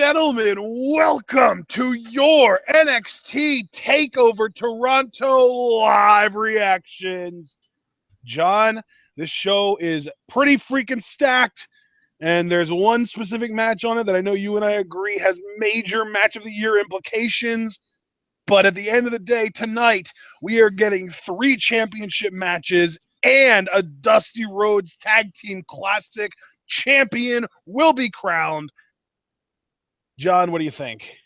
gentlemen, welcome to your NXT Takeover Toronto live reactions. John, this show is pretty freaking stacked, and there's one specific match on it that I know you and I agree has major match of the year implications. But at the end of the day, tonight, we are getting 3 championship matches and a Dusty Rhodes Tag Team Classic. Champion will be crowned. John, what do you think?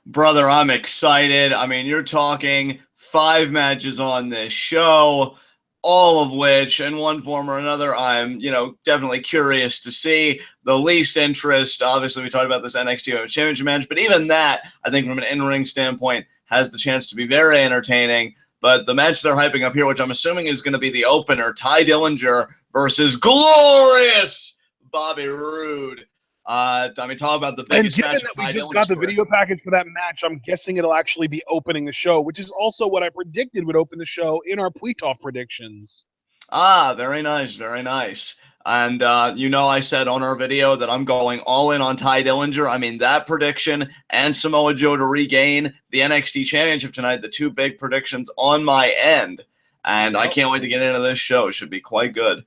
Brother, I'm excited. I mean, you're talking 5 matches on this show, all of which, in one form or another, I'm, definitely curious to see. The least interest, obviously, we talked about this NXT Championship match, but even that, I think from an in-ring standpoint, has the chance to be very entertaining. But the match they're hyping up here, which I'm assuming is going to be the opener, Ty Dillinger versus glorious Bobby Roode. Talk about the biggest match. And given that we just got the video package for that match, I'm guessing it'll actually be opening the show, which is also what I predicted would open the show in our Puitoff predictions. Ah, very nice, very nice. And, I said on our video that I'm going all in on Ty Dillinger. I mean, that prediction and Samoa Joe to regain the NXT Championship tonight, the 2 big predictions on my end. And I can't wait to get into this show. It should be quite good.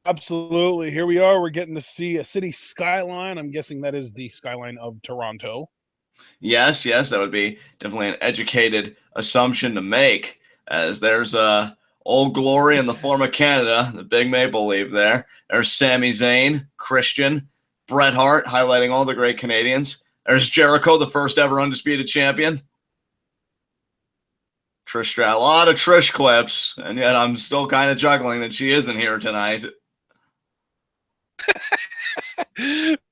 Absolutely. Here we are. We're getting to see a city skyline. I'm guessing that is the skyline of Toronto. Yes, that would be definitely an educated assumption to make, as there's Old Glory in the form of Canada, the big maple leaf there. There's Sami Zayn, Christian, Bret Hart, highlighting all the great Canadians. There's Jericho, the first ever undisputed champion. Trish Stratus, a lot of Trish clips, and yet I'm still kind of juggling that she isn't here tonight.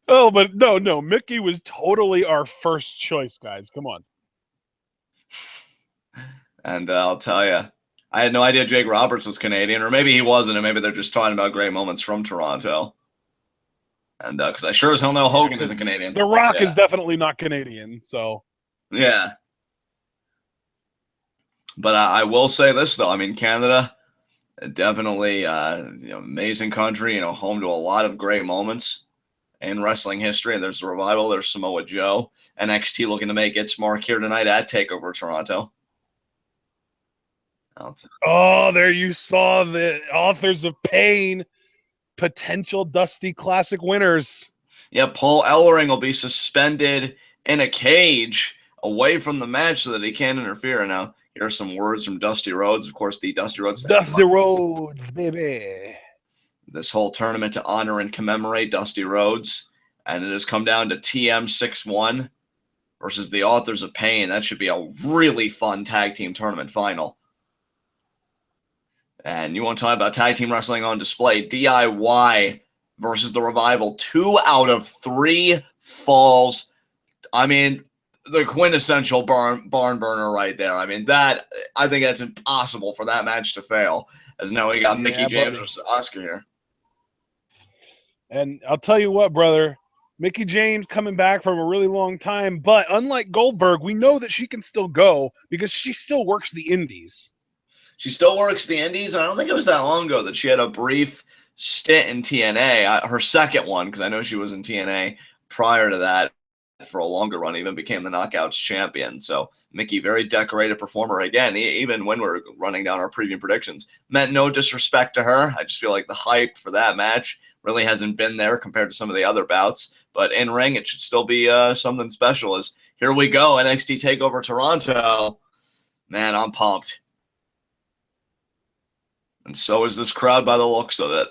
Oh, but no, Mickie was totally our first choice, guys. Come on. And I'll tell you, I had no idea Jake Roberts was Canadian, or maybe he wasn't, and maybe they're just talking about great moments from Toronto. And because I sure as hell know Hogan isn't Canadian. The Rock is definitely not Canadian, so. Yeah. But I will say this, though. I mean, Canada, definitely amazing country, home to a lot of great moments in wrestling history. And there's the Revival, there's Samoa Joe. NXT looking to make its mark here tonight at TakeOver Toronto. Oh, there you saw the Authors of Pain potential Dusty Classic winners. Yeah, Paul Ellering will be suspended in a cage away from the match so that he can't interfere. Now, here are some words from Dusty Rhodes. Of course, the Dusty Rhodes. Dusty Rhodes, baby. This whole tournament to honor and commemorate Dusty Rhodes. And it has come down to TM6-1 versus the Authors of Pain. That should be a really fun tag team tournament final. And you want to talk about tag team wrestling on display. DIY versus the Revival. 2 out of 3 falls. I mean, the quintessential barn burner right there. I mean, I think that's impossible for that match to fail. As now we got Mickie James versus Asuka here. And I'll tell you what, brother. Mickie James coming back from a really long time. But unlike Goldberg, we know that she can still go because she still works the indies. She still works the indies, and I don't think it was that long ago that she had a brief stint in TNA, her second one, because I know she was in TNA prior to that for a longer run, even became the Knockouts champion. So Mickie, very decorated performer again, even when we're running down our preview predictions. Meant no disrespect to her. I just feel like the hype for that match really hasn't been there compared to some of the other bouts. But in ring, it should still be something special. As here we go, NXT TakeOver Toronto. Man, I'm pumped. And so is this crowd by the looks of it.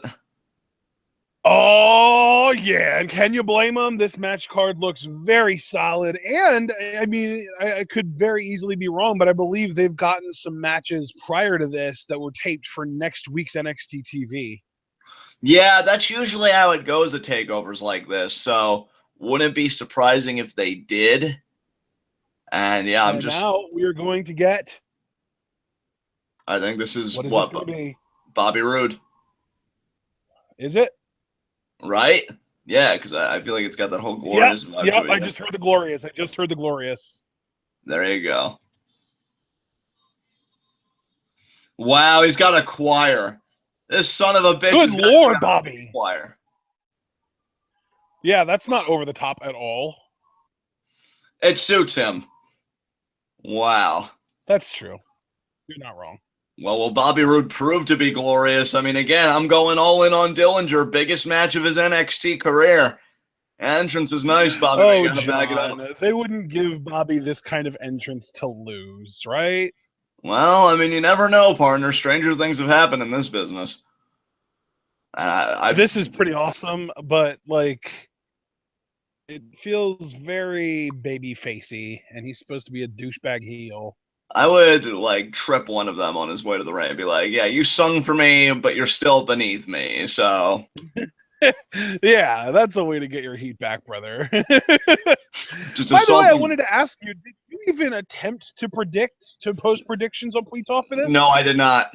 Oh, yeah. And can you blame them? This match card looks very solid. And, I mean, I could very easily be wrong, but I believe they've gotten some matches prior to this that were taped for next week's NXT TV. Yeah, that's usually how it goes at takeovers like this. So wouldn't it be surprising if they did? And, yeah, now we're going to get... I think this is what this going to be? Bobby Roode. Is it? Right? Yeah, because I feel like it's got that whole glorious vibe to it. I just heard the glorious. There you go. Wow, he's got a choir. This son of a bitch. Good Lord, Bobby. Choir. Yeah, that's not over the top at all. It suits him. Wow. That's true. You're not wrong. Well, will Bobby Roode prove to be glorious? I mean, again, I'm going all in on Dillinger. Biggest match of his NXT career. Entrance is nice, Bobby, but you gotta back it up. They wouldn't give Bobby this kind of entrance to lose, right? Well, I mean, you never know, partner. Stranger things have happened in this business. This is pretty awesome, but like, it feels very baby-facey, and he's supposed to be a douchebag heel. I would like trip one of them on his way to the ring and be like, yeah, you sung for me, but you're still beneath me, so. Yeah, that's a way to get your heat back, brother. By the way, I wanted to ask you, did you even attempt to post predictions on Pre Talk for this? No, I did not.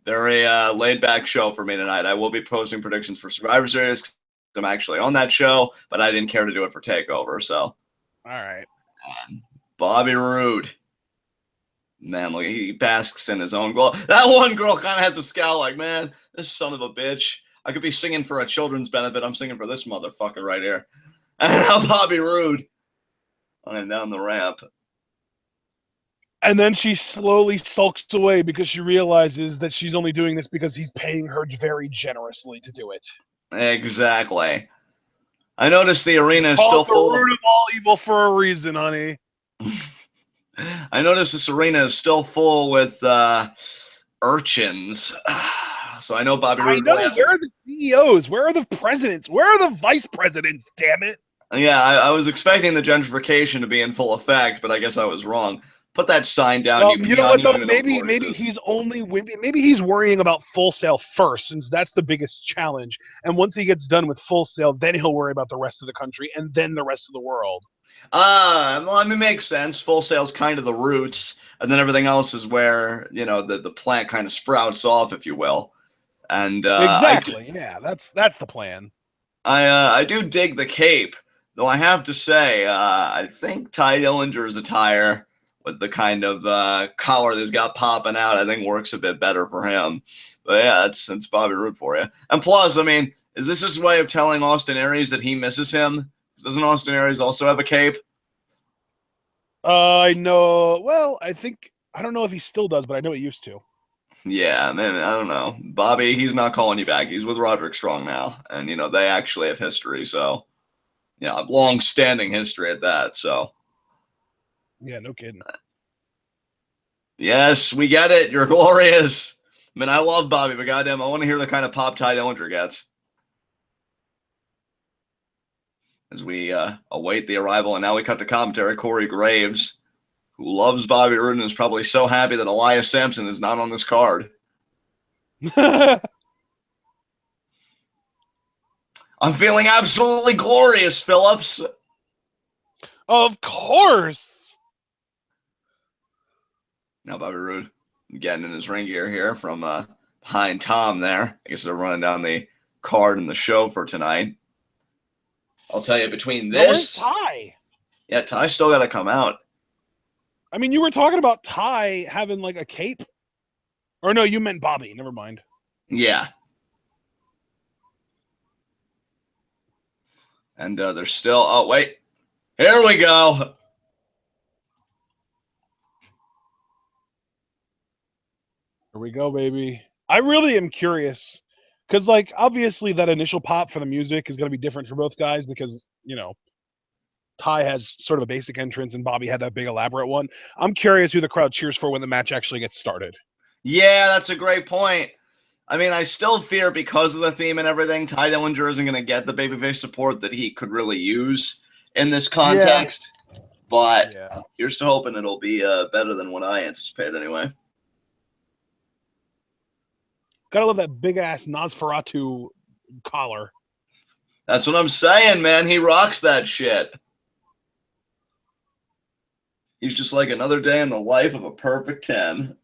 Very laid back show for me tonight. I will be posting predictions for Survivor Series. I'm actually on that show, but I didn't care to do it for Takeover, so. All right. Bobby Roode. Man, look, he basks in his own glory. That one girl kind of has a scowl like, man, this son of a bitch. I could be singing for a children's benefit. I'm singing for this motherfucker right here. And now Bobby Roode going down the ramp. And then she slowly sulks away because she realizes that she's only doing this because he's paying her very generously to do it. Exactly. I noticed the arena is still full. The root of all evil for a reason, honey. I noticed this arena is still full with urchins. So I know Bobby Roode. Where are the CEOs? Where are the presidents? Where are the vice presidents? Damn it! Yeah, I was expecting the gentrification to be in full effect, but I guess I was wrong. Put that sign down. Well, you know what though? Maybe he's worrying about Full Sail first, since that's the biggest challenge. And once he gets done with Full Sail, then he'll worry about the rest of the country and then the rest of the world. Well, I mean, makes sense. Full Sail's kind of the roots, and then everything else is where the plant kind of sprouts off, if you will. And exactly, yeah, that's the plan. I do dig the cape, though. I have to say, I think Ty Dillinger's attire with the kind of collar that's got popping out, I think works a bit better for him. But yeah, it's Bobby Roode for you. And plus, I mean, is this his way of telling Austin Aries that he misses him? Doesn't Austin Aries also have a cape? I know. Well, I don't know if he still does, but I know he used to. Yeah, man, I don't know. Bobby, he's not calling you back. He's with Roderick Strong now. And, they actually have history. So, yeah, long-standing history at that. So. Yeah, no kidding. Yes, we get it. You're glorious. I mean, I love Bobby, but goddamn, I want to hear the kind of pop Ty Dillinger gets. As we await the arrival, and now we cut to commentary. Corey Graves, who loves Bobby Roode and is probably so happy that Elias Sampson is not on this card. I'm feeling absolutely glorious, Phillips. Of course. Now Bobby Roode getting in his ring gear here from behind Tom there. I guess they're running down the card and the show for tonight. I'll tell you, between this... Where's Ty? Yeah, Ty's still got to come out. I mean, you were talking about Ty having, like, a cape. Or no, you meant Bobby. Never mind. Yeah. And there's still... Oh, wait. Here we go. Here we go, baby. I really am curious. Because, like, obviously that initial pop for the music is going to be different for both guys because, Ty has sort of a basic entrance and Bobby had that big elaborate one. I'm curious who the crowd cheers for when the match actually gets started. Yeah, that's a great point. I mean, I still fear because of the theme and everything, Ty Dillinger isn't going to get the babyface support that he could really use in this context. Yeah. But here's to hoping it'll be better than what I anticipate anyway. Gotta love that big-ass Nosferatu collar. That's what I'm saying, man. He rocks that shit. He's just like another day in the life of a perfect 10.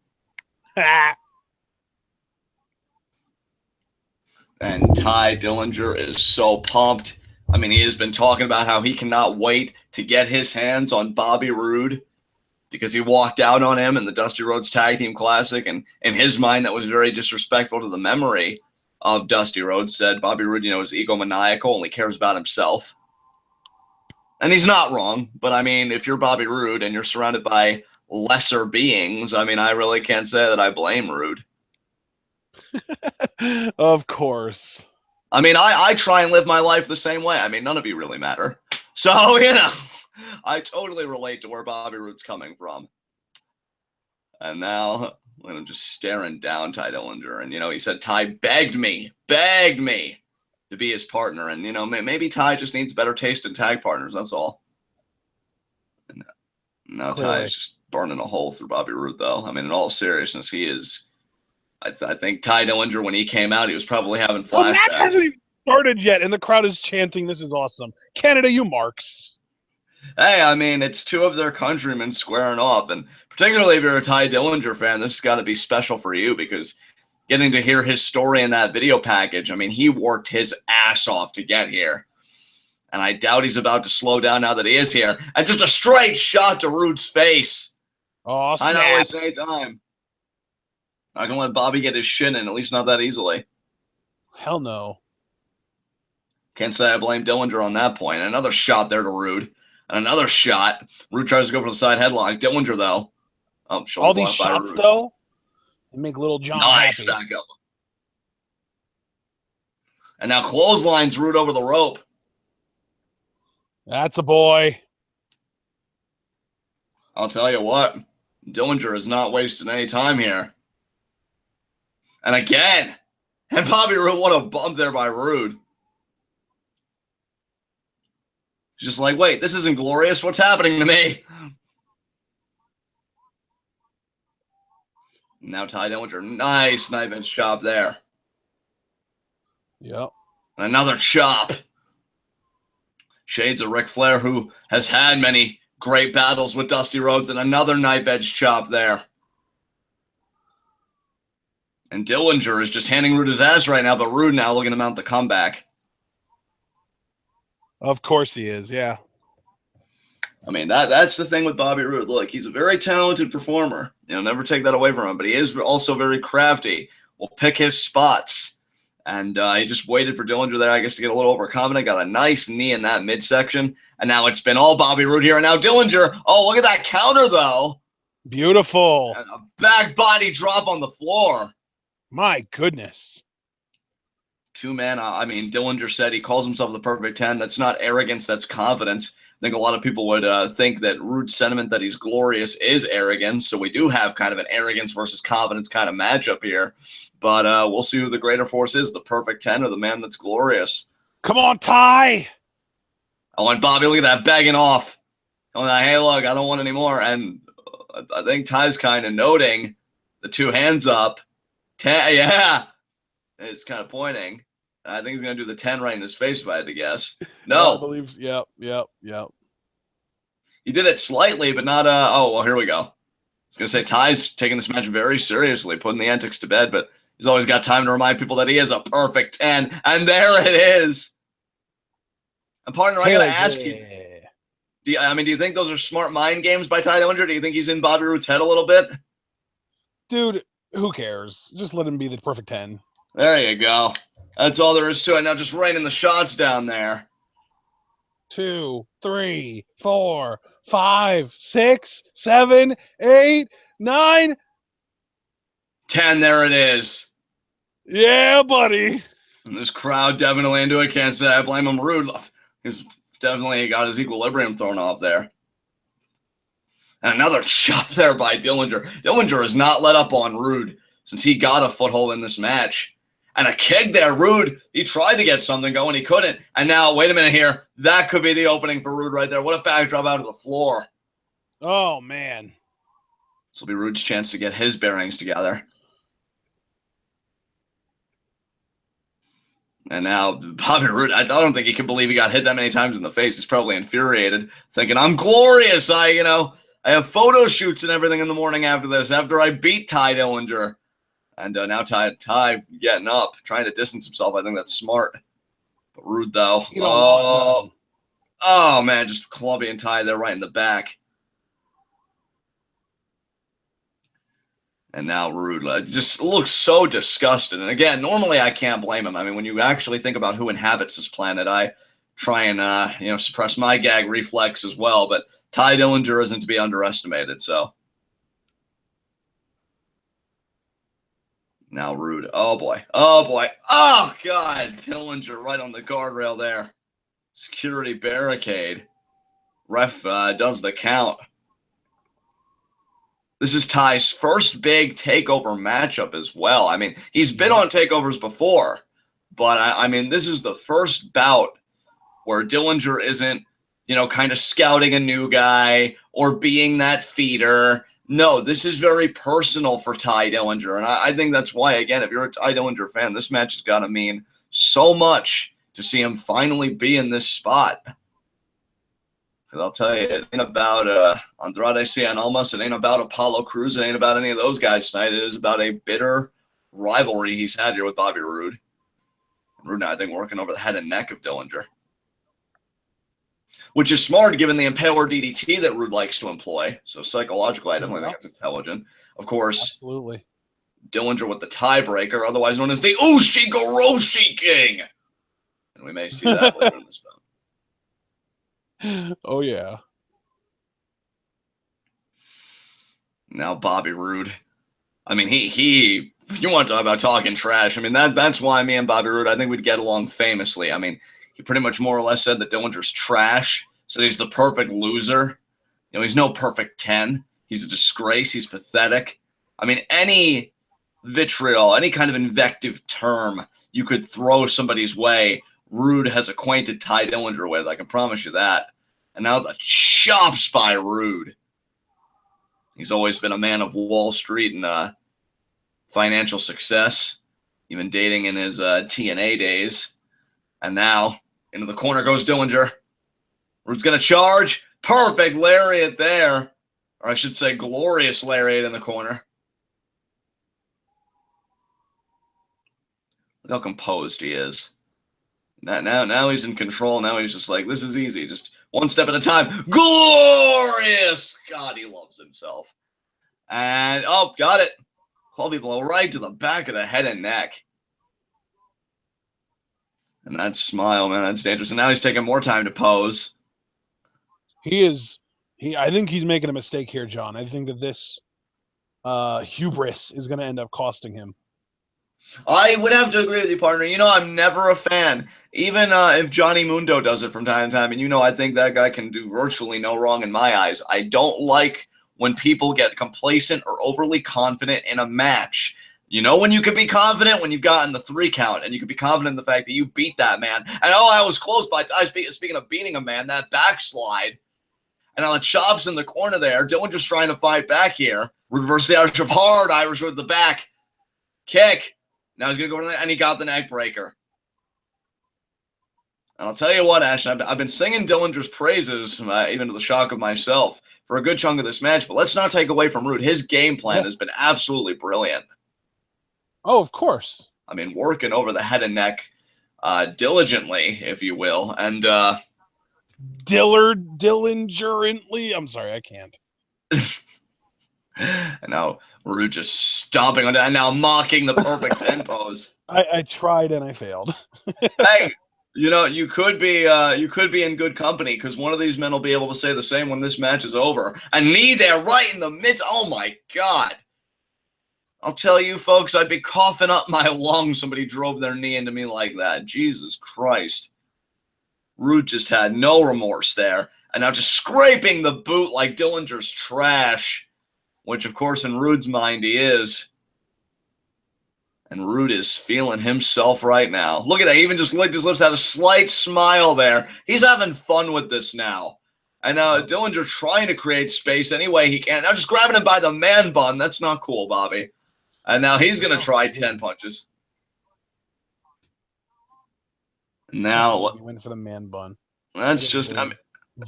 And Ty Dillinger is so pumped. I mean, he has been talking about how he cannot wait to get his hands on Bobby Roode because he walked out on him in the Dusty Rhodes Tag Team Classic, and in his mind, that was very disrespectful to the memory of Dusty Rhodes. Said Bobby Roode, is egomaniacal, only cares about himself. And he's not wrong, but I mean, if you're Bobby Roode and you're surrounded by lesser beings, I mean, I really can't say that I blame Roode. Of course. I mean, I try and live my life the same way. I mean, none of you really matter. So, you know, I totally relate to where Bobby Roode's coming from. And now I'm just staring down Ty Dillinger. And, you know, he said Ty begged me to be his partner. And, you know, maybe Ty just needs better taste in tag partners. That's all. And now Ty is just burning a hole through Bobby Roode, though. I mean, in all seriousness, he is. I think Ty Dillinger, when he came out, he was probably having flashbacks. The match hasn't even started yet, and the crowd is chanting, "This is awesome. Canada, you marks." Hey, I mean, it's two of their countrymen squaring off, and particularly if you're a Ty Dillinger fan, this has got to be special for you because getting to hear his story in that video package, I mean, he worked his ass off to get here. And I doubt he's about to slow down now that he is here. And just a straight shot to Roode's face. Oh, snap. I know it's any time. Not going to let Bobby get his shin in, at least not that easily. Hell no. Can't say I blame Dillinger on that point. Another shot there to Roode. And another shot. Roode tries to go for the side headlock. Dillinger, though. Oh, all these shots, though, they make Little John happy. Back up. And now clotheslines Roode over the rope. That's a boy. I'll tell you what. Dillinger is not wasting any time here. And again. And Bobby Roode, what a bump there by Roode. He's just like, wait, this isn't glorious. What's happening to me? Now Ty Dillinger. Nice knife edge chop there. Yep. Another chop. Shades of Ric Flair, who has had many great battles with Dusty Rhodes, and another knife edge chop there. And Dillinger is just handing Roode his ass right now, but Roode now looking to mount the comeback. Of course he is, yeah. I mean, that's the thing with Bobby Roode. Look, he's a very talented performer. You know, never take that away from him, but he is also very crafty. Will pick his spots. And he just waited for Dillinger there, I guess, to get a little overconfident. Got a nice knee in that midsection. And now it's been all Bobby Roode here. And now Dillinger. Oh, look at that counter, though. Beautiful. And a back body drop on the floor. My goodness. Two-man. I mean, Dillinger said he calls himself the perfect 10. That's not arrogance. That's confidence. I think a lot of people would think that Roode's sentiment that he's glorious is arrogance. So we do have kind of an arrogance versus confidence kind of matchup here. But we'll see who the greater force is, the perfect 10 or the man that's glorious. Come on, Ty. Oh, and Bobby, look at that, begging off. Oh, hey, look, I don't want any more. And I think Ty's kind of noting the two hands up. 10, yeah. It's kind of pointing. I think he's going to do the 10 right in his face if I had to guess. No. I believe, yep. He did it slightly, but not, oh, well, here we go. I was going to say Ty's taking this match very seriously, putting the antics to bed, but he's always got time to remind people that he is a perfect 10. And there it is. And partner, I got to ask you, do you think those are smart mind games by Ty Dillinger? Do you think he's in Bobby Roode's head a little bit? Dude, who cares? Just let him be the perfect 10. There you go. That's all there is to it. Now just raining the shots down there. 2, 3, 4, 5, 6, 7, 8, 9, 10. There it is. Yeah, buddy. And this crowd definitely into it. Can't say I blame him. Roode, he's definitely got his equilibrium thrown off there. And another chop there by Dillinger. Dillinger has not let up on Roode since he got a foothold in this match. And a kick there, Roode. He tried to get something going. He couldn't. And now, wait a minute here. That could be the opening for Roode right there. What a backdrop out of the floor. Oh, man. This will be Roode's chance to get his bearings together. And now, Bobby Roode, I don't think he can believe he got hit that many times in the face. He's probably infuriated, thinking, I'm glorious. I have photo shoots and everything in the morning after this, after I beat Ty Dillinger. And now Ty getting up, trying to distance himself. I think that's smart. But Roode, though. Oh, man, just clubbing Ty there right in the back. And now Roode just looks so disgusted. And again, normally I can't blame him. I mean, when you actually think about who inhabits this planet, I try and suppress my gag reflex as well. But Ty Dillinger isn't to be underestimated. So now Roode. Oh boy. Oh boy. Oh God. Dillinger right on the guardrail there. Security barricade. Ref does the count. This is Ty's first big takeover matchup as well. I mean, he's been on takeovers before, but I mean, this is the first bout where Dillinger isn't, kind of scouting a new guy or being that feeder. No, this is very personal for Ty Dillinger. And I think that's why, again, if you're a Ty Dillinger fan, this match has got to mean so much to see him finally be in this spot. Because I'll tell you, it ain't about Andrade Cien Almas. It ain't about Apollo Crews. It ain't about any of those guys tonight. It is about a bitter rivalry he's had here with Bobby Roode. Roode now, I think, working over the head and neck of Dillinger. Which is smart given the Impaler DDT that Roode likes to employ. So psychologically, I definitely think it's intelligent. Of course, absolutely. Dillinger with the tiebreaker, otherwise known as the Ushigoroshi King. And we may see that later in this film. Oh, yeah. Now Bobby Roode. I mean, he if you want to talk about talking trash, I mean, that's why me and Bobby Roode, I think we'd get along famously. I mean, he pretty much more or less said that Dillinger's trash, so he's the perfect loser. He's no perfect 10. He's a disgrace. He's pathetic. I mean, any vitriol, any kind of invective term you could throw somebody's way, Roode has acquainted Ty Dillinger with. I can promise you that. And now the chops by Roode. He's always been a man of Wall Street and financial success, even dating in his TNA days. And now into the corner goes Dillinger. Roode's going to charge. Perfect lariat there. Or I should say glorious lariat in the corner. Look how composed he is. Now he's in control. Now he's just like, this is easy. Just one step at a time. Glorious! God, he loves himself. And, oh, got it. Clubby blow right to the back of the head and neck. And that smile, man, that's dangerous. And now he's taking more time to pose. I think he's making a mistake here, John. I think that this hubris is going to end up costing him. I would have to agree with you, partner. I'm never a fan. Even if Johnny Mundo does it from time to time, and I think that guy can do virtually no wrong in my eyes. I don't like when people get complacent or overly confident in a match. When you could be confident when you've gotten the 3 count, and you could be confident in the fact that you beat that man. And I was close by. Speaking of beating a man, that backslide. And now the chops in the corner there. Dillinger's trying to fight back here. Reverse the Irish hard. Irish with the back. Kick. Now he's going to go and he got the neck breaker. And I'll tell you what, Ash, I've been singing Dillinger's praises, even to the shock of myself, for a good chunk of this match. But let's not take away from Roode. His game plan has been absolutely brilliant. Oh, of course. I mean, working over the head and neck diligently, if you will. And Dillingerantly. I'm sorry, I can't. And now Roode just stomping on it, and now mocking the perfect 10 pose. I tried and I failed. Hey, you could be in good company, because one of these men will be able to say the same when this match is over. And knee there right in the midst. Oh my God. I'll tell you, folks, I'd be coughing up my lungs. Somebody drove their knee into me like that. Jesus Christ. Roode just had no remorse there. And now just scraping the boot like Dillinger's trash. Which, of course, in Roode's mind, he is. And Roode is feeling himself right now. Look at that. He even just licked his lips, had a slight smile there. He's having fun with this now. And now Dillinger trying to create space any way he can. Now just grabbing him by the man bun. That's not cool, Bobby. And now he's going to try 10 punches. Now, he went for the man bun. That's just, and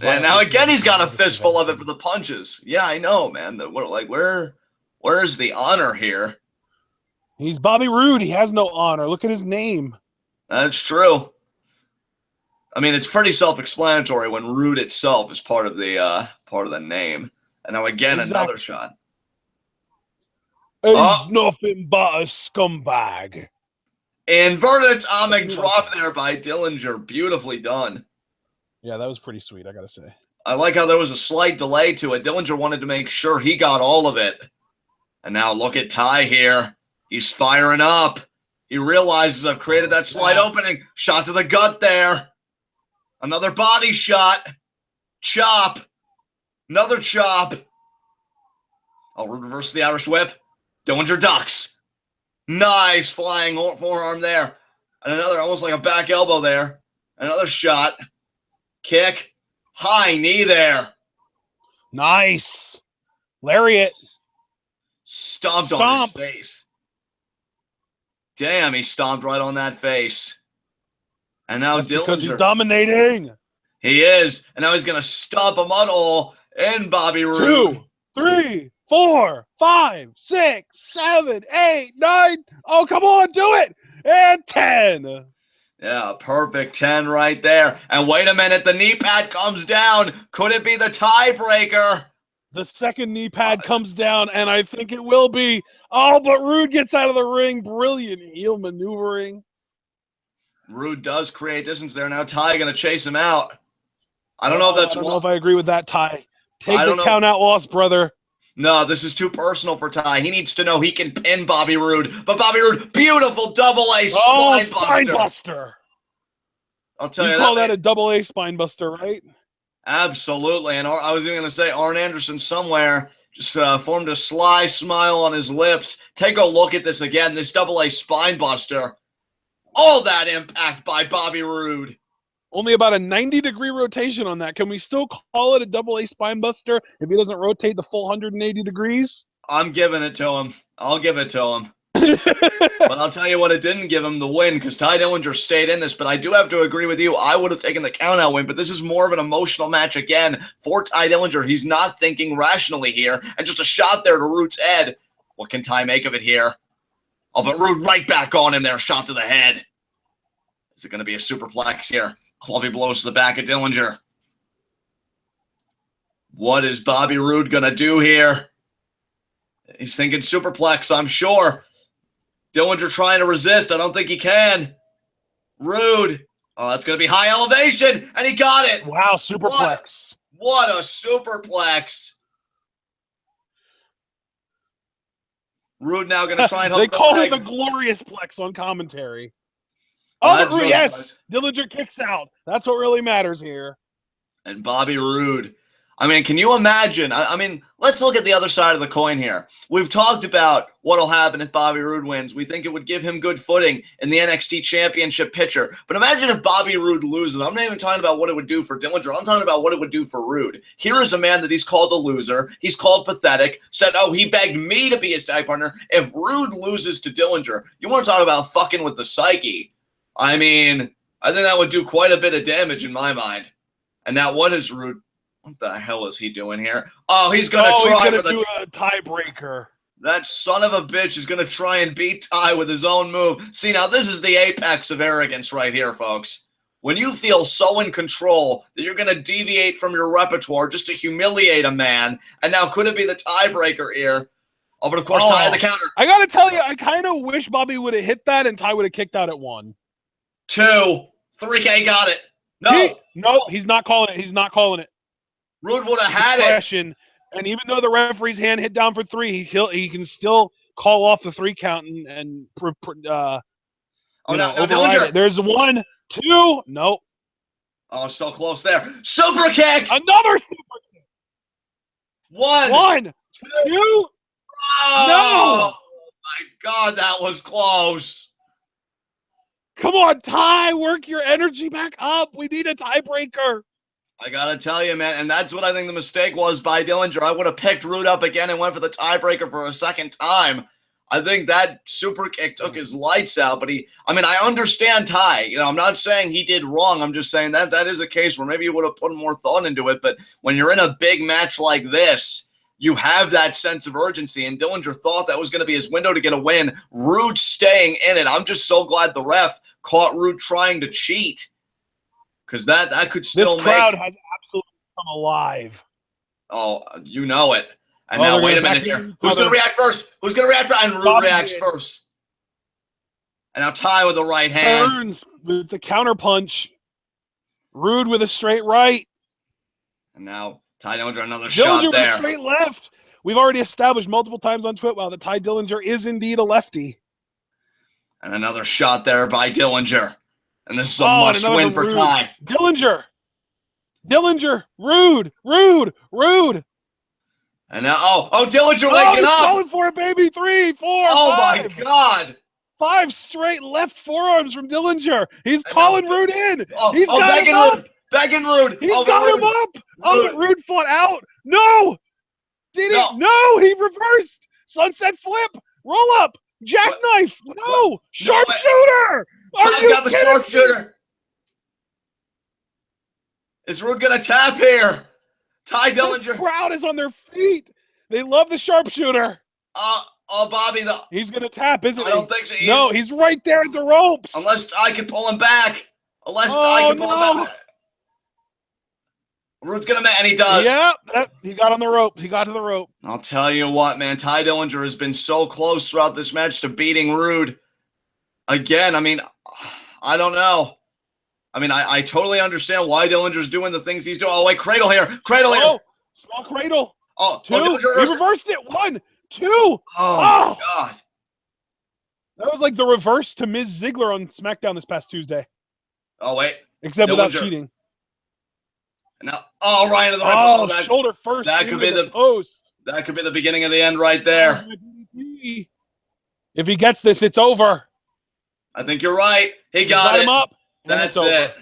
now again he's got a fistful of it for the punches. Yeah, I know, man. Where's the honor here? He's Bobby Roode. He has no honor. Look at his name. That's true. I mean, it's pretty self-explanatory when Roode itself is part of the name. And now again, another shot. He's nothing but a scumbag. Inverted atomic drop there by Dillinger. Beautifully done. Yeah, that was pretty sweet, I gotta say. I like how there was a slight delay to it. Dillinger wanted to make sure he got all of it. And now look at Ty here. He's firing up. He realizes I've created that slight opening. Shot to the gut there. Another body shot. Chop. Another chop. I'll reverse the Irish whip. Dillinger ducks. Nice flying forearm there. And another, almost like a back elbow there. Another shot. Kick. High knee there. Nice. Lariat. Stomped on his face. Damn, he stomped right on that face. And now That's Dillinger. Because he's dominating. He is. And now he's going to stomp a mud hole in Bobby Roode. 2, 3, 4, 5, 6, 7, 8, 9. Oh, come on, do it. And 10. Yeah, perfect 10 right there. And wait a minute, the knee pad comes down. Could it be the tiebreaker? The second knee pad comes down, and I think it will be. Oh, but Roode gets out of the ring. Brilliant heel maneuvering. Roode does create distance there. Now Ty going to chase him out. I don't know if that's... I don't know if I agree with that, Ty. Take the count out loss, brother. No, this is too personal for Ty. He needs to know he can pin Bobby Roode. But Bobby Roode, beautiful double-A spine buster. I'll tell you that. You call that a double-A spine buster, right? Absolutely. And I was even going to say Arn Anderson somewhere just formed a sly smile on his lips. Take a look at this again, this double-A spine buster. All that impact by Bobby Roode. Only about a 90-degree rotation on that. Can we still call it a double-A spine buster if he doesn't rotate the full 180 degrees? I'm giving it to him. I'll give it to him. But I'll tell you what, it didn't give him the win because Ty Dillinger stayed in this. But I do have to agree with you. I would have taken the count-out win, but this is more of an emotional match again for Ty Dillinger. He's not thinking rationally here. And just a shot there to Roode's head. What can Ty make of it here? Oh, but Roode right back on him there. Shot to the head. Is it going to be a superplex here? Clubby blows to the back of Dillinger. What is Bobby Roode going to do here? He's thinking superplex, I'm sure. Dillinger trying to resist. I don't think he can. Roode. Oh, that's going to be high elevation, and he got it. Wow, superplex. What a superplex. Roode now going to try and They call it the glorious plex on commentary. Oh, Roode, yes. Dillinger kicks out. That's what really matters here. And Bobby Roode. I mean, can you imagine? I mean, let's look at the other side of the coin here. We've talked about what will happen if Bobby Roode wins. We think it would give him good footing in the NXT Championship picture. But imagine if Bobby Roode loses. I'm not even talking about what it would do for Dillinger. I'm talking about what it would do for Roode. Here is a man that he's called a loser. He's called pathetic. Said, oh, he begged me to be his tag partner. If Roode loses to Dillinger, you want to talk about fucking with the psyche. I mean, I think that would do quite a bit of damage in my mind. And now what is Roode? What the hell is he doing here? Oh, he's going to try to do a tiebreaker. That son of a bitch is going to try and beat Ty with his own move. See, now this is the apex of arrogance right here, folks. When you feel so in control that you're going to deviate from your repertoire just to humiliate a man, and now could it be the tiebreaker here? Oh, but of course, Ty at the counter. I got to tell you, I kind of wish Bobby would have hit that and Ty would have kicked out at 1. 2, 3K got it. No. He's not calling it. He's not calling it. Roode would have had it. And even though the referee's hand hit down for 3, he can still call off the 3 count and now override it. There's 1, 2. Nope. Oh, so close there. Super kick. Another super kick. 1, 2. Oh, my God, that was close. Come on, Ty, work your energy back up. We need a tiebreaker. I got to tell you, man, and that's what I think the mistake was by Dillinger. I would have picked Roode up again and went for the tiebreaker for a second time. I think that super kick took his lights out, but I understand Ty. You know, I'm not saying he did wrong. I'm just saying that is a case where maybe he would have put more thought into it, but when you're in a big match like this, you have that sense of urgency, and Dillinger thought that was going to be his window to get a win. Roode staying in it. I'm just so glad the ref caught Roode trying to cheat. Because that could still this crowd has absolutely come alive. Oh, you know it. And now, wait a minute here. Who's going to react first? Who's going to react first? And Roode reacts first. And now Ty with the right hand. Turns with the counter punch. Roode with a straight right. And now Ty Dillinger, another Dillinger shot with a there. straight left. We've already established multiple times on Twitwell that Ty Dillinger is indeed a lefty. And another shot there by Dillinger. And this is a must-win for Ty. Dillinger, Roode. And now, Dillinger waking he's up. calling for it, baby. 3, 4, 5. My God. 5 straight left forearms from Dillinger. He's calling Roode in. He's got him up. Begging Roode. He's got him up. But Roode fought out. No. Did he? No, he reversed. Sunset flip. Roll up. Jackknife. No. Sharpshooter. Ty's got the sharpshooter. Is Roode going to tap here? Ty Dillinger. The crowd is on their feet. They love the sharpshooter. Bobby, he's going to tap, isn't he? I don't think so. No, he's right there at the ropes. Unless Ty can pull him back. Him back. Roode's going to, and he does. Yeah, he got on the rope. He got to the rope. I'll tell you what, man. Ty Dillinger has been so close throughout this match to beating Roode. Again, I mean, I don't know. I mean, I totally understand why Dillinger's doing the things he's doing. Oh, wait, cradle here. Small cradle. 2. He reversed it. 1, 2. Oh, my God. That was like the reverse to Ms. Ziggler on SmackDown this past Tuesday. Oh, wait. Except without cheating. Now, right into the right. That, shoulder first. That could be the post. That could be the beginning of the end right there. If he gets this, it's over. I think you're right. He got him up. That's it.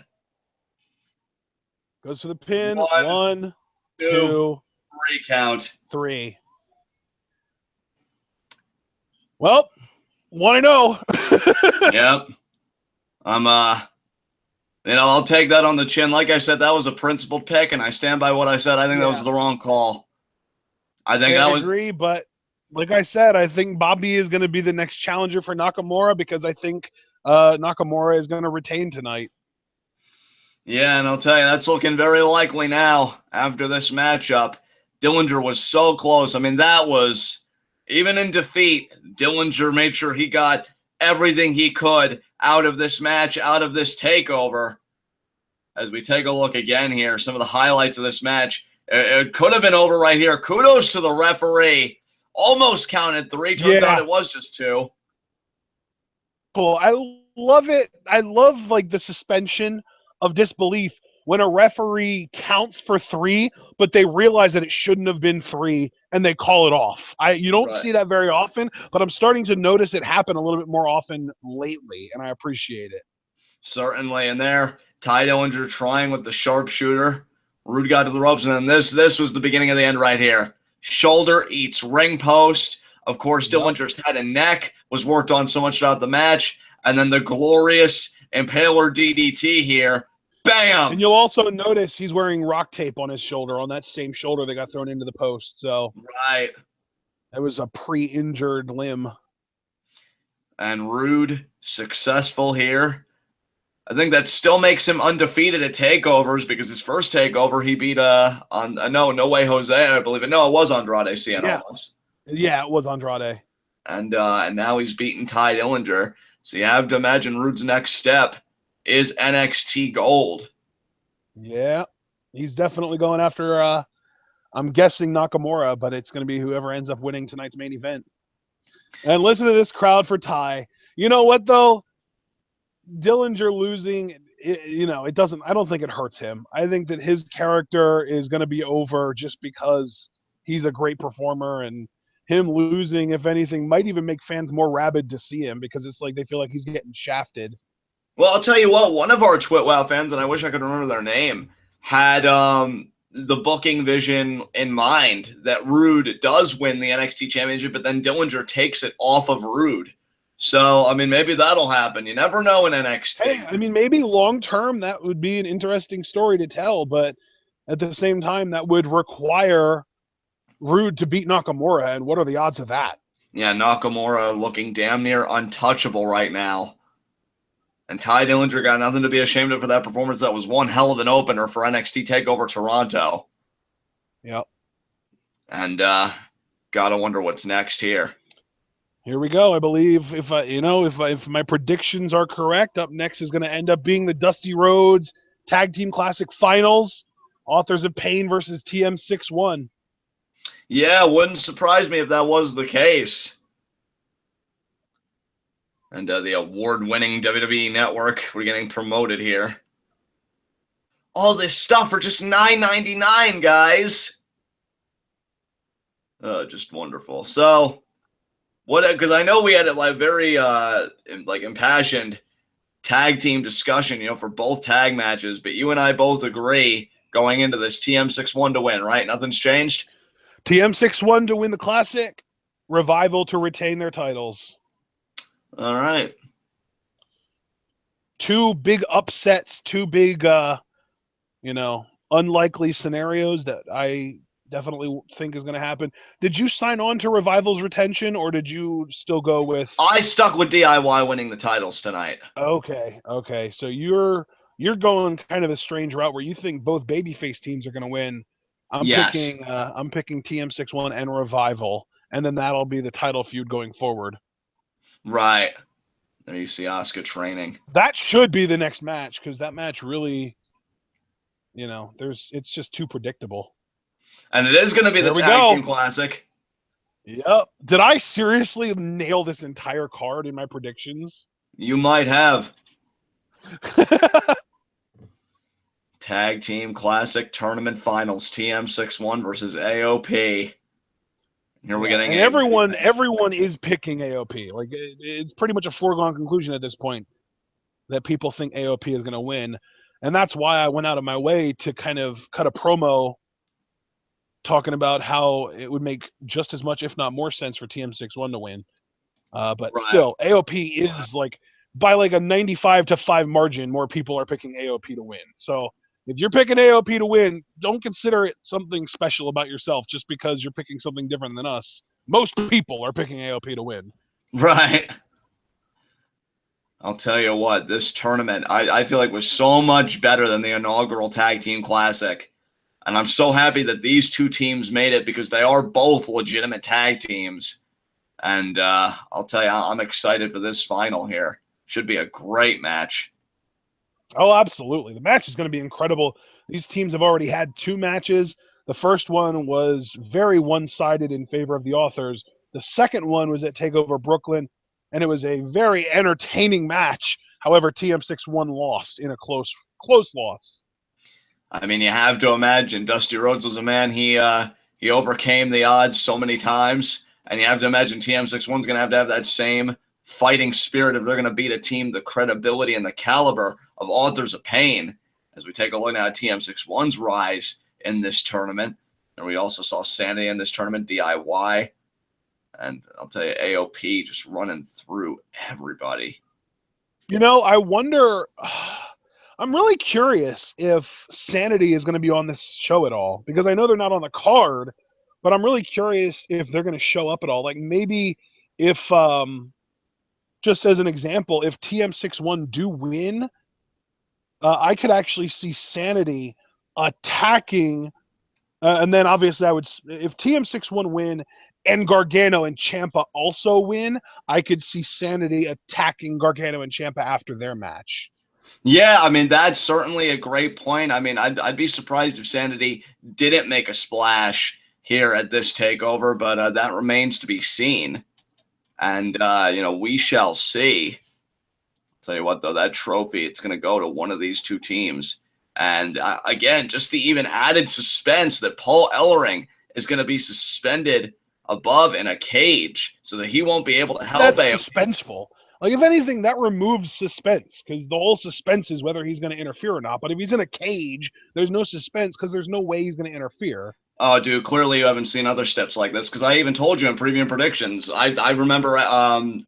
Goes for the pin. 1, 2, 3 count. 3. Well, 1-0. Yep. I'll take that on the chin. Like I said, that was a principled pick, and I stand by what I said. I think that was the wrong call. I agree, but like I said, I think Bobby is going to be the next challenger for Nakamura because I think Nakamura is going to retain tonight. Yeah, and I'll tell you, that's looking very likely now after this matchup. Dillinger was so close. I mean, that was, even in defeat, Dillinger made sure he got everything he could out of this match, out of this takeover. As we take a look again here, some of the highlights of this match. It could have been over right here. Kudos to the referee. Almost counted 3. Turns out it was just 2. Cool. I love it. I love like the suspension of disbelief when a referee counts for 3, but they realize that it shouldn't have been 3 and they call it off. You don't see that very often, but I'm starting to notice it happen a little bit more often lately, and I appreciate it. Certainly. And there, Ty Dillinger trying with the sharpshooter. Roode got to the ropes, and then this was the beginning of the end right here. Shoulder eats ring post. Of course, Dillinger's head and neck was worked on so much throughout the match. And then the glorious Impaler DDT here. Bam! And you'll also notice he's wearing rock tape on his shoulder, on that same shoulder that got thrown into the post. So right. That was a pre-injured limb. And Roode successful here. I think that still makes him undefeated at takeovers because his first takeover he beat No Way Jose, I believe it. No, it was Andrade Cien. Yeah, it was Andrade. And now he's beaten Ty Dillinger. So you have to imagine Roode's next step is NXT Gold. Yeah, he's definitely going after I'm guessing Nakamura, but it's going to be whoever ends up winning tonight's main event. And listen to this crowd for Ty. You know what though? Dillinger losing, it doesn't. I don't think it hurts him. I think that his character is going to be over just because he's a great performer, and him losing, if anything, might even make fans more rabid to see him because it's like they feel like he's getting shafted. Well, I'll tell you what. One of our TwitWow fans, and I wish I could remember their name, had the booking vision in mind that Roode does win the NXT Championship, but then Dillinger takes it off of Roode. So, I mean, maybe that'll happen. You never know in NXT. Hey, I mean, maybe long-term that would be an interesting story to tell, but at the same time, that would require Roode to beat Nakamura, and what are the odds of that? Yeah, Nakamura looking damn near untouchable right now. And Ty Dillinger got nothing to be ashamed of for that performance. That was one hell of an opener for NXT TakeOver Toronto. Yep. And gotta wonder what's next here. Here we go. I believe if my predictions are correct, up next is going to end up being the Dusty Rhodes Tag Team Classic Finals. Authors of Pain versus TM61. Yeah, wouldn't surprise me if that was the case. And the award-winning WWE Network, we're getting promoted here. All this stuff for just $9.99, guys. Just wonderful. So, what? Because I know we had a very impassioned tag team discussion, for both tag matches. But you and I both agree going into this TM61 to win, right? Nothing's changed. TM61 to win the Classic. Revival to retain their titles. All right. Two big upsets. Two big, unlikely scenarios that I definitely think is going to happen. Did you sign on to Revival's retention, or did you still go with? I stuck with DIY winning the titles tonight. Okay. So you're going kind of a strange route where you think both babyface teams are going to win. I'm picking TM61 and Revival, and then that'll be the title feud going forward. Right. There you see Asuka training. That should be the next match, because that match really, it's just too predictable. And it is going to be the Tag Team Classic. Yep. Did I seriously nail this entire card in my predictions? You might have. Tag Team Classic Tournament Finals, TM61 versus AOP. Here we're getting. And everyone is picking AOP. Like, it's pretty much a foregone conclusion at this point that people think AOP is going to win, and that's why I went out of my way to kind of cut a promo talking about how it would make just as much, if not more, sense for TM61 to win. But still, AOP is by a 95-5 margin. More people are picking AOP to win. So if you're picking AOP to win, don't consider it something special about yourself just because you're picking something different than us. Most people are picking AOP to win. Right. I'll tell you what, this tournament, I feel like was so much better than the inaugural Tag Team Classic. And I'm so happy that these two teams made it, because they are both legitimate tag teams. And I'll tell you, I'm excited for this final here. Should be a great match. Oh, absolutely. The match is going to be incredible. These teams have already had two matches. The first one was very one-sided in favor of the authors. The second one was at TakeOver Brooklyn, and it was a very entertaining match. However, TM61 lost in a close loss. I mean, you have to imagine Dusty Rhodes was a man. He overcame the odds so many times, and you have to imagine TM61's going to have that same fighting spirit if they're going to beat a team the credibility and the caliber of Authors of Pain. As we take a look now at TM61's rise in this tournament, and we also saw Sanity in this tournament, DIY, and I'll tell you, AOP just running through everybody. I wonder. I'm really curious if Sanity is going to be on this show at all, because I know they're not on the card, but I'm really curious if they're going to show up at all. Like, maybe if, just as an example, if TM61 do win, I could actually see Sanity attacking, and then obviously if TM61 win and Gargano and Ciampa also win, I could see Sanity attacking Gargano and Ciampa after their match. Yeah, I mean, that's certainly a great point. I mean, I'd be surprised if Sanity didn't make a splash here at this takeover, but that remains to be seen. And, we shall see. I'll tell you what, though, that trophy, it's going to go to one of these two teams. And, again, just the even added suspense that Paul Ellering is going to be suspended above in a cage so that he won't be able to help. That's suspenseful. Like, if anything, that removes suspense, because the whole suspense is whether he's going to interfere or not. But if he's in a cage, there's no suspense because there's no way he's going to interfere. Oh, dude, clearly you haven't seen other steps like this, because I even told you in preview predictions. I remember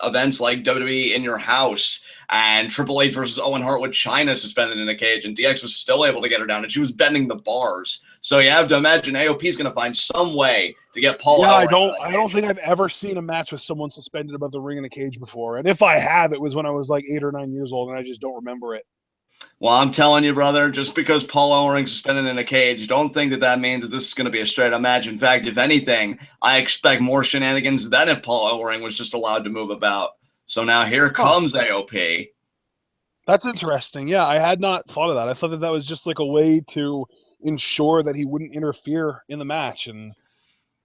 events like WWE In Your House and Triple H versus Owen Hart with Chyna suspended in a cage, and DX was still able to get her down, and she was bending the bars. So you have to imagine AOP is going to find some way to get Paul. Yeah, I don't think I've ever seen a match with someone suspended above the ring in a cage before. And if I have, it was when I was like 8 or 9 years old, and I just don't remember it. Well, I'm telling you, brother, just because Paul Ellering's suspended in a cage, don't think that means that this is going to be a straight-up match. In fact, if anything, I expect more shenanigans than if Paul Ellering was just allowed to move about. So now here comes AOP. That's interesting. Yeah, I had not thought of that. I thought that was just like a way to ensure that he wouldn't interfere in the match, and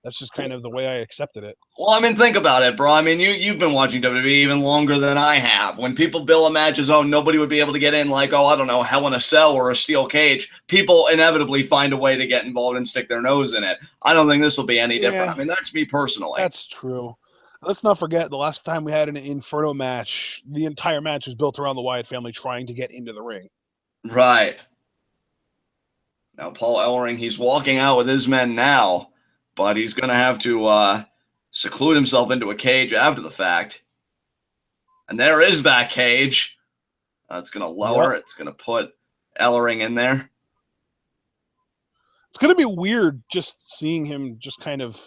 that's just kind of the way I accepted it. Well, I mean, think about it, bro. I mean, you've been watching WWE even longer than I have. When people bill a match as, oh, nobody would be able to get in, like, oh, I don't know, Hell in a Cell or a steel cage, people inevitably find a way to get involved and stick their nose in it. I don't think this will be any different. I mean, that's me personally. That's true. Let's not forget the last time we had an Inferno match, the entire match was built around the Wyatt family trying to get into the ring. Right. Now, Paul Ellering, he's walking out with his men now, but he's going to have to seclude himself into a cage after the fact. And there is that cage. It's going to lower. Yep. It's going to put Ellering in there. It's going to be weird just seeing him just kind of,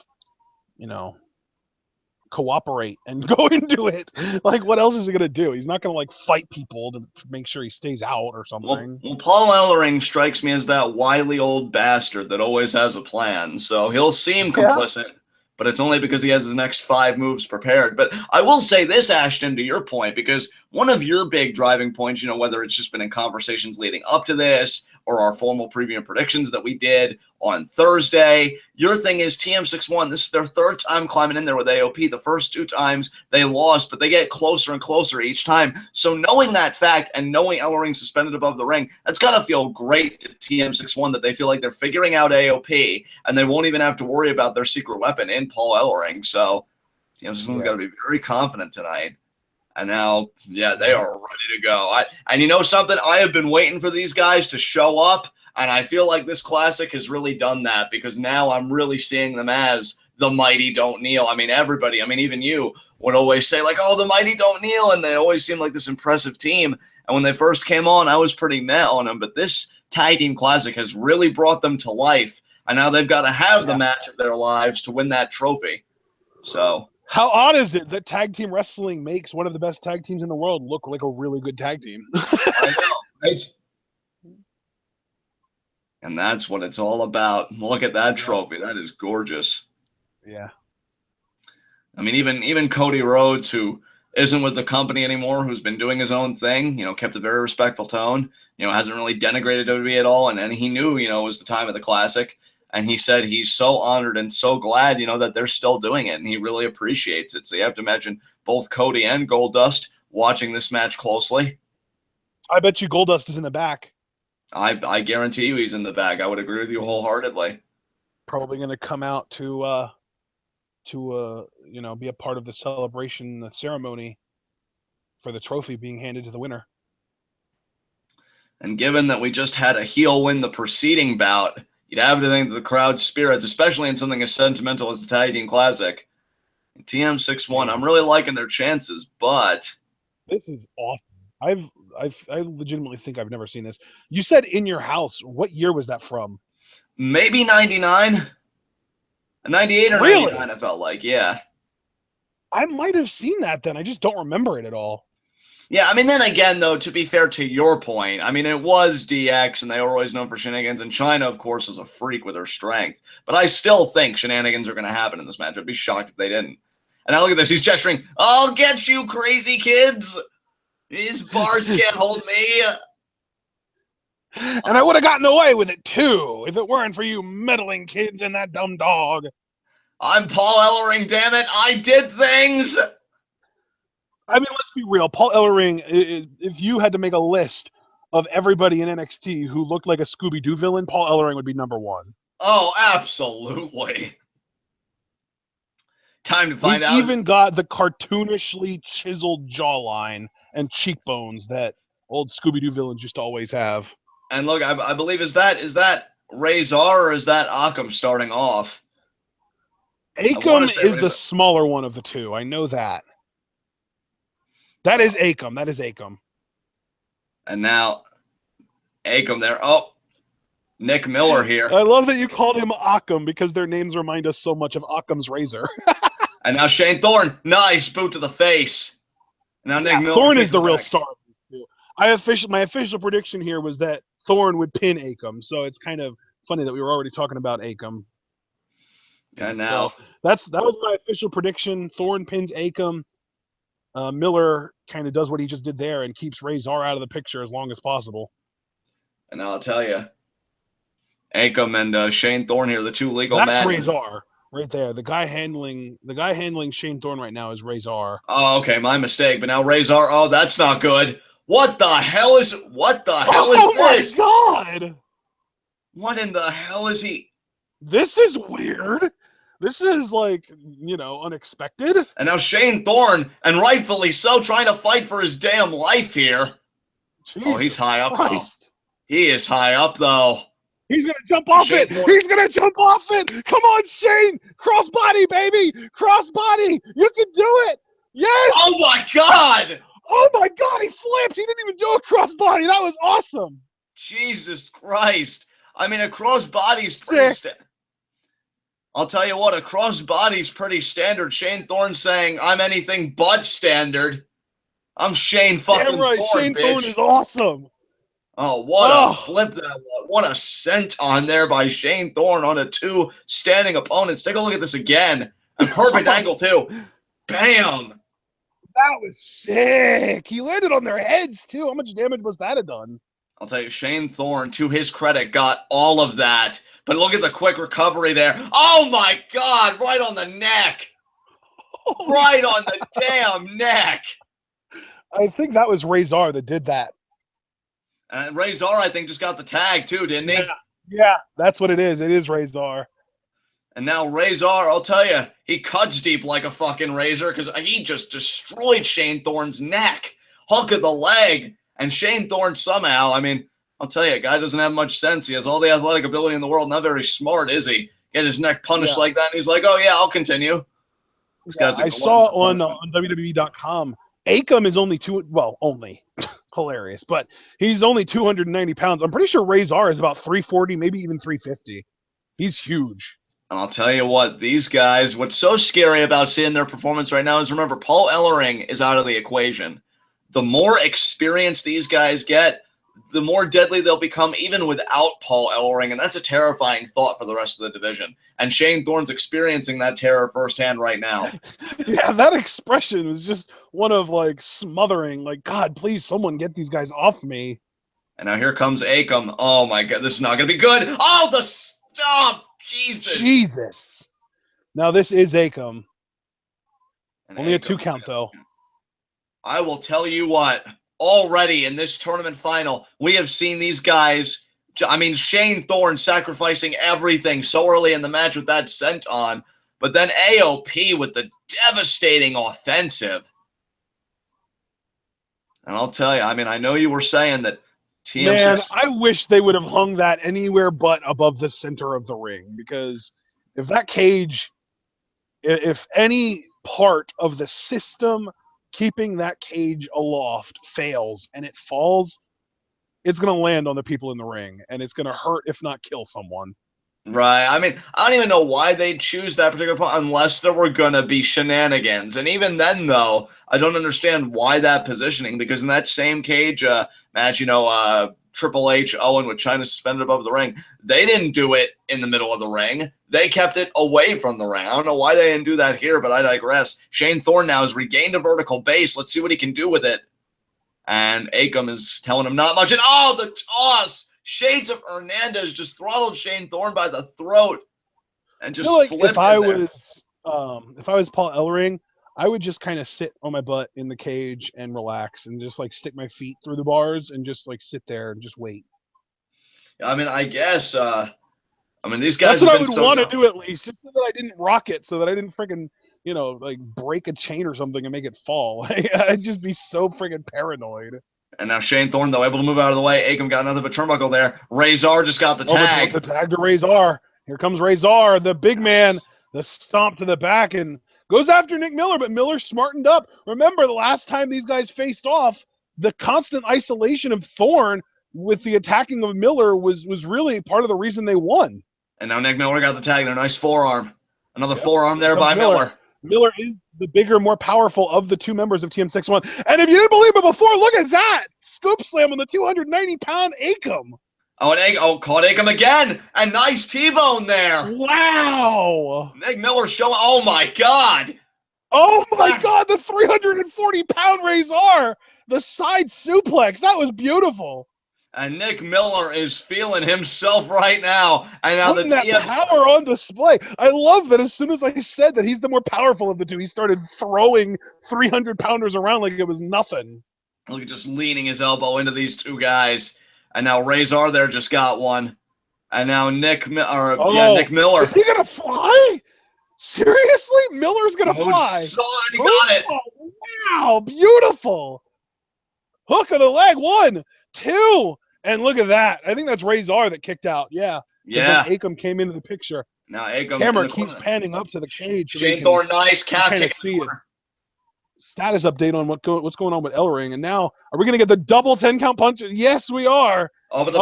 cooperate and go into it. Like, what else is he going to do? He's not going to, like, fight people to make sure he stays out or something. Well, Paul Ellering strikes me as that wily old bastard that always has a plan. So he'll seem complicit, but it's only because he has his next 5 moves prepared. But I will say this, Ashton, to your point, because one of your big driving points, whether it's just been in conversations leading up to this or our formal preview and predictions that we did on Thursday, your thing is TM61, this is their 3rd time climbing in there with AOP. The first 2 times they lost, but they get closer and closer each time. So knowing that fact and knowing Ellering suspended above the ring, that's got to feel great to TM61 that they feel like they're figuring out AOP and they won't even have to worry about their secret weapon in Paul Ellering. So TM61's got to be very confident tonight. And now, they are ready to go. And you know something? I have been waiting for these guys to show up, and I feel like this Classic has really done that because now I'm really seeing them as the mighty don't kneel. I mean, everybody, even you would always say, like, oh, the mighty don't kneel, and they always seem like this impressive team. And when they first came on, I was pretty meh on them, but this Tag Team Classic has really brought them to life, and now they've got to have the match of their lives to win that trophy. So... how odd is it that tag team wrestling makes one of the best tag teams in the world look like a really good tag team? I know, right? And that's what it's all about. Look at that trophy. That is gorgeous. Yeah. I mean, even Cody Rhodes, who isn't with the company anymore, who's been doing his own thing, kept a very respectful tone, hasn't really denigrated WWE at all. And he knew, it was the time of the Classic. And he said he's so honored and so glad, that they're still doing it. And he really appreciates it. So you have to imagine both Cody and Goldust watching this match closely. I bet you Goldust is in the back. I guarantee you he's in the back. I would agree with you wholeheartedly. Probably going to come out to be a part of the celebration, the ceremony for the trophy being handed to the winner. And given that we just had a heel win the preceding bout, you'd have to think that the crowd's spirits, especially in something as sentimental as the Tag Team Classic. TM61, I'm really liking their chances, but... this is awesome. I legitimately think I've never seen this. You said In Your House. What year was that from? Maybe 99? 98 or 99, I felt like, yeah. I might have seen that then. I just don't remember it at all. Yeah, then again, though, to be fair to your point, it was DX, and they were always known for shenanigans, and Chyna, of course, is a freak with her strength. But I still think shenanigans are going to happen in this match. I'd be shocked if they didn't. And now look at this. He's gesturing, I'll get you, crazy kids. These bars can't hold me. And I would have gotten away with it, too, if it weren't for you meddling kids and that dumb dog. I'm Paul Ellering, damn it. I did things. Let's be real. Paul Ellering, if you had to make a list of everybody in NXT who looked like a Scooby-Doo villain, Paul Ellering would be number 1. Oh, absolutely. Time to find out. He's even got the cartoonishly chiseled jawline and cheekbones that old Scooby-Doo villains used to always have. And look, I believe, is that Rezar or is that Akam starting off? Akam is the smaller one of the two. I know that. That is Akam. And now, Akam there. Oh, Nick Miller here. I love that you called him Akam because their names remind us so much of Occam's razor. And now Shane Thorne. Nice boot to the face. Now Nick Miller. Thorne is the real star. My official prediction here was that Thorne would pin Akam. So it's kind of funny that we were already talking about Akam. And now. So that was my official prediction. Thorne pins Akam. Miller kind of does what he just did there and keeps Rezar out of the picture as long as possible. And I'll tell you, Akam and Shane Thorne here, the two legal That's men. Rezar right there. The guy handling Shane Thorne right now is Rezar. Oh, okay, my mistake. But now Rezar, oh, that's not good. What the hell is this? Oh my god! What in the hell is he? This is weird. This is like, unexpected. And now Shane Thorne, and rightfully so, trying to fight for his damn life here. Jesus he's high up Christ. though. He is high up though. He's gonna jump off it. He's gonna jump off it. Come on, Shane. Crossbody, baby. Crossbody. You can do it. Yes. Oh my god. Oh my god. He flipped. He didn't even do a crossbody. That was awesome. Jesus Christ. I mean, a crossbody's pretty I'll tell you what, a crossbody's pretty standard. Shane Thorne saying, I'm anything but standard. I'm Shane fucking Damn right. Thorne, Shane bitch. Thorne is awesome. Oh, what a flip that was. What a scent-on there by Shane Thorne on 2 standing opponents. Take a look at this again. A perfect angle, too. Bam! That was sick. He landed on their heads, too. How much damage must that have done? I'll tell you, Shane Thorne, to his credit, got all of that. But look at the quick recovery there. Oh, my God! Right on the neck! Right on the damn neck! I think that was Rezar that did that. And Rezar, I think, just got the tag, too, didn't he? Yeah, that's what it is. It is Rezar. And now Rezar, I'll tell you, he cuts deep like a fucking razor because he just destroyed Shane Thorne's neck. Hook of the leg. And Shane Thorne somehow, I mean, I'll tell you, guy doesn't have much sense. He has all the athletic ability in the world. Not very smart, is he? Get his neck punished like that, and he's like, oh, yeah, I'll continue. I saw on WWE.com, Akam is only only hilarious, but he's only 290 pounds. I'm pretty sure Rezar is about 340, maybe even 350. He's huge. And I'll tell you what, these guys, what's so scary about seeing their performance right now is, remember, Paul Ellering is out of the equation. The more experience these guys get, the more deadly they'll become even without Paul Ellering, and that's a terrifying thought for the rest of the division. And Shane Thorne's experiencing that terror firsthand right now. Yeah, that expression was just one of, like, smothering, like, God, please, someone get these guys off me. And now here comes Akam. Oh, my God, this is not going to be good. Oh, the stomp! Jesus. Now, this is Akam. And only a 2 count, though. I will tell you what. Already in this tournament final, we have seen these guys, I mean, Shane Thorne sacrificing everything so early in the match with that scent on, but then AOP with the devastating offensive. And I'll tell you, I mean, I know you were saying that TM6... Man, I wish they would have hung that anywhere but above the center of the ring, because if that cage, if any part of the system keeping that cage aloft fails and it falls, it's going to land on the people in the ring, and it's going to hurt, if not kill someone. Right. I mean, I don't even know why they'd choose that particular point unless there were going to be shenanigans. And even then, though, I don't understand why that positioning, because in that same cage match, Triple H, Owen with China suspended above the ring, they didn't do it in the middle of the ring. They kept it away from the ring. I don't know why they didn't do that here, but I digress. Shane Thorne now has regained a vertical base. Let's see what he can do with it. And Akam is telling him not much. And oh, the toss! Shades of Hernandez just throttled Shane Thorne by the throat and just flipped if I was Paul Ellering, I would just kind of sit on my butt in the cage and relax and just like stick my feet through the bars and just like sit there and just wait. I mean, I guess these guys. That's what I would want to do, at least, just so that I didn't rock it, so that I didn't freaking like break a chain or something and make it fall. I'd just be so freaking paranoid. And now Shane Thorne, though, able to move out of the way. Akam got nothing but turnbuckle there. Rezar just got the tag. The tag to Rezar. Here comes Rezar, the big man, the stomp to the back, and goes after Nick Miller, but Miller smartened up. Remember, the last time these guys faced off, the constant isolation of Thorne with the attacking of Miller was really part of the reason they won. And now Nick Miller got the tag there. Nice forearm. Another forearm there by Miller. Miller is the bigger, more powerful of the 2 members of TM61. And if you didn't believe it before, look at that. Scoop slam on the 290-pound Akam. Oh, and caught Akam again. A nice T-bone there. Wow. Nick Miller showing. Oh, my God. Oh my God, the 340-pound Rezar, the side suplex. That was beautiful. And Nick Miller is feeling himself right now. And now Putting that power on display. I love that as soon as I said that he's the more powerful of the two, he started throwing 300-pounders around like it was nothing. Look at just leaning his elbow into these two guys. And now Rezar there just got one. And now Nick Miller. Is he going to fly? Seriously? Miller's going to fly. He got it. Wow, beautiful. Hook of the leg, 1, 2. And look at that. I think that's Rezar that kicked out. Yeah. Yeah. Then Akam came into the picture. Now Akam. Camera keeps panning up to the cage. Shane Thorne, nice calf kick. See it. Status update on what's going on with Ellering. And now, are we going to get the double 10-count punch? Yes, we are. Oh, but the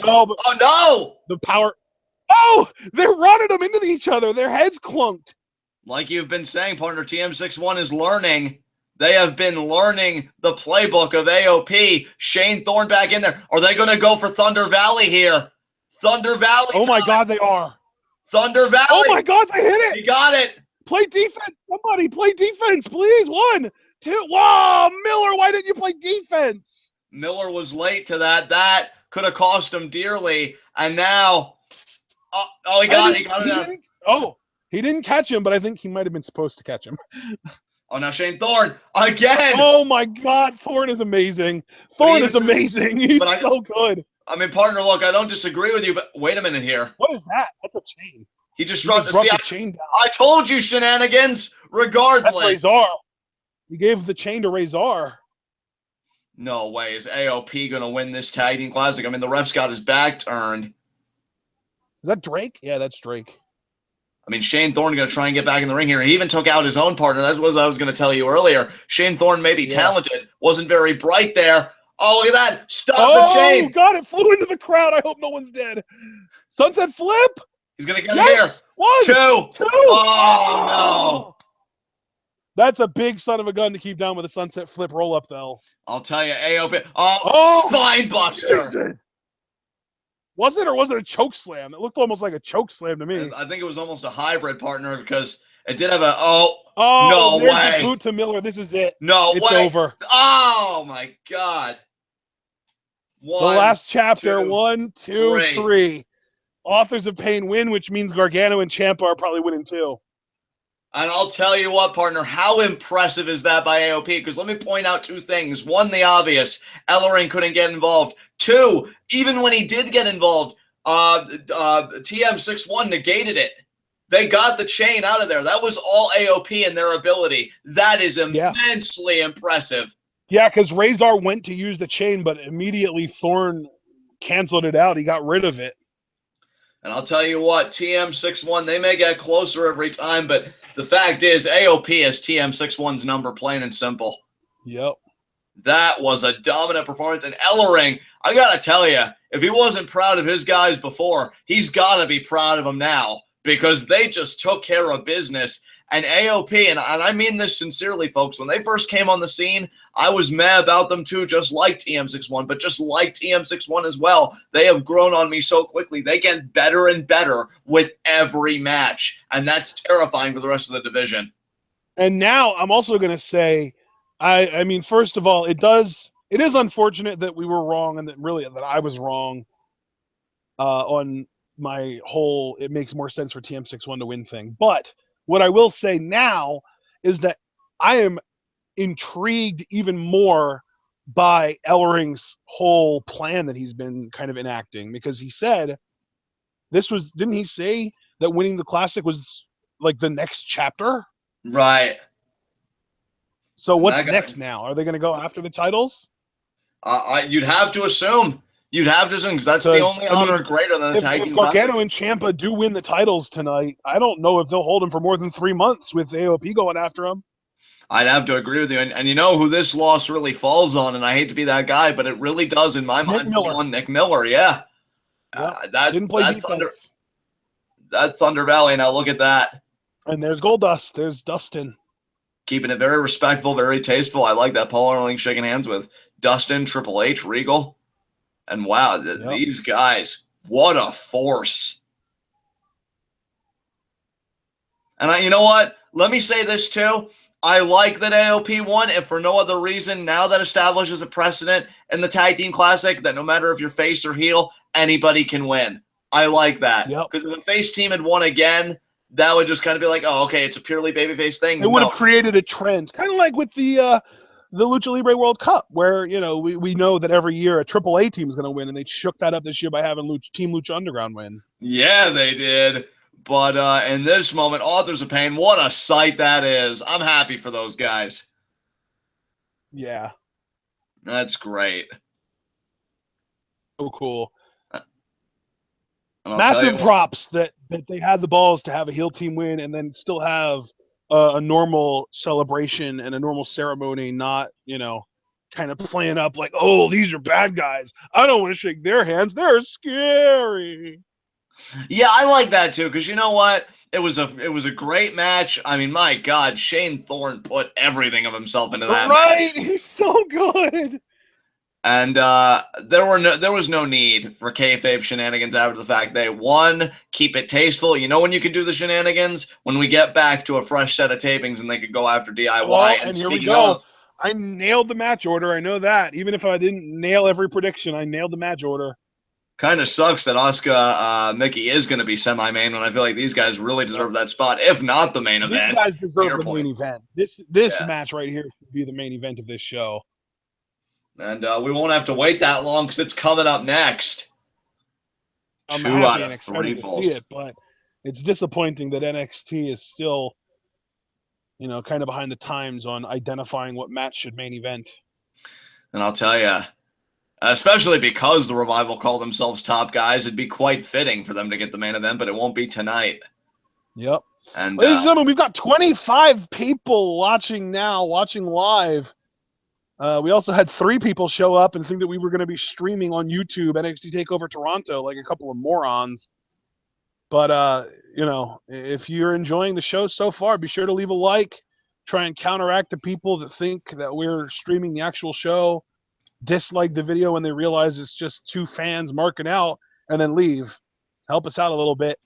power. Oh, no. The power. Oh, they're running them into each other. Their heads clunked. Like you've been saying, partner, TM61 is learning. They have been learning the playbook of AOP. Shane Thorne back in there. Are they going to go for Thunder Valley here? Thunder Valley. Oh, my God, they are. Thunder Valley. Oh, my God, they hit it. He got it. Play defense. Somebody play defense, please. 1, 2. Whoa, Miller, why didn't you play defense? Miller was late to that. That could have cost him dearly. And now, he got it. Oh, he didn't catch him, but I think he might have been supposed to catch him. Oh, now Shane Thorne again. Oh, my God. Thorne is amazing. Thorne is amazing. He's so good. I mean, partner, look, I don't disagree with you, but wait a minute here. What is that? That's a chain. He just dropped the chain down. I told you shenanigans, regardless. That's Rezar. He gave the chain to Rezar. No way. Is AOP going to win this tag team classic? I mean, the ref's got his back turned. Is that Drake? Yeah, that's Drake. I mean, Shane Thorne going to try and get back in the ring here. He even took out his own partner. That's what I was going to tell you earlier. Shane Thorne may be talented, wasn't very bright there. Oh, look at that. Stop the chain. Oh, God, it flew into the crowd. I hope no one's dead. Sunset flip. He's going to get here. 1, 2. Oh, no. That's a big son of a gun to keep down with a sunset flip roll-up, though. I'll tell you, AOP. Oh, spine buster. Jesus. Was it, or was it a choke slam? It looked almost like a choke slam to me. I think it was almost a hybrid, partner, because it did have a no way. Boot to Miller. This is it. No it's way. Over. Oh my God. The last chapter. 1, 2, 3. Authors of Pain win, which means Gargano and Ciampa are probably winning too. And I'll tell you what, partner, how impressive is that by AOP? Because let me point out 2 things. 1, the obvious. Ellering couldn't get involved. 2, even when he did get involved, TM61 negated it. They got the chain out of there. That was all AOP and their ability. That is immensely impressive. Yeah, because Rezar went to use the chain, but immediately Thorne canceled it out. He got rid of it. And I'll tell you what, TM61, they may get closer every time, but the fact is AOP is TM61's number, plain and simple. Yep. That was a dominant performance. And Ellering, I got to tell you, if he wasn't proud of his guys before, he's got to be proud of them now because they just took care of business. And AOP, and I mean this sincerely, folks, when they first came on the scene, I was mad about them too, just like TM61, but just like TM61 as well. They have grown on me so quickly. They get better and better with every match, and that's terrifying for the rest of the division. And now I'm also going to say, I mean, first of all, it is unfortunate that we were wrong and that I was wrong on my whole it makes more sense for TM61 to win thing. But what I will say now is that I am intrigued even more by Ellering's whole plan that he's been kind of enacting, because he said didn't he say that winning the classic was like the next chapter? Right. So what's next now? Are they going to go after the titles? You'd have to assume. You'd have to assume, because that's the only honor greater than the tag team. If Gargano and Ciampa do win the titles tonight, I don't know if they'll hold them for more than 3 months with AOP going after them. I'd have to agree with you. And you know who this loss really falls on, and I hate to be that guy, but it really does, in my mind, fall on Nick Miller. Yeah. Didn't play defense. That's Thunder Valley. Now look at that. And there's Goldust. There's Dustin. Keeping it very respectful, very tasteful. I like that. Paul Ellering shaking hands with Dustin, Triple H, Regal. And wow, these guys, what a force. And you know what? Let me say this too. I like that AOP won, and for no other reason, now that establishes a precedent in the Tag Team Classic that no matter if you're face or heel, anybody can win. I like that. Yep. Because if the face team had won again, that would just kind of be like, oh, okay, it's a purely babyface thing. It would have created a trend, kind of like with the Lucha Libre World Cup, where we know that every year a AAA team is going to win, and they shook that up this year by having Team Lucha Underground win. Yeah, they did. But in this moment, Authors of Pain, what a sight that is. I'm happy for those guys. Yeah. That's great. So cool. And massive props that they had the balls to have a heel team win and then still have a normal celebration and a normal ceremony, not, kind of playing up like, oh, these are bad guys. I don't want to shake their hands. They're scary. Yeah, I like that too, because you know what? It was a great match. I mean, my God, Shane Thorne put everything of himself into that match. Right, he's so good. And there was no need for kayfabe shenanigans after the fact. They won. Keep it tasteful. You know when you can do the shenanigans? When we get back to a fresh set of tapings and they could go after DIY. Well, and here we go. I nailed the match order. I know that. Even if I didn't nail every prediction, I nailed the match order. Kind of sucks that Asuka, Mickie is going to be semi-main when I feel like these guys really deserve that spot, if not the main event. These guys deserve the main event. This match right here should be the main event of this show. And we won't have to wait that long because it's coming up next. I'm happy and excited to see it, but it's disappointing that NXT is still, kind of behind the times on identifying what match should main event. And I'll tell you, especially because the Revival call themselves top guys, it'd be quite fitting for them to get the main event, but it won't be tonight. Yep. And ladies and gentlemen, we've got 25 people watching live. We also had 3 people show up and think that we were going to be streaming on YouTube NXT Takeover Toronto like a couple of morons. But, if you're enjoying the show so far, be sure to leave a like. Try and counteract the people that think that we're streaming the actual show, dislike the video when they realize it's just 2 fans marking out, and then leave. Help us out a little bit.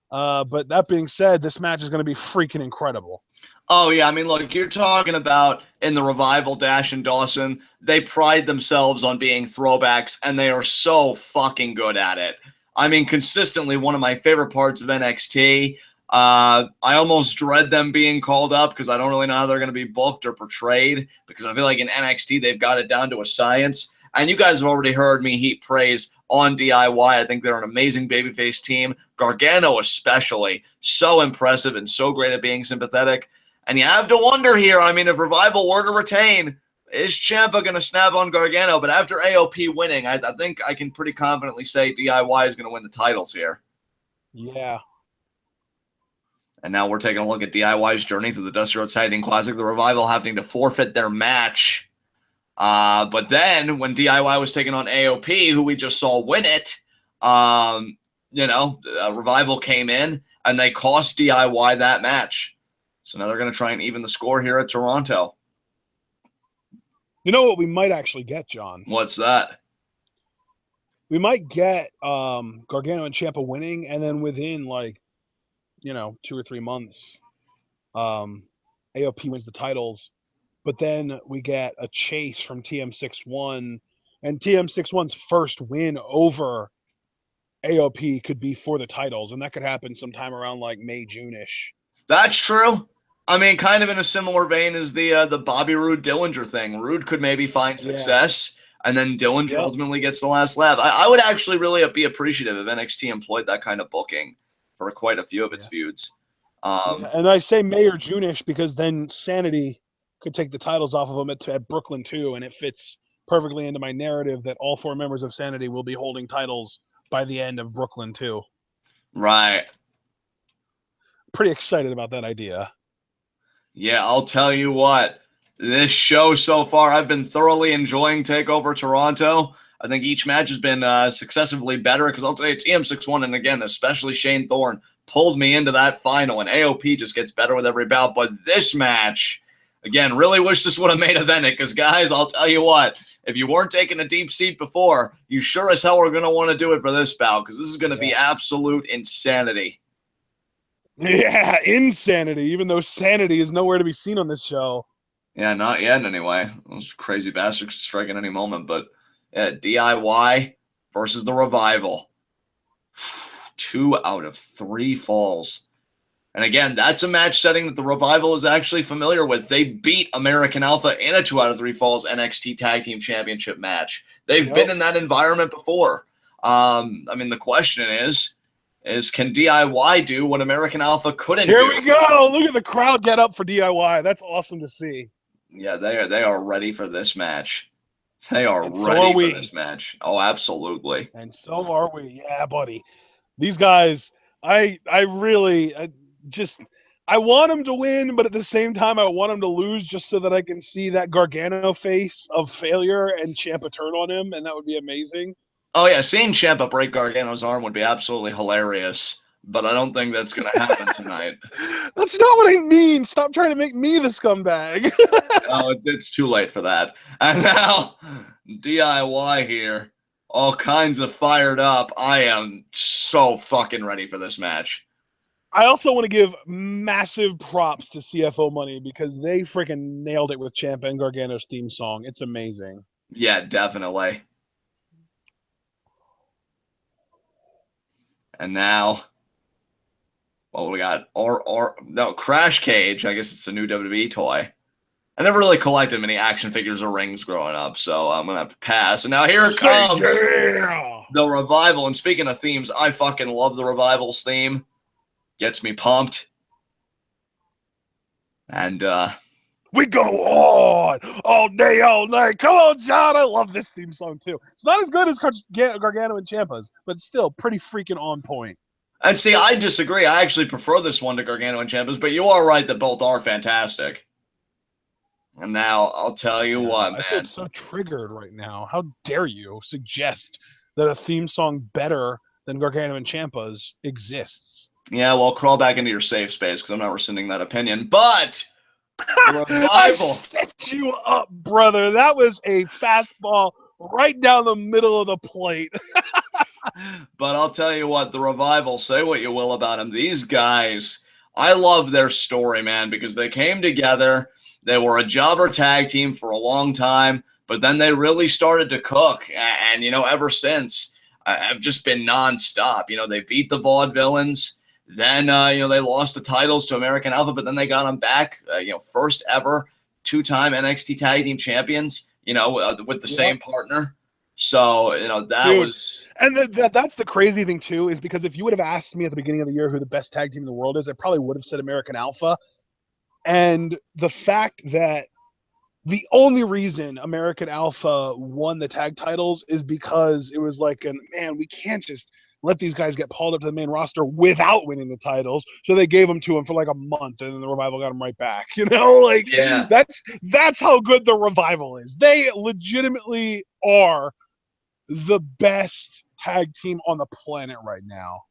But that being said, this match is going to be freaking incredible. Oh, yeah. I mean, look, you're talking about in the Revival, Dash and Dawson, they pride themselves on being throwbacks, and they are so fucking good at it. I mean, consistently one of my favorite parts of NXT. I almost dread them being called up because I don't really know how they're going to be booked or portrayed, because I feel like in NXT they've got it down to a science. And you guys have already heard me heap praise on DIY. I think they're an amazing babyface team. Gargano especially, so impressive and so great at being sympathetic. And you have to wonder here, I mean, if Revival were to retain, is Ciampa going to snap on Gargano? But after AOP winning, I think I can pretty confidently say DIY is going to win the titles here. Yeah. And now we're taking a look at DIY's journey through the Dusty Rhodes Tag Team Classic. The Revival having to forfeit their match. But then when DIY was taking on AOP, who we just saw win it, Revival came in and they cost DIY that match. So now they're going to try and even the score here at Toronto. You know what we might actually get, John? What's that? We might get Gargano and Ciampa winning, and then within 2 or 3 months, AOP wins the titles. But then we get a chase from TM61, and TM61's first win over AOP could be for the titles, and that could happen sometime around May, June-ish. That's true. I mean, kind of in a similar vein as the Bobby Roode Dillinger thing. Roode could maybe find success, and then Dillinger ultimately gets the last laugh. I would actually really be appreciative if NXT employed that kind of booking for quite a few of its feuds. And I say May or June-ish because then Sanity could take the titles off of them at Brooklyn too, and it fits perfectly into my narrative that all 4 members of Sanity will be holding titles by the end of Brooklyn too. Right. Pretty excited about that idea. Yeah, I'll tell you what. This show so far, I've been thoroughly enjoying TakeOver Toronto. I think each match has been successively better because I'll tell you, TM61 and again, especially Shane Thorne, pulled me into that final, and AOP just gets better with every bout. But this match, again, really wish this would have made evented because, guys, I'll tell you what, if you weren't taking a deep seat before, you sure as hell are going to want to do it for this bout because this is going to be absolute insanity. Yeah, insanity, even though sanity is nowhere to be seen on this show. Yeah, not yet anyway. Those crazy bastards could strike at any moment. But yeah, DIY versus the Revival. 2 out of 3 falls. And again, that's a match setting that the Revival is actually familiar with. They beat American Alpha in a 2 out of 3 falls NXT Tag Team Championship match. They've been in that environment before. I mean, the question is can DIY do what American Alpha couldn't do? Here we go. Look at the crowd get up for DIY. That's awesome to see. Yeah, they are ready for this match. They are ready for this match. Oh, absolutely. And so are we. Yeah, buddy. These guys, I really I want them to win, but at the same time, I want them to lose just so that I can see that Gargano face of failure and Ciampa turn on him, and that would be amazing. Oh, yeah, seeing Ciampa break Gargano's arm would be absolutely hilarious, but I don't think that's going to happen tonight. That's not what I mean. Stop trying to make me the scumbag. Oh, it's too late for that. And now, DIY here. All kinds of fired up. I am so fucking ready for this match. I also want to give massive props to CFO Money because they freaking nailed it with Ciampa and Gargano's theme song. It's amazing. Yeah, definitely. And now, well, we got Crash Cage. I guess it's a new WWE toy. I never really collected many action figures or rings growing up, so I'm gonna have to pass. And now here it comes, the Revival. And speaking of themes, I fucking love the Revival's theme. Gets me pumped. And we go on all day, all night. Come on, John. I love this theme song too. It's not as good as Gargano and Ciampa's, but still pretty freaking on point. And see, I disagree. I actually prefer this one to Gargano and Ciampa's, but you are right that both are fantastic. And now I'll tell you what, man. I feel so triggered right now. How dare you suggest that a theme song better than Gargano and Ciampa's exists? Yeah, well, crawl back into your safe space because I'm not rescinding that opinion. But Revival. I set you up, brother. That was a fastball right down the middle of the plate. But I'll tell you what, the Revival, say what you will about them. These guys, I love their story, man, because they came together. They were a jobber tag team for a long time, but then they really started to cook. And you know, ever since, I've just been nonstop. You know, they beat the Vaudevillains. Then, you know, they lost the titles to American Alpha, but then they got them back, you know, first ever 2-time NXT Tag Team Champions, you know, with the same partner. So, you know, that was... And that's the crazy thing, too, is because if you would have asked me at the beginning of the year who the best tag team in the world is, I probably would have said American Alpha. And the fact that the only reason American Alpha won the tag titles is because it was like, man, we can't just let these guys get pulled up to the main roster without winning the titles. So they gave them to them for like a month, and then the Revival got them right back. You know, like that's how good the Revival is. They legitimately are the best tag team on the planet right now.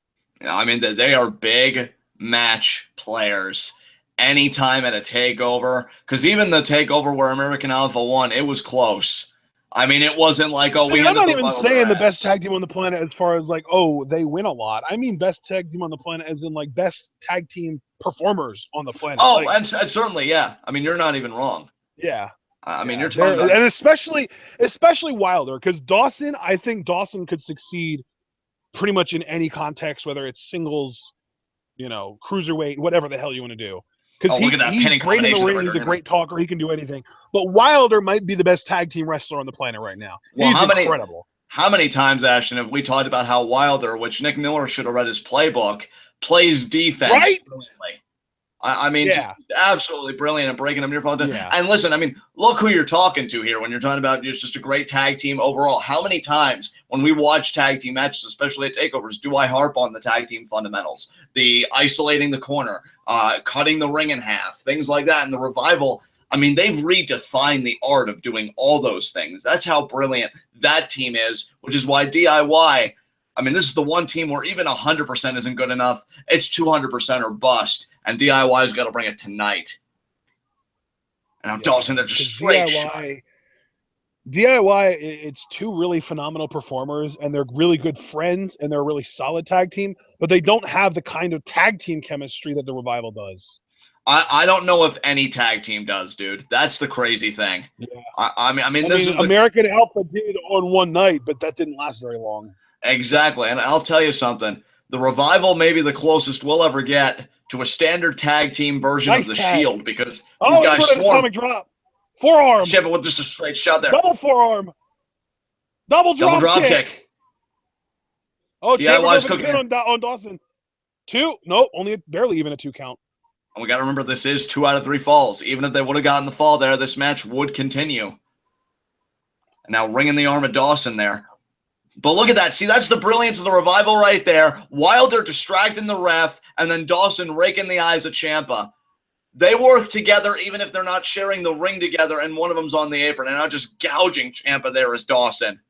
I mean, they are big match players. Anytime at a takeover, because even the takeover where American Alpha won, it was close. I mean, it wasn't like, oh, I'm not even saying the best tag team on the planet as far as like, oh, they win a lot. I mean best tag team on the planet as in like best tag team performers on the planet. Oh, like, and certainly, yeah. I mean, you're not even wrong. Yeah. I mean, you're talking about... And especially Wilder, because Dawson, I think Dawson could succeed pretty much in any context, whether it's singles, you know, cruiserweight, whatever the hell you want to do. Because he's great in the ring, he's a great talker, he can do anything. But Wilder might be the best tag team wrestler on the planet right now. Well, he's incredible. How many times, Ashton, have we talked about how Wilder, which Nick Miller should have read his playbook, plays defense brilliantly? I mean, just absolutely brilliant at breaking them near fall. And listen, I mean, look who you're talking to here when you're talking about just a great tag team overall. How many times when we watch tag team matches, especially at takeovers, do I harp on the tag team fundamentals? The isolating the corner, cutting the ring in half, things like that. And the Revival, I mean, they've redefined the art of doing all those things. That's how brilliant that team is, which is why DIY, I mean, this is the one team where even 100% isn't good enough. It's 200% or bust. And DIY's got to bring it tonight. And now Dawson, they're just straight shot. DIY, it's two really phenomenal performers, and they're really good friends, and they're a really solid tag team, but they don't have the kind of tag team chemistry that the Revival does. I don't know if any tag team does, dude. That's the crazy thing. Yeah. I mean, this is American Alpha did on one night, but that didn't last very long. Exactly, and I'll tell you something. The Revival may be the closest we'll ever get to a standard tag team version of the Shield, because these guys swarm. Atomic drop. Forearm. Ciampa with just a straight shot there. Double forearm. Double drop kick. Oh, Ciampa's cooking on Dawson. 2. Nope, only barely even a 2 count. And we got to remember, this is 2 out of 3 falls. Even if they would have gotten the fall there, this match would continue. And now ringing the arm of Dawson there. But look at that. See, that's the brilliance of the Revival right there. Wilder distracting the ref, and then Dawson raking the eyes of Ciampa. They work together even if they're not sharing the ring together, and one of them's on the apron, and not just gouging Ciampa there as Dawson.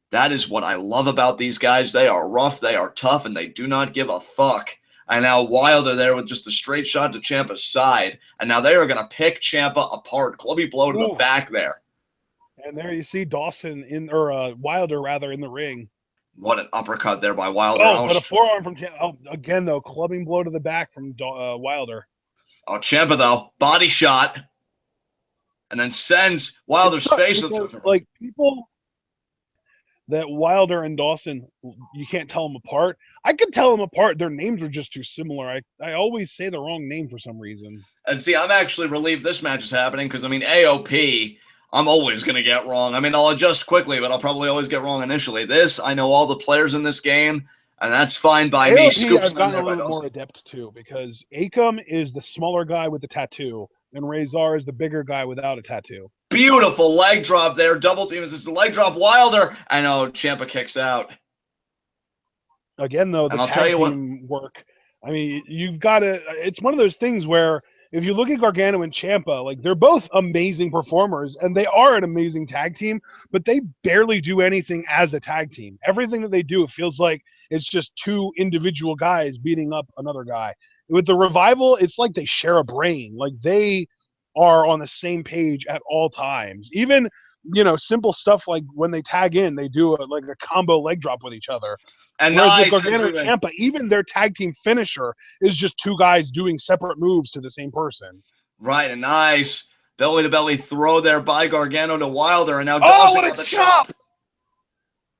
That is what I love about these guys. They are rough, they are tough, and they do not give a fuck. And now Wilder there with just a straight shot to Ciampa's side. And now they are going to pick Ciampa apart. Clubby blow to the back there. And there you see Dawson Wilder rather in the ring. What an uppercut there by Wilder. Oh, but a forearm from Ciampa. Oh, again though, clubbing blow to the back from Wilder. Oh, Ciampa though, body shot, and then sends Wilder's face. Like people that Wilder and Dawson, you can't tell them apart. I can tell them apart. Their names are just too similar. I always say the wrong name for some reason. And see, I'm actually relieved this match is happening because, I mean, AOP, I'm always going to get wrong. I mean, I'll adjust quickly, but I'll probably always get wrong initially. This, I know all the players in this game, and that's fine by me. Scoops I've gotten a little bit more adept to, because Akam is the smaller guy with the tattoo, and Rezar is the bigger guy without a tattoo. Beautiful leg drop there. Double team is the leg drop. Wilder. I know Ciampa kicks out. Again, though, the tag team work. I mean, you've got to. It's one of those things where if you look at Gargano and Ciampa, like they're both amazing performers, and they are an amazing tag team, but they barely do anything as a tag team. Everything that they do, it feels like it's just two individual guys beating up another guy. With the Revival, it's like they share a brain. Like they are on the same page at all times. Even, simple stuff like when they tag in, they do a combo leg drop with each other. And nice, with Gargano and Ciampa, even their tag team finisher is just two guys doing separate moves to the same person. Right, a nice belly-to-belly throw there by Gargano to Wilder, and now Dawson with the chop.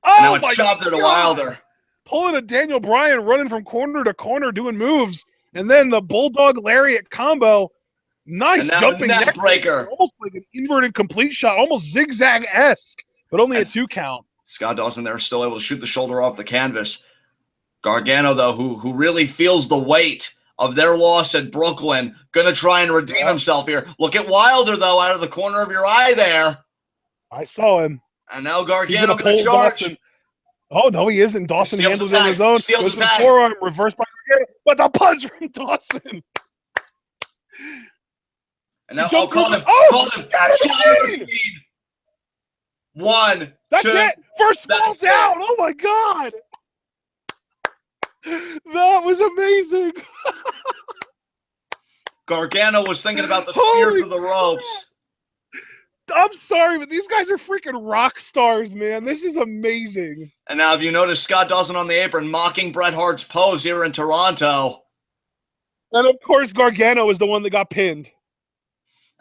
Oh, now a chop there to Wilder. Pulling a Daniel Bryan, running from corner to corner, doing moves, and then the Bulldog Lariat combo. Nice jumping neck breaker. Almost like an inverted complete shot, almost zigzag-esque, but only a 2 count. Scott Dawson there still able to shoot the shoulder off the canvas. Gargano, though, who really feels the weight of their loss at Brooklyn, going to try and redeem himself here. Look at Wilder, though, out of the corner of your eye there. I saw him. And now Gargano going to charge. Dawson. Oh, no, he isn't. Dawson handles it on his own. Steals the tag. Forearm, reversed by Gargano, but the punch from Dawson. And now I'll call him. Oh, Shatter Machine. 1, That's 2. It. First fall down. Oh, my God. That was amazing. Gargano was thinking about the spear through the ropes. I'm sorry, but these guys are freaking rock stars, man. This is amazing. And now, if you notice, Scott Dawson on the apron mocking Bret Hart's pose here in Toronto. And, of course, Gargano is the one that got pinned.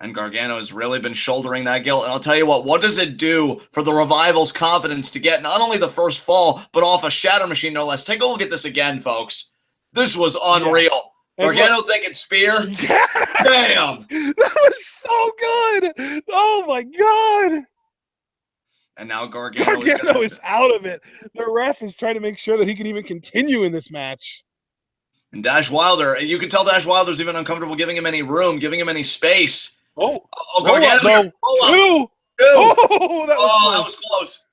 And Gargano has really been shouldering that guilt. And I'll tell you what does it do for the Revival's confidence to get not only the first fall, but off a Shatter Machine, no less. Take a look at this again, folks. This was unreal. Yeah. Gargano thinking spear. Yeah. Bam. That was so good. Oh, my God. And now Gargano is out of it. The ref is trying to make sure that he can even continue in this match. And Dash Wilder, you can tell Dash Wilder's even uncomfortable giving him any room, giving him any space. Gargano. Oh, that was close.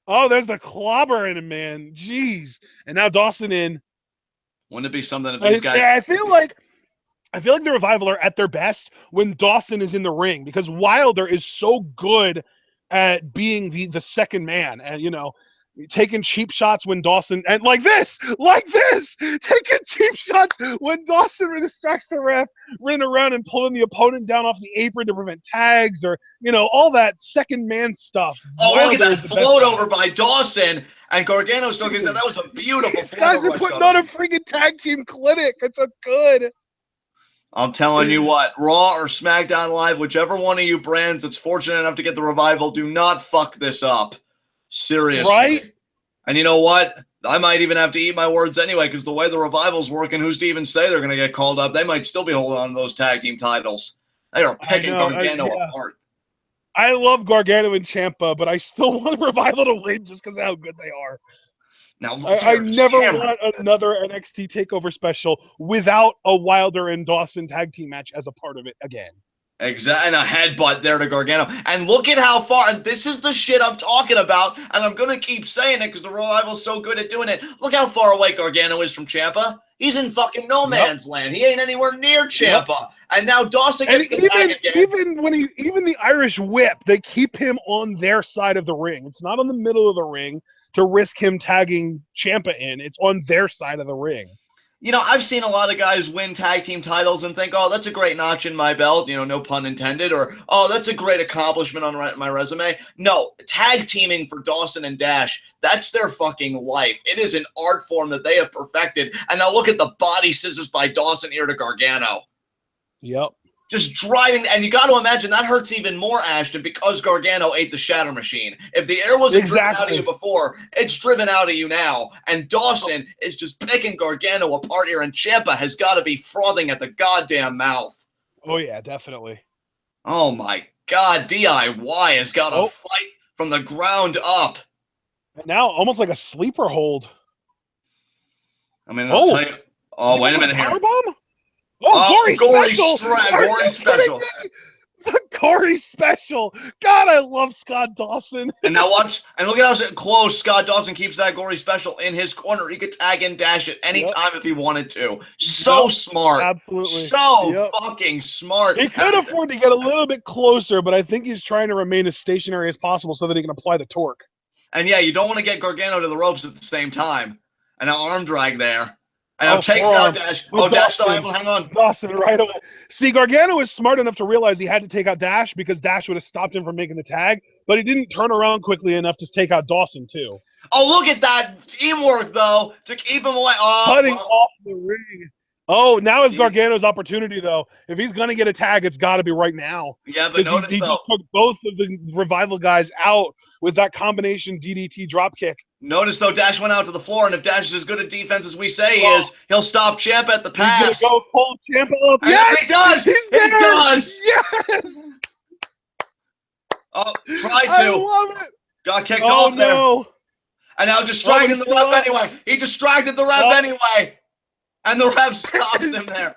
Oh, there's the clobber in him, man. Jeez. And now Dawson in. Wouldn't it be something if these guys... I feel like the Revival are at their best when Dawson is in the ring, because Wilder is so good at being the second man. And, taking cheap shots when Dawson and like this, taking cheap shots when Dawson distracts the ref, running around and pulling the opponent down off the apron to prevent tags, or all that second man stuff. Oh, Wilder look at is that the best float at it. over by Dawson, and Gargano still gets that. That was a beautiful These float guys over are by putting Scott on a Dawson. freaking tag team clinic. It's a good. I'm telling you what, Raw or SmackDown Live, whichever one of you brands that's fortunate enough to get the Revival, do not fuck this up. Seriously. Right? And you know what? I might even have to eat my words anyway, because the way the Revival's working, who's to even say they're going to get called up? They might still be holding on to those tag team titles. They are picking Gargano apart. I love Gargano and Ciampa, but I still want the Revival to win just because of how good they are. Now, look, I never want another NXT Takeover special without a Wilder and Dawson tag team match as a part of it again. Exactly, and a headbutt there to Gargano. And look at how far, and this is the shit I'm talking about, and I'm going to keep saying it because the Revival's so good at doing it. Look how far away Gargano is from Ciampa. He's in fucking no man's land. He ain't anywhere near Ciampa. Yep. And now Dawson gets the tag again. Even the Irish whip, they keep him on their side of the ring. It's not on the middle of the ring to risk him tagging Ciampa in. It's on their side of the ring. I've seen a lot of guys win tag team titles and think, oh, that's a great notch in my belt, no pun intended, or, oh, that's a great accomplishment on my resume. No, tag teaming for Dawson and Dash, that's their fucking life. It is an art form that they have perfected. And now look at the body scissors by Dawson here to Gargano. Yep. Just driving, and you got to imagine that hurts even more, Ashton, because Gargano ate the shatter machine. If the air wasn't driven out of you before, it's driven out of you now. And Dawson is just picking Gargano apart here, and Ciampa has got to be frothing at the goddamn mouth. Oh, yeah, definitely. Oh, my God. DIY has got to fight from the ground up. And now, almost like a sleeper hold. I mean, I'll tell you. Oh, wait a minute here. Powerbomb? Oh, Gory special! Gory special. The Gory special. God, I love Scott Dawson. And now watch, and look at how close Scott Dawson keeps that Gory special in his corner. He could tag and dash it any time if he wanted to. So smart. Absolutely. So fucking smart. He could afford to get a little bit closer, but I think he's trying to remain as stationary as possible so that he can apply the torque. And yeah, you don't want to get Gargano to the ropes at the same time. And now arm drag there. And now takes out Dash. Oh, Dash still able to hang on. Dawson right away. See, Gargano was smart enough to realize he had to take out Dash because Dash would have stopped him from making the tag, but he didn't turn around quickly enough to take out Dawson, too. Oh, look at that teamwork, though, to keep him away. Cutting off the ring. Oh, now is Gargano's opportunity, though. If he's going to get a tag, it's got to be right now. Yeah, but notice, he just took both of the Revival guys out with that combination DDT dropkick. Notice, though, Dash went out to the floor, and if Dash is as good at defense as we say he is, he'll stop Ciampa at the pass. He's going to go pull Ciampa up. Yes! He does! He does! Yes! Oh, tried to. I love it. Got kicked off there. No. And now distracting the ref anyway. He distracted the ref anyway. And the ref stops him there.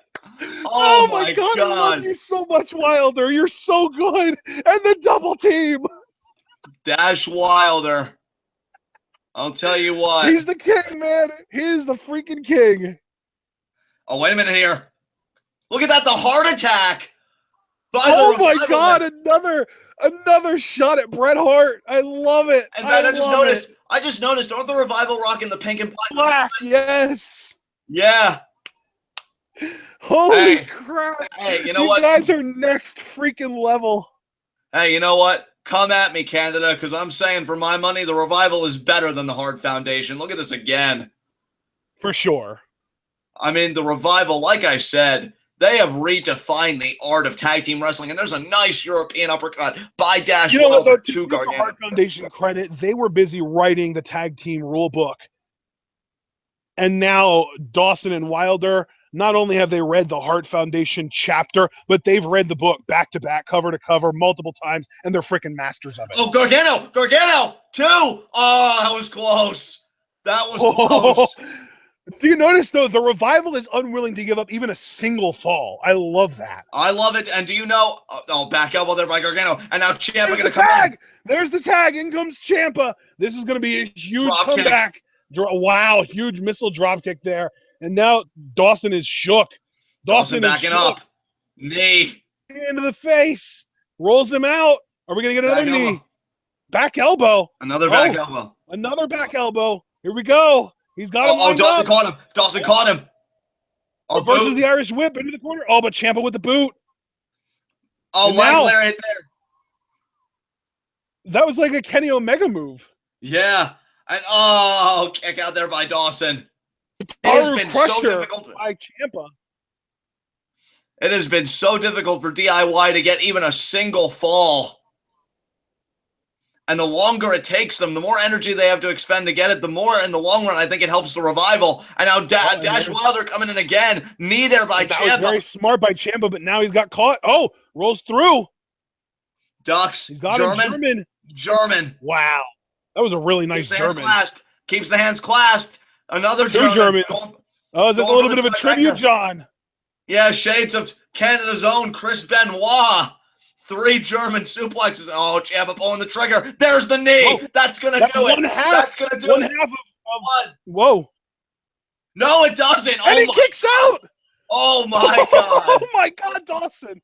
Oh my God. I love you so much, Wilder. You're so good. And the double team. Dash Wilder. I'll tell you what. He's the king, man. He's the freaking king. Oh, wait a minute here. Look at that. The heart attack. Oh my God. Another shot at Bret Hart. I love it. And I just noticed, aren't the Revival rocking the pink and black? Yes. Yeah. Holy crap. Hey, you know what? These guys are next freaking level. Hey, you know what? Come at me, Canada, because I'm saying for my money, the Revival is better than the Hart Foundation. Look at this again. For sure. I mean, the Revival, like I said, they have redefined the art of tag team wrestling, and there's a nice European uppercut by Dash Wilder to Gargano. Hart Foundation credit, they were busy writing the tag team rule book. And now Dawson and Wilder, not only have they read the Hart Foundation chapter, but they've read the book back to back, cover to cover, multiple times, and they're freaking masters of it. Oh, Gargano, too. Oh, that was close. That was close. Do you notice, though, the Revival is unwilling to give up even a single fall. I love that. I love it. And do you know, back elbow there by Gargano, and now Ciampa going to come in. There's the tag. In comes Ciampa. This is going to be a huge comeback. Wow, huge missile dropkick there. And now Dawson is shook. Dawson backing up. Knee. Into the face. Rolls him out. Are we going to get another knee? Back elbow. Another back elbow. Another back elbow. Here we go. He's got him lined Dawson up. caught him. Dawson caught him. Reverses the Irish whip into the corner. Oh, but Ciampa with the boot. Oh, leg lariat there. That was like a Kenny Omega move. Yeah. And kick out there by Dawson. It has been so difficult by Ciampa. It has been so difficult for DIY to get even a single fall. And the longer it takes them, the more energy they have to expend to get it, the more in the long run I think it helps the Revival. And now Dash Wilder coming in again. Knee there by Ciampa. That was very smart by Ciampa, but now he's got caught. Oh, rolls through. Ducks. He's got German. Wow. That was a really nice German. Keeps the hands clasped. Another German. Oh, is this a little bit of a tribute, John? Yeah, shades of Canada's own Chris Benoit. 3 German suplexes. Oh, Ciampa pulling the trigger. There's the knee. Whoa. That's going to do it. That's going to do one it. Half of whoa. No, it doesn't. And he kicks out. Oh, my God. Oh, my God, Dawson.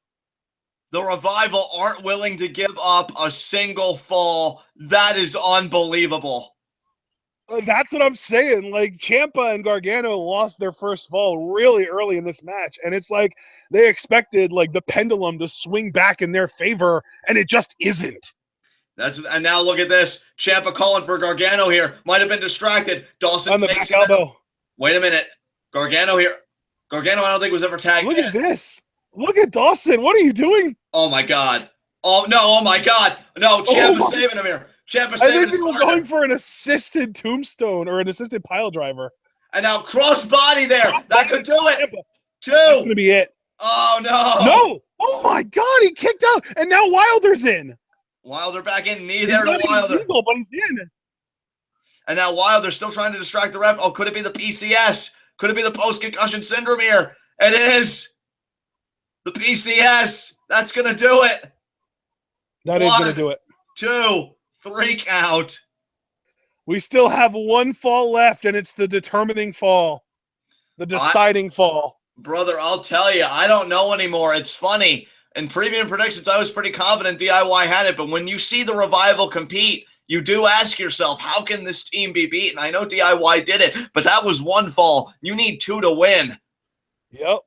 The Revival aren't willing to give up a single fall. That is unbelievable. That's what I'm saying. Like, Ciampa and Gargano lost their first fall really early in this match. And it's like they expected, like, the pendulum to swing back in their favor, and it just isn't. And now look at this. Ciampa calling for Gargano here. Might have been distracted. Dawson on the back elbow. Wait a minute. Gargano here. Gargano, I don't think was ever tagged. Look at this. Look at Dawson. What are you doing? Oh, my God. Oh, no. Oh, my God. No, Ciampa's saving him here. Ciampa saving him. I think he was going for an assisted tombstone or an assisted pile driver. And now crossbody there. That could do it. Ciampa. 2. That's going to be it. Oh, no. No. Oh, my God. He kicked out. And now Wilder's in. Wilder back in. Knee there to Wilder. Illegal, but he's in. And now Wilder still trying to distract the ref. Oh, could it be the PCS? Could it be the post-concussion syndrome here? It is. The PCS. That's going to do it. That is going to do it. 2, 3 count. We still have 1 fall left, and it's the determining fall. The deciding fall. Brother, I'll tell you, I don't know anymore. It's funny. In premium predictions, I was pretty confident DIY had it, but when you see the Revival compete, you do ask yourself, how can this team be beaten? I know DIY did it, but that was 1 fall. You need 2 to win. Yep.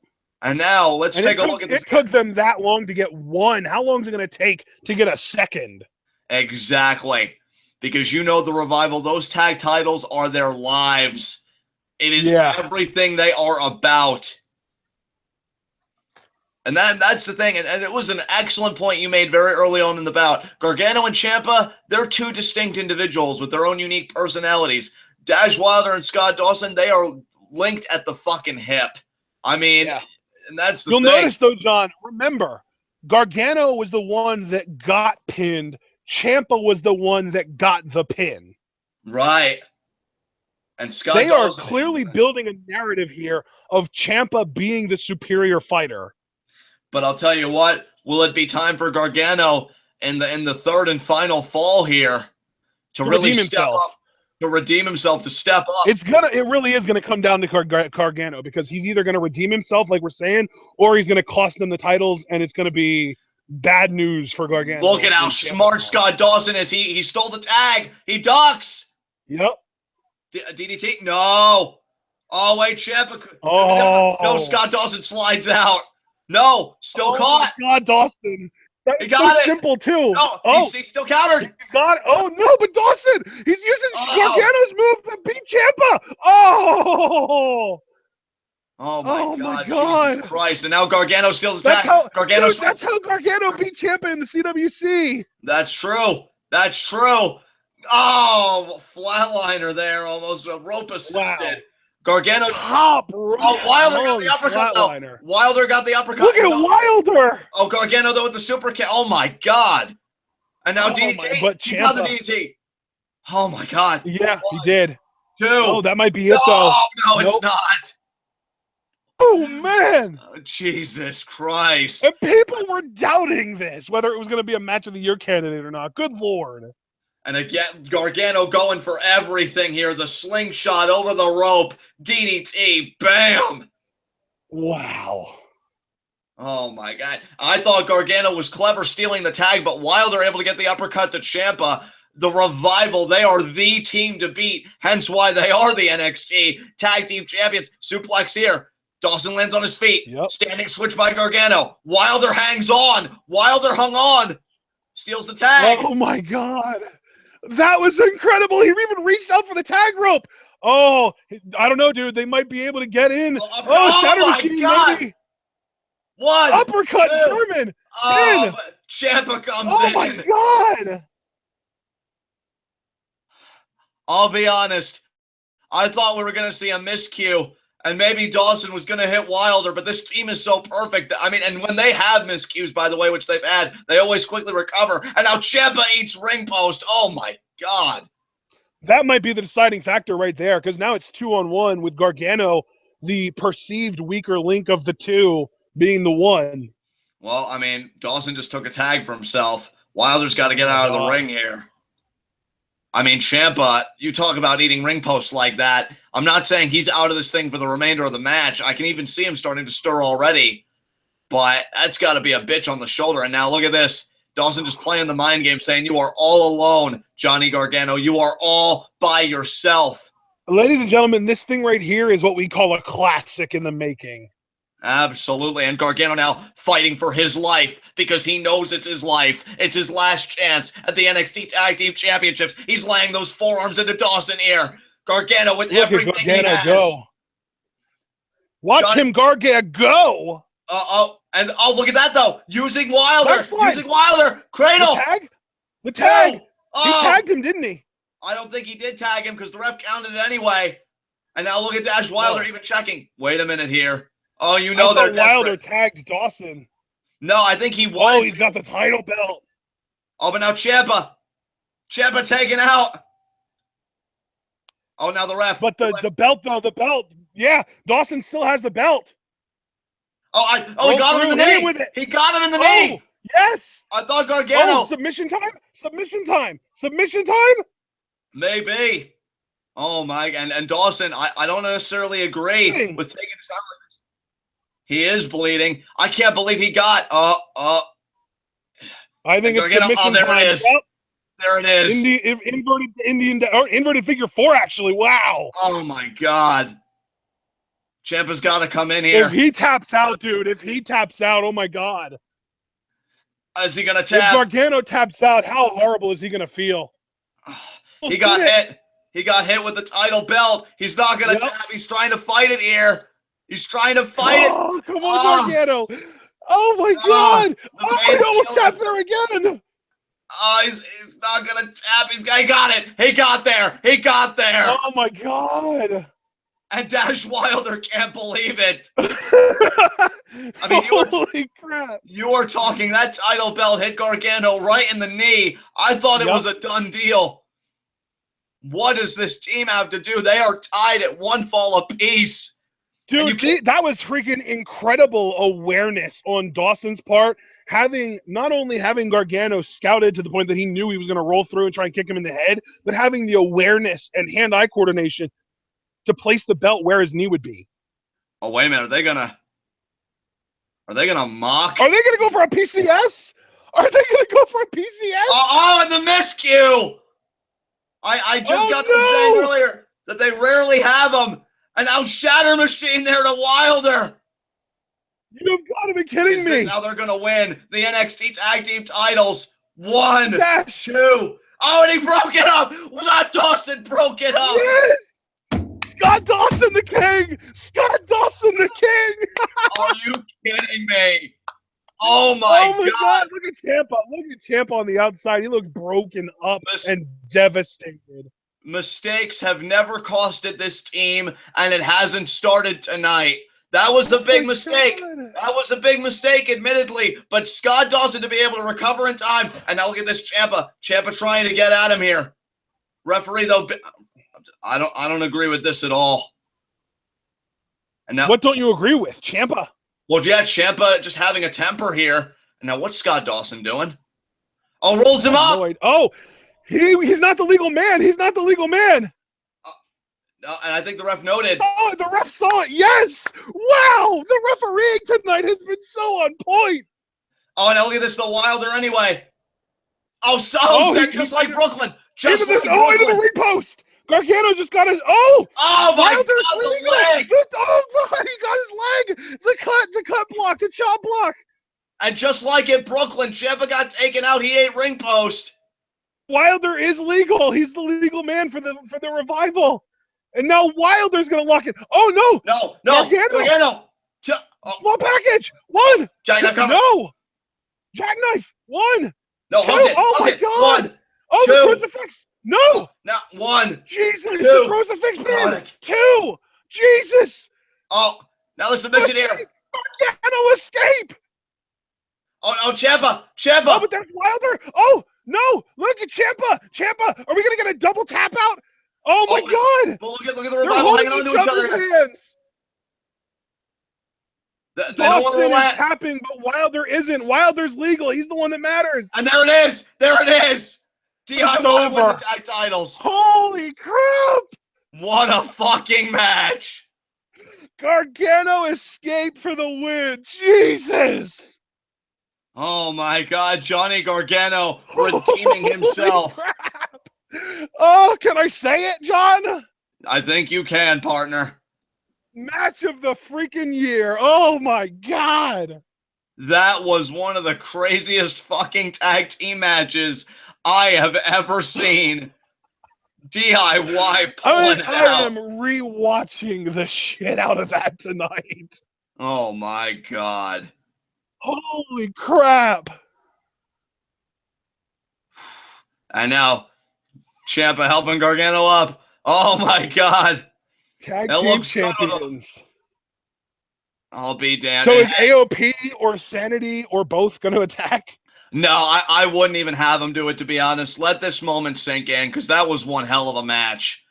And now let's take a look at this. It took them that long to get 1. How long is it going to take to get a second? Exactly. Because you know the Revival, those tag titles are their lives. It is everything they are about. And that's the thing. And it was an excellent point you made very early on in the bout. Gargano and Ciampa, they're 2 distinct individuals with their own unique personalities. Dash Wilder and Scott Dawson, they are linked at the fucking hip. I mean, and that's the thing. You'll notice, though, John, remember, Gargano was the one that got pinned. Ciampa was the one that got the pin. Right. And Scott They Dawson, are clearly building a narrative here of Ciampa being the superior fighter. But I'll tell you what, will it be time for Gargano in the 3rd and final fall here to really step up, to redeem himself, to step up? It really is gonna come down to Gargano, because he's either gonna redeem himself, like we're saying, or he's gonna cost them the titles, and it's gonna be bad news for Gargano. Look at how smart Scott Dawson is. He stole the tag. He ducks. Yep. DDT? No. Oh, wait, Ciampa. No, Scott Dawson slides out. No, still caught. Oh, my God, Dawson. That's so simple, too. No, he's still countered. He's got it. Oh, no, but Dawson, he's using Gargano's move to beat Ciampa. Oh, my God. Jesus Christ. And now Gargano steals the tag. That's how Gargano beat Ciampa in the CWC. That's true. That's true. Oh, flatliner there, almost a rope assisted. Wow. Gargano. Top rope. Oh, Wilder got the uppercut, though. Wilder got the uppercut. Look at Wilder. Oh, Gargano, though, with the super kick. Oh, my God. And now DDT. But he got the DDT. Oh, my God. Yeah, he did. 2. Oh, that might be it, though. No, it's not. Oh, man. Oh, Jesus Christ. And people were doubting this, whether it was going to be a match of the year candidate or not. Good Lord. And again, Gargano going for everything here. The slingshot over the rope. DDT. Bam. Wow. Oh, my God. I thought Gargano was clever stealing the tag, but Wilder able to get the uppercut to Ciampa. the Revival, they are the team to beat, hence why they are the NXT Tag Team Champions. Suplex here. Dawson lands on his feet. Yep. Standing switch by Gargano. Wilder hangs on. Wilder hung on. Steals the tag. Oh, my God. That was incredible. He even reached out for the tag rope. Oh, I don't know, dude. They might be able to get in. Shatter my Machine, God. maybe. One. Uppercut, two. German. Oh, Ciampa comes in. Oh, my God. I'll be honest. I thought we were going to see a miscue, and maybe Dawson was going to hit Wilder, but this team is so perfect. I mean, and when they have miscues, by the way, which they've had, they always quickly recover. And now Ciampa eats ring post. Oh, my God. That might be the deciding factor right there, because now it's 2-on-1 with Gargano, the perceived weaker link of the two, being the one. Well, I mean, Dawson just took a tag for himself. Wilder's got to get out of the ring here. I mean, Ciampa, you talk about eating ring posts like that. I'm not saying he's out of this thing for the remainder of the match. I can even see him starting to stir already. But that's got to be a bitch on the shoulder. And now look at this. Dawson just playing the mind game, saying you are all alone, Johnny Gargano. You are all by yourself. Ladies and gentlemen, this thing right here is what we call a classic in the making. Absolutely. And Gargano now fighting for his life because he knows it's his life. It's his last chance at the NXT Tag Team Championships. He's laying those forearms into Dawson here. Gargano with everything he has. Go. Watch him, Gargano, go. And look at that, though. Using Wilder. Using Wilder. Cradle. The tag. He tagged him, didn't he? I don't think he did tag him because the ref counted it anyway. And now look at Dash Wilder even checking. Wait a minute here. Oh, you know they're Wilder tagged Dawson. No, I think he won. Oh, he's got the title belt. Oh, but now Ciampa. Ciampa taken out. Oh, now the ref. But the belt, though, the belt. Yeah, Dawson still has the belt. Oh, he got him in the knee. With it. He got him in the knee. Yes. I thought Gargano. Submission time? Submission time. Submission time? Maybe. Oh, my. And Dawson, I don't necessarily agree with taking his time like this. He is bleeding. I can't believe he got. I think it's Gargano. submission there time. It is. Yep. There it is. Inverted figure four, actually. Wow. Oh, my God. Ciampa's got to come in here. If he taps out, dude, oh, my God. Is he going to tap? If Gargano taps out, how horrible is he going to feel? He got hit. He got hit with the title belt. He's not going to tap. He's trying to fight it here. He's trying to fight it. Oh, come on, Gargano. Oh, my God. He almost tapped there again. Oh, he's not going to tap. He got it. He got there. He got there. Oh, my God. And Dash Wilder can't believe it. I mean, holy crap. You were talking that title belt hit Gargano right in the knee. I thought it was a done deal. What does this team have to do? They are tied at one fall apiece. Dude, that was freaking incredible awareness on Dawson's part. Not only having Gargano scouted to the point that he knew he was going to roll through and try and kick him in the head, but having the awareness and hand-eye coordination to place the belt where his knee would be. Oh, wait a minute. Are they gonna mock? Are they gonna go for a PCS? Are they gonna go for a PCS? Oh, and the miscue! I just got them saying earlier that they rarely have them. And now Shatter Machine there to Wilder. You've got to be kidding me. Is this how they're gonna win the NXT Tag Team titles? 1, Dash. 2. Oh, and he broke it up! Not Dawson broke it up! Yes! Scott Dawson the King! Scott Dawson the King! Are you kidding me? Oh my God! Look at Ciampa! Look at Ciampa on the outside. He looked broken up and devastated. Mistakes have never costed this team, and it hasn't started tonight. That was a big mistake. That was a big mistake, admittedly. But Scott Dawson to be able to recover in time, and now look at this Ciampa. Ciampa trying to get at him here. Referee though. I don't agree with this at all. And now, what don't you agree with, Ciampa? Well, yeah, Ciampa just having a temper here. And now what's Scott Dawson doing? Oh, rolls him up. Oh, he's not the legal man. He's not the legal man. No, and I think the ref noted. Oh, the ref saw it. Yes. Wow, the refereeing tonight has been so on point. Oh, and now look at this, the Wilder anyway. Oh, just like Brooklyn. Just into like the ring post. Gargano just got his. Oh my Wilder God, the leg. Oh my, he got his leg. The cut block, the chop block. And just like in Brooklyn, Ciampa got taken out. He ate ring post. Wilder is legal. He's the legal man for the revival. And now Wilder's gonna lock it. Oh no, Gargano. Small package. One. Jackknife cover. No. Jackknife. One. No, two. hooked it. Oh my Hooked it. God. One. Oh, Two. the crucifix. No. Now one. Jesus. Two. The crucifix pin. Two. Jesus. Oh, now the submission here. Gargano escape. Oh, Ciampa. Oh, but there's Wilder. Oh, no. Look at Ciampa. Are we going to get a double tap out? Oh, my God. But look at the revival hanging on to each other. Hands. Dawson is tapping, but Wilder isn't. Wilder's legal. He's the one that matters. And there it is. DIY win the tag titles. Holy crap. What a fucking match. Gargano escaped for the win. Jesus. Oh my God, Johnny Gargano redeeming himself. Crap. Oh, can I say it, John? I think you can, partner. Match of the freaking year. Oh my God. That was one of the craziest fucking tag team matches I have ever seen. DIY pulling it out. I am rewatching the shit out of that tonight. Oh my God. Holy crap. And now Ciampa helping Gargano up. Oh my God. Tag team champions. I'll be damned. So is AOP or Sanity or both going to attack? No, I wouldn't even have them do it, to be honest. Let this moment sink in, because that was one hell of a match.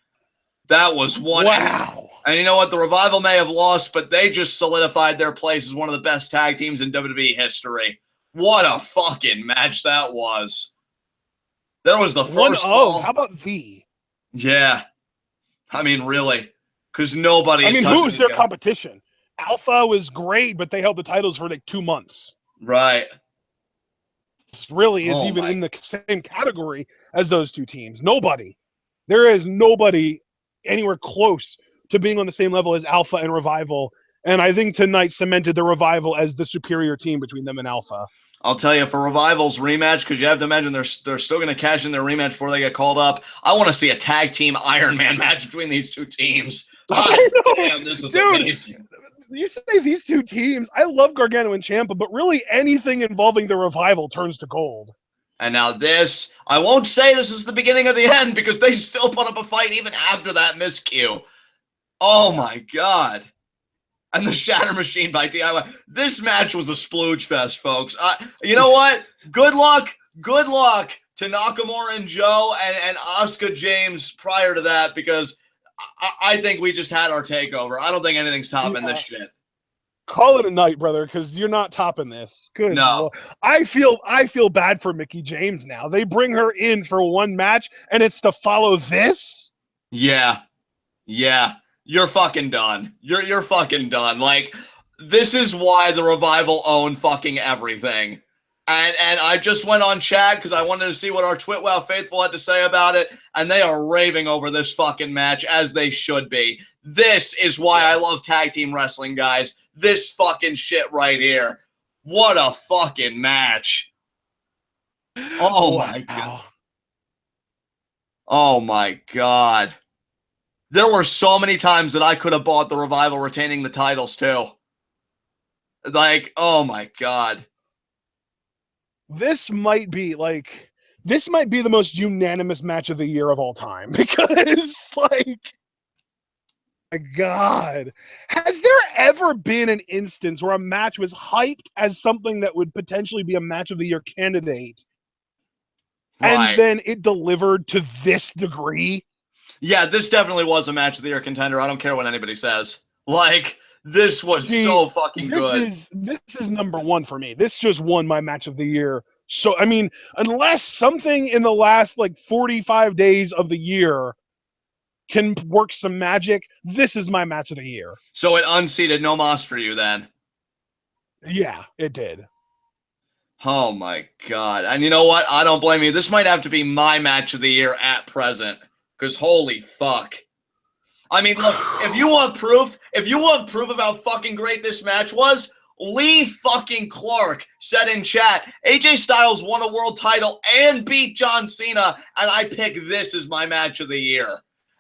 That was one. Wow. And you know what? The Revival may have lost, but they just solidified their place as one of the best tag teams in WWE history. What a fucking match that was. There was the first fall. How about V? Yeah. I mean, really. Because nobody is touching who's their competition? Alpha was great, but they held the titles for like 2 months. Right. This really is even in the same category as those two teams. Nobody. There is nobody anywhere close to being on the same level as Alpha and Revival. And I think tonight cemented the Revival as the superior team between them and Alpha. I'll tell you, for Revival's rematch, because you have to imagine they're still going to cash in their rematch before they get called up. I want to see a tag team Iron Man match between these two teams. Damn, this was amazing. You say these two teams. I love Gargano and Ciampa, but really anything involving the Revival turns to gold. And now this, I won't say this is the beginning of the end, because they still put up a fight even after that miscue. Oh my God. And the Shatter Machine by DIY. This match was a splooge fest, folks. You know what? Good luck to Nakamura and Joe and Asuka James prior to that, because I think we just had our takeover. I don't think anything's topping this shit. Call it a night, brother, because you're not topping this. Good. No. I feel bad for Mickie James now. They bring her in for one match, and it's to follow this? Yeah. You're fucking done. You're fucking done. Like, this is why the Revival own fucking everything. And I just went on chat because I wanted to see what our Twitwow faithful had to say about it, and they are raving over this fucking match, as they should be. This is why I love tag team wrestling, guys. This fucking shit right here. What a fucking match. Oh my God. Oh my God. There were so many times that I could have bought the Revival retaining the titles too. Like, oh my God. This might be the most unanimous match of the year of all time, because like, my God, has there ever been an instance where a match was hyped as something that would potentially be a match of the year candidate, and then it delivered to this degree? Yeah, this definitely was a match of the year contender. I don't care what anybody says. Like, this was so fucking good. This is number one for me. This just won my match of the year. So, I mean, unless something in the last, 45 days of the year can work some magic, this is my match of the year. So it unseated No Mas for you then? Yeah, it did. Oh my God. And you know what? I don't blame you. This might have to be my match of the year at present. Because holy fuck. I mean, look, if you want proof of how fucking great this match was, Lee fucking Clark said in chat, AJ Styles won a world title and beat John Cena, and I pick this as my match of the year.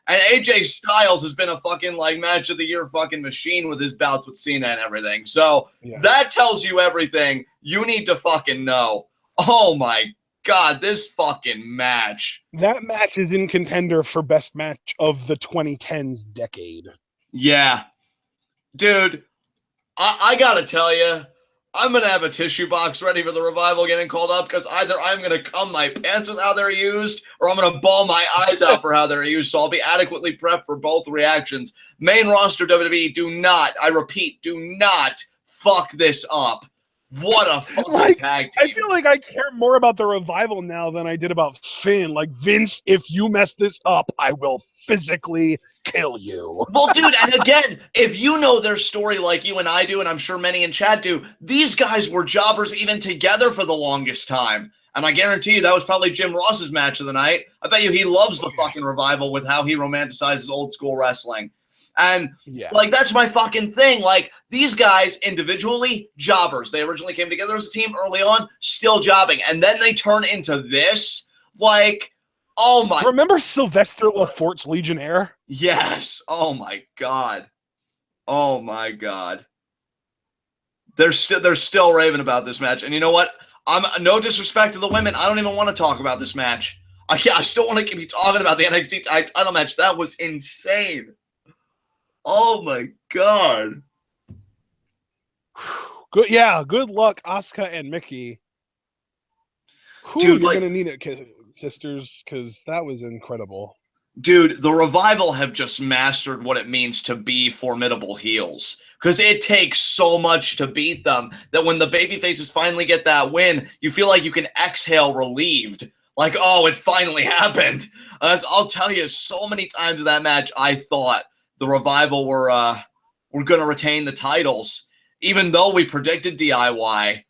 And AJ Styles has been a fucking like match of the year fucking machine with his bouts with Cena and everything. So that tells you everything you need to fucking know. Oh my God, this fucking match. That match is in contender for best match of the 2010s decade. Yeah. Dude, I gotta tell you, I'm gonna have a tissue box ready for the Revival getting called up because either I'm gonna cum my pants with how they're used or I'm gonna bawl my eyes out for how they're used. So I'll be adequately prepped for both reactions. Main roster WWE, do not, I repeat, do not fuck this up. What a fucking tag team. I feel like I care more about the Revival now than I did about Finn. Like, Vince, if you mess this up, I will physically kill you. Well, dude, and again, if you know their story like you and I do, and I'm sure many in chat do, these guys were jobbers even together for the longest time. And I guarantee you that was probably Jim Ross's match of the night. I bet you he loves the fucking Revival with how he romanticizes old school wrestling. And, like, that's my fucking thing. Like, these guys individually, jobbers. They originally came together as a team early on, still jobbing. And then they turn into this. Like, oh my. Remember Sylvester Laforte's Legionnaire? Yes. Oh my God. Oh my God. They're still raving about this match. And you know what? I'm no disrespect to the women. I don't even want to talk about this match. I still want to keep talking about the NXT title match. That was insane. Oh my God. Good, yeah. Good luck, Asuka and Mickie. Dude, you're gonna need it, sisters, because that was incredible. Dude, the Revival have just mastered what it means to be formidable heels. Because it takes so much to beat them that when the babyfaces finally get that win, you feel like you can exhale relieved. Like, oh, it finally happened. As I'll tell you, so many times in that match, I thought the Revival were going to retain the titles, even though we predicted DIY.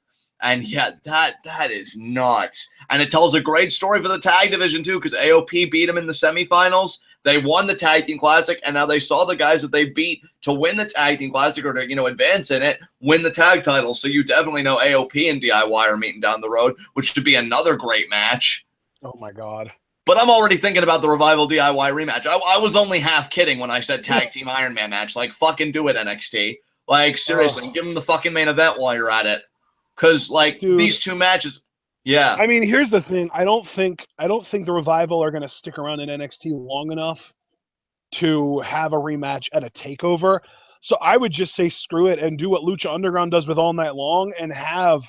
And yet, that is nuts. And it tells a great story for the tag division, too, because AOP beat them in the semifinals. They won the Tag Team Classic, and now they saw the guys that they beat to win the Tag Team Classic or to, advance in it, win the tag titles. So you definitely know AOP and DIY are meeting down the road, which should be another great match. Oh, my God. But I'm already thinking about the Revival DIY rematch. I was only half kidding when I said Tag Team Iron Man match. Like, fucking do it, NXT. Like, seriously, give them the fucking main event while you're at it. Because, like, dude, these two matches, yeah. I mean, here's the thing. I don't think the Revival are going to stick around in NXT long enough to have a rematch at a takeover. So I would just say screw it and do what Lucha Underground does with All Night Long and have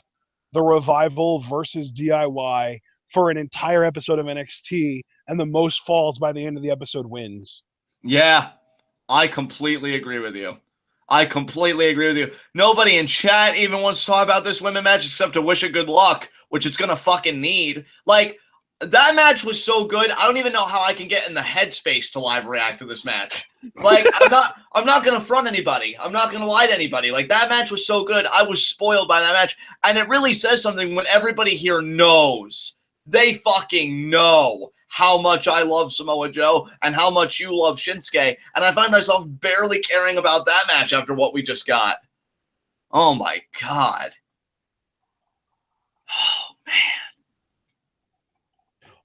the Revival versus DIY for an entire episode of NXT, and the most falls by the end of the episode wins. Yeah, I completely agree with you. Nobody in chat even wants to talk about this women match except to wish it good luck, which it's going to fucking need. Like, that match was so good, I don't even know how I can get in the headspace to live react to this match. Like, I'm not going to front anybody. I'm not going to lie to anybody. Like, that match was so good. I was spoiled by that match. And it really says something when everybody here knows. They fucking know how much I love Samoa Joe and how much you love Shinsuke. And I find myself barely caring about that match after what we just got. Oh, my God. Oh, man.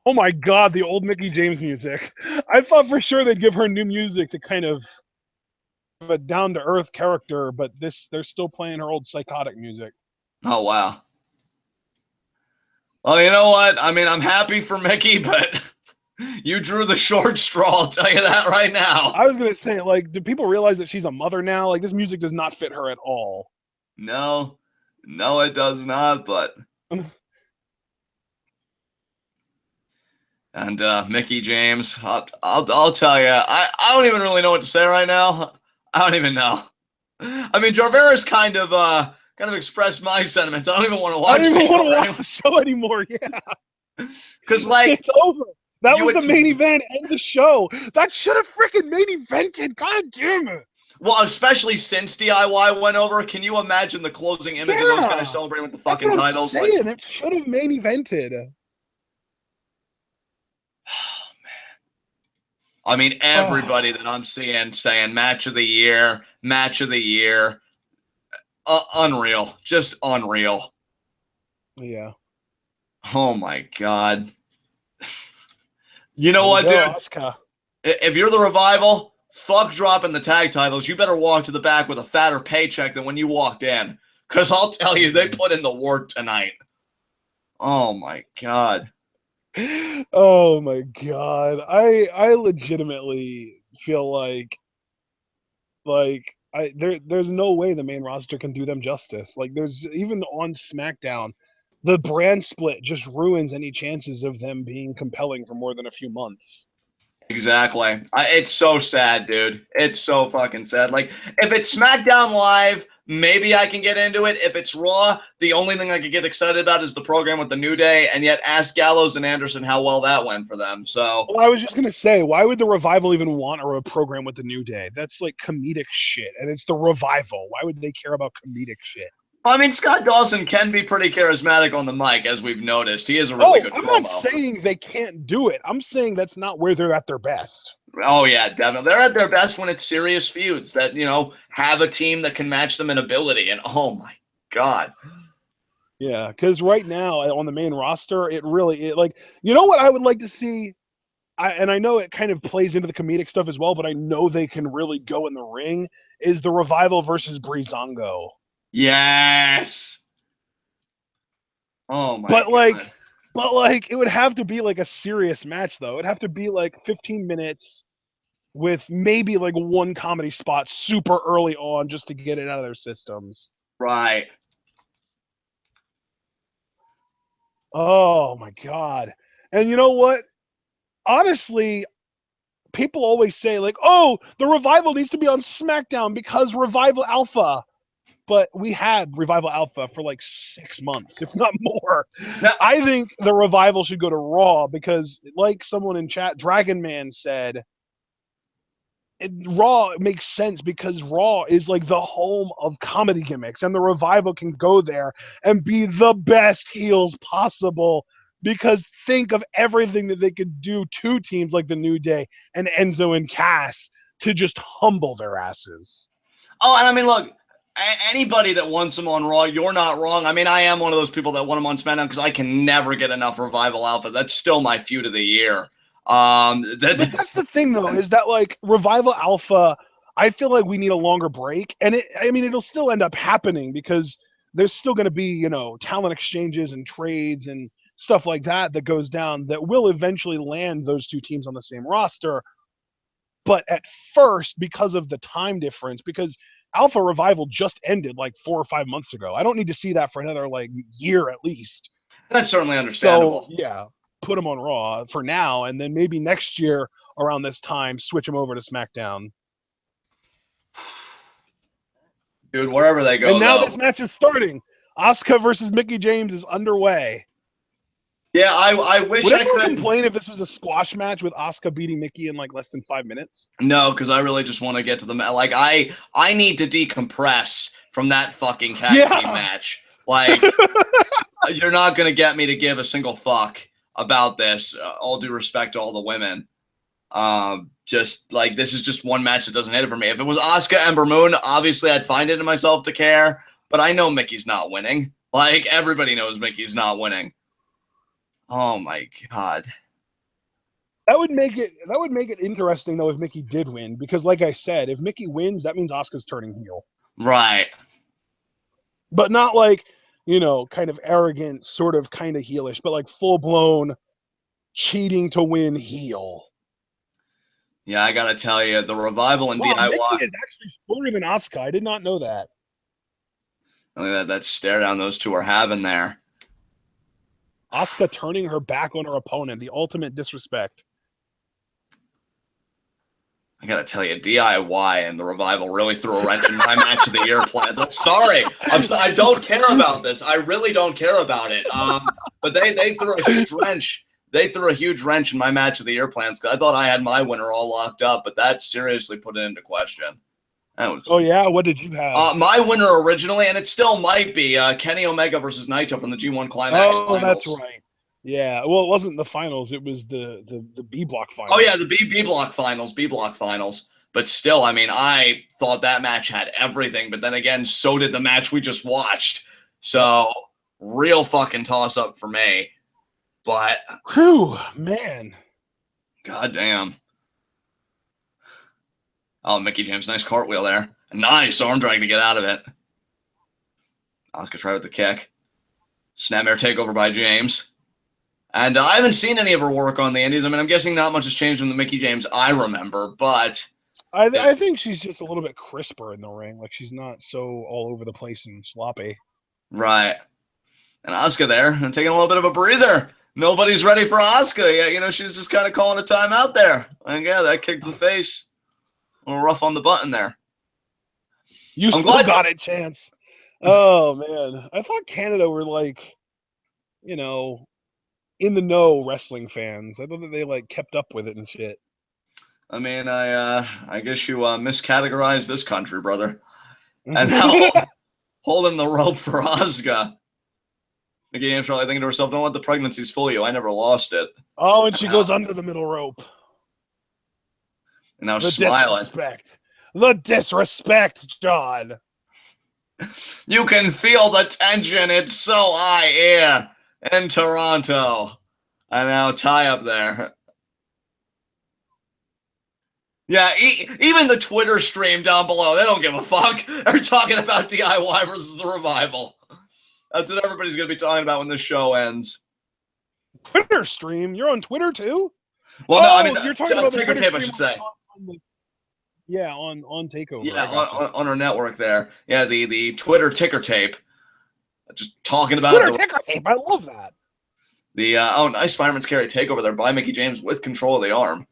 Oh, my God, the old Mickie James music. I thought for sure they'd give her new music to kind of a down-to-earth character, but they're still playing her old psychotic music. Oh, wow. Well, you know what? I mean, I'm happy for Mickie, but you drew the short straw, I'll tell you that right now. I was going to say, like, do people realize that she's a mother now? Like, this music does not fit her at all. No, it does not, but... And Mickie James, I'll tell you, I don't even really know what to say right now. I don't even know. I mean, Jarvera's kind of expressed my sentiments. I don't even want to watch. I don't even want to watch the show anymore. Yeah, because like it's over. That was the main event and the show. That should have freaking main evented. God damn it. Well, especially since DIY went over, can you imagine the closing image of those guys celebrating with the fucking That's what titles? I'm saying. It should have main evented. I mean, everybody that I'm seeing saying match of the year. Unreal. Just unreal. Yeah. Oh, my God. You know what, dude? Asuka. If you're the Revival, fuck dropping the tag titles. You better walk to the back with a fatter paycheck than when you walked in. Because I'll tell you, they put in the work tonight. Oh, my God. Oh my God. I legitimately feel like there's no way the main roster can do them justice. Like there's even on SmackDown, the brand split just ruins any chances of them being compelling for more than a few months. Exactly. It's so sad, dude. It's so fucking sad. Like, if it's SmackDown Live, maybe I can get into it. If it's Raw, the only thing I could get excited about is the program with the New Day, and yet ask Gallows and Anderson how well that went for them. So, Well, I was just gonna say, why would the Revival even want a program with the New Day? That's like comedic shit, and it's the Revival. Why would they care about comedic shit? I mean, Scott Dawson can be pretty charismatic on the mic, as we've noticed. He is a really good I'm promo. not saying they can't do it. I'm saying that's not where they're at their best. Oh, yeah, definitely. They're at their best when it's serious feuds that, have a team that can match them in ability. And, oh, my God. Yeah, because right now on the main roster, like, you know what I would like to see? I know it kind of plays into the comedic stuff as well, but I know they can really go in the ring, is the Revival versus Breezango. Yes. Oh, my God. But like, it would have to be like a serious match, though. It'd have to be like 15 minutes with maybe like one comedy spot super early on just to get it out of their systems. Right. Oh my God. And you know what? Honestly, people always say like, "Oh, the Revival needs to be on SmackDown because Revival Alpha." But we had Revival Alpha for like 6 months, if not more. Now, I think the Revival should go to Raw because, like someone in chat, Dragon Man said, Raw makes sense because Raw is like the home of comedy gimmicks, and the Revival can go there and be the best heels possible. Because think of everything that they could do to teams like the New Day and Enzo and Cass to just humble their asses. Oh, and I mean, look, anybody that wants them on Raw, you're not wrong. I mean, I am one of those people that want them on SmackDown because I can never get enough Revival Alpha. That's still my feud of the year. But that's the thing, though, is that like Revival Alpha, I feel like we need a longer break, and it'll still end up happening because there's still going to be talent exchanges and trades and stuff like that goes down that will eventually land those two teams on the same roster. But at first, because of the time difference, because Alpha Revival just ended like 4 or 5 months ago, I don't need to see that for another like year at least. That's certainly understandable. So yeah, put them on Raw for now, and then maybe next year around this time, switch them over to SmackDown. Dude, wherever they go, and now this match is starting. Asuka versus Mickie James is underway. Yeah, I wish Would I anyone could complain if this was a squash match with Asuka beating Mickie in like less than 5 minutes? No, because I really just want to get to the match. Like, I need to decompress from that fucking tag team match. Like, you're not going to get me to give a single fuck about this. All due respect to all the women. Just like, this is just one match that doesn't hit it for me. If it was Asuka Ember Moon, obviously I'd find it in myself to care. But I know Mickey's not winning. Like, everybody knows Mickey's not winning. Oh my God. That would make it interesting though if Mickie did win, because like I said, if Mickie wins, that means Asuka's turning heel. Right. But not like, kind of arrogant, sort of kind of heelish, but like full blown cheating to win heel. Yeah, I gotta tell you, the Revival and DIY. Mickie is actually stronger than Asuka. I did not know that. Look at that stare down those two are having there. Asuka turning her back on her opponent, the ultimate disrespect. I gotta tell you, DIY and the Revival really threw a wrench in my match of the year plans. I'm sorry. I don't care about this. I really don't care about it. But they threw a huge wrench. They threw a huge wrench in my match of the year plans because I thought I had my winner all locked up, but that seriously put it into question. That was. Oh yeah, what did you have? My winner originally, and it still might be Kenny Omega versus Naito from the G1 Climax Oh, Finals. that's right. Yeah, well, it wasn't the finals. It was the B block finals. Oh yeah, the B block finals. But still, I mean, I thought that match had everything. But then again, so did the match we just watched. So real fucking toss up for me. But whew, man. goddamn. Oh, Mickie James, nice cartwheel there. Nice arm drag to get out of it. Asuka tried with the kick. Snapmare takeover by James. And I haven't seen any of her work on the Indies. I mean, I'm guessing not much has changed from the Mickie James I remember, but I think she's just a little bit crisper in the ring. Like, she's not so all over the place and sloppy. Right. And Asuka there, taking a little bit of a breather. Nobody's ready for Asuka. Yeah, you know, she's just kind of calling a timeout there. And yeah, that kick to the face. A little rough on the button there. You still got it, Chance. Oh, man. I thought Canada were, like, you know, in the know wrestling fans. I thought that they, like, kept up with it and shit. I mean, I guess you miscategorized this country, brother. And now holding the rope for Asuka. Mickie James probably thinking to herself, don't let the pregnancies fool you. I never lost it. Oh, and she goes under the middle rope. And now the smiling. The disrespect, John. You can feel the tension. It's so high here in Toronto. And now tie up there. Yeah, even the Twitter stream down below, they don't give a fuck. They're talking about DIY versus the Revival. That's what everybody's going to be talking about when this show ends. Twitter stream? You're on Twitter too? Well, no, I mean, you're talking about the Ticker Twitter Tape, I stream should say. On Takeover. Yeah, on our network there. Yeah, the Twitter Ticker Tape. Just talking about Twitter Ticker Tape. I love that. The nice Fireman's Carry takeover there by Mickie James with control of the arm.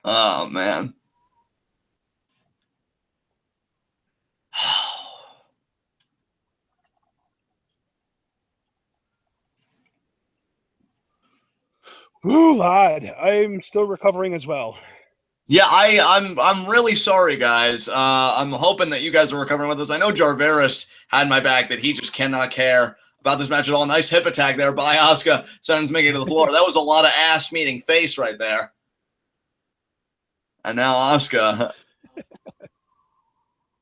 Oh man. Ooh, lad. I'm still recovering as well. Yeah, I'm really sorry, guys. I'm hoping that you guys are recovering with us. I know Jarveris had my back that he just cannot care about this match at all. Nice hip attack there by Asuka. Sends Mickie to the floor. That was a lot of ass meeting face right there. And now Asuka.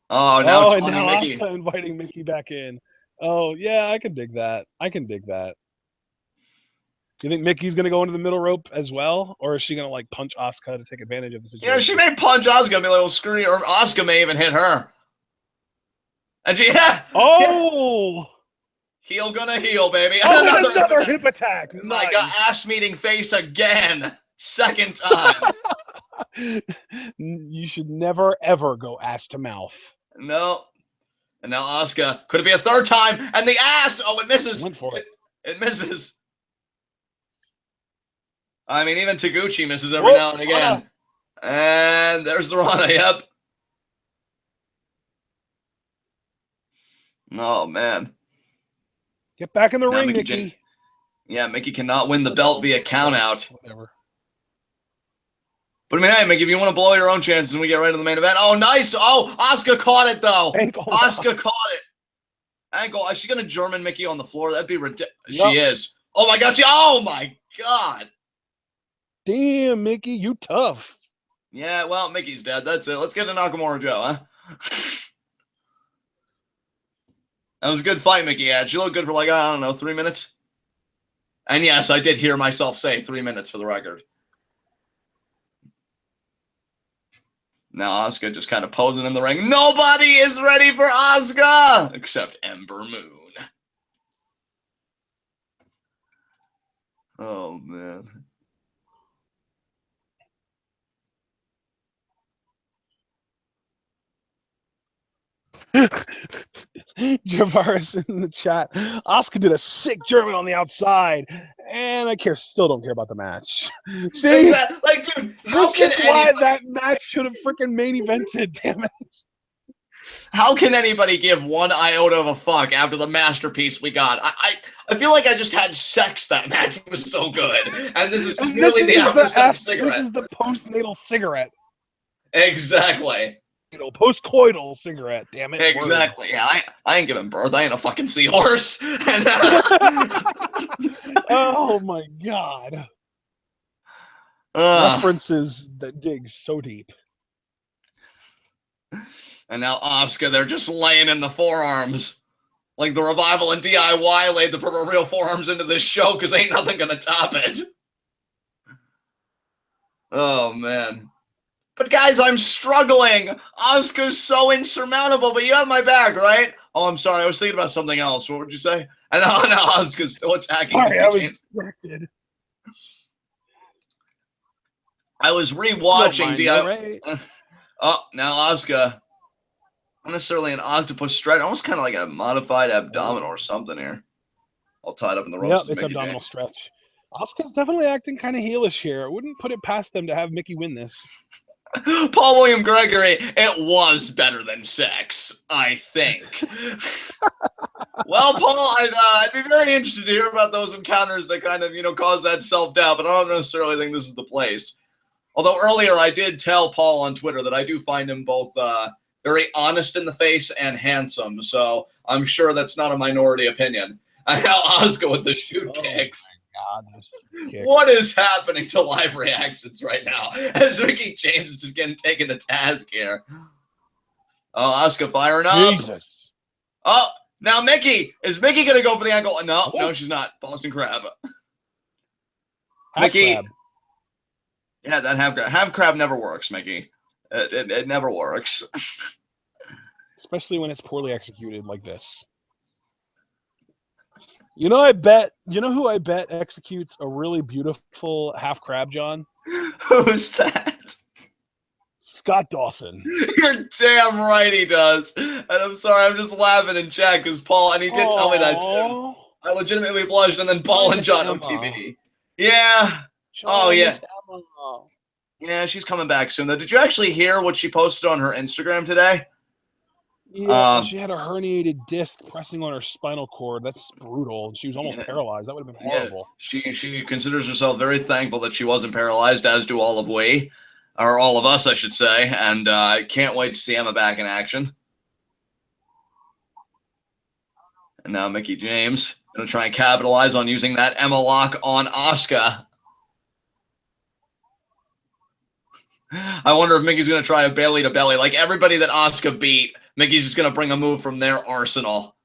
Oh, now Mickie. Asuka inviting Mickie back in. Oh, yeah, I can dig that. You think Mickey's going to go into the middle rope as well? Or is she going to, like, punch Asuka to take advantage of the situation? Yeah, she may punch Asuka and be like, well, screw you. Or Asuka may even hit her. And she, oh! Heel gonna heel, baby. Oh, another hip attack. Nice. My God, ass meeting face again. Second time. You should never, ever go ass to mouth. No. And now Asuka. Could it be a third time? And the ass. Oh, it misses. Went for it. It misses. I mean, even Taguchi misses every now and again. And there's the Rana, yep. Oh, man. Get back in the ring, Mickie. Yeah, Mickie cannot win the belt via countout. Whatever. But I mean, hey, Mickie, if you want to blow your own chances and we get right to the main event. Oh, nice. Oh, Asuka caught it, though. Asuka caught it. Ankle. Is she going to German Mickie on the floor? That'd be ridiculous. Yep. She is. Oh, my God. Oh, my God. Damn, Mickie, you tough. Yeah, well, Mickey's dead. That's it. Let's get to Nakamura Joe, huh? That was a good fight Mickie had. She looked good for, like, I don't know, 3 minutes. And yes, I did hear myself say 3 minutes for the record. Now Asuka just kind of posing in the ring. Nobody is ready for Asuka except Ember Moon. Oh, man. Javaris in the chat. Asuka did a sick German on the outside, and still don't care about the match. See, like, dude, this is why that match should have freaking main evented. Damn it! How can anybody give one iota of a fuck after the masterpiece we got? I feel like I just had sex. That match was so good, and this is just merely the after sex cigarette. This is the postnatal cigarette. Exactly. Post-coital cigarette. Damn it. Exactly. Words. Yeah, I ain't giving birth. I ain't a fucking seahorse. Oh my god. References that dig so deep. And now Asuka, they're just laying in the forearms. Like the Revival and DIY laid the proverbial forearms into this show because ain't nothing gonna top it. Oh, man. But guys, I'm struggling. Asuka's so insurmountable, but you have my back, right? Oh, I'm sorry. I was thinking about something else. What would you say? And now Asuka's still attacking. Sorry, I was distracted. I was rewatching DIY. Oh, now Asuka. Not necessarily an octopus stretch. Almost kind of like a modified abdominal or something here. All tied up in the ropes. Yep, it's abdominal stretch. Asuka's definitely acting kind of heelish here. I wouldn't put it past them to have Mickie win this. Paul William Gregory, it was better than sex, I think. Well, Paul, I'd be very interested to hear about those encounters that kind of, cause that self-doubt, but I don't necessarily think this is the place. Although earlier I did tell Paul on Twitter that I do find him both very honest in the face and handsome, so I'm sure that's not a minority opinion. And now Asuka with the shoot kicks. God, what is happening to live reactions right now? As Mickie James is just getting taken to task here. Oh, Asuka firing up. Jesus. Oh, now Mickie. Is Mickie going to go for the ankle? No, she's not. Boston Crab. Mickie. Crab. Yeah, that half crab. Half crab never works, Mickie. It never works. Especially when it's poorly executed like this. Who I bet executes a really beautiful half crab, John? Who's that? Scott Dawson. You're damn right he does. And I'm sorry, I'm just laughing in chat because Paul, and he did tell me that too. I legitimately blushed, and then Paul and John on TV. Yeah. Oh, yeah. Yeah, she's coming back soon, though. Did you actually hear what she posted on her Instagram today? Yeah, she had a herniated disc pressing on her spinal cord. That's brutal. She was almost paralyzed. That would have been horrible. Yeah. She considers herself very thankful that she wasn't paralyzed, as do all of all of us, I should say. And can't wait to see Emma back in action. And now Mickie James going to try and capitalize on using that Emma lock on Asuka. I wonder if Mickey's going to try a belly to belly. Like everybody that Asuka beat, Mickey's just going to bring a move from their arsenal.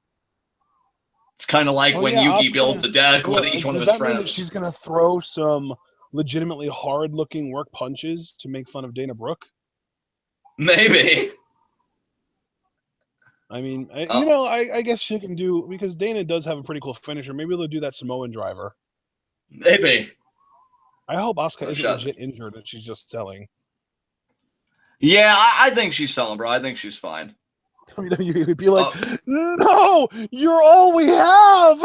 It's kind of like when Yuki builds a deck with each one of his friends. Mean that she's going to throw some legitimately hard-looking work punches to make fun of Dana Brooke? Maybe. I mean, I guess she can do, because Dana does have a pretty cool finisher. Maybe they'll do that Samoan driver. Maybe. I hope Asuka isn't legit injured and she's just selling. Yeah, I think she's selling, bro. I think she's fine. WWE would be like, no, you're all we have.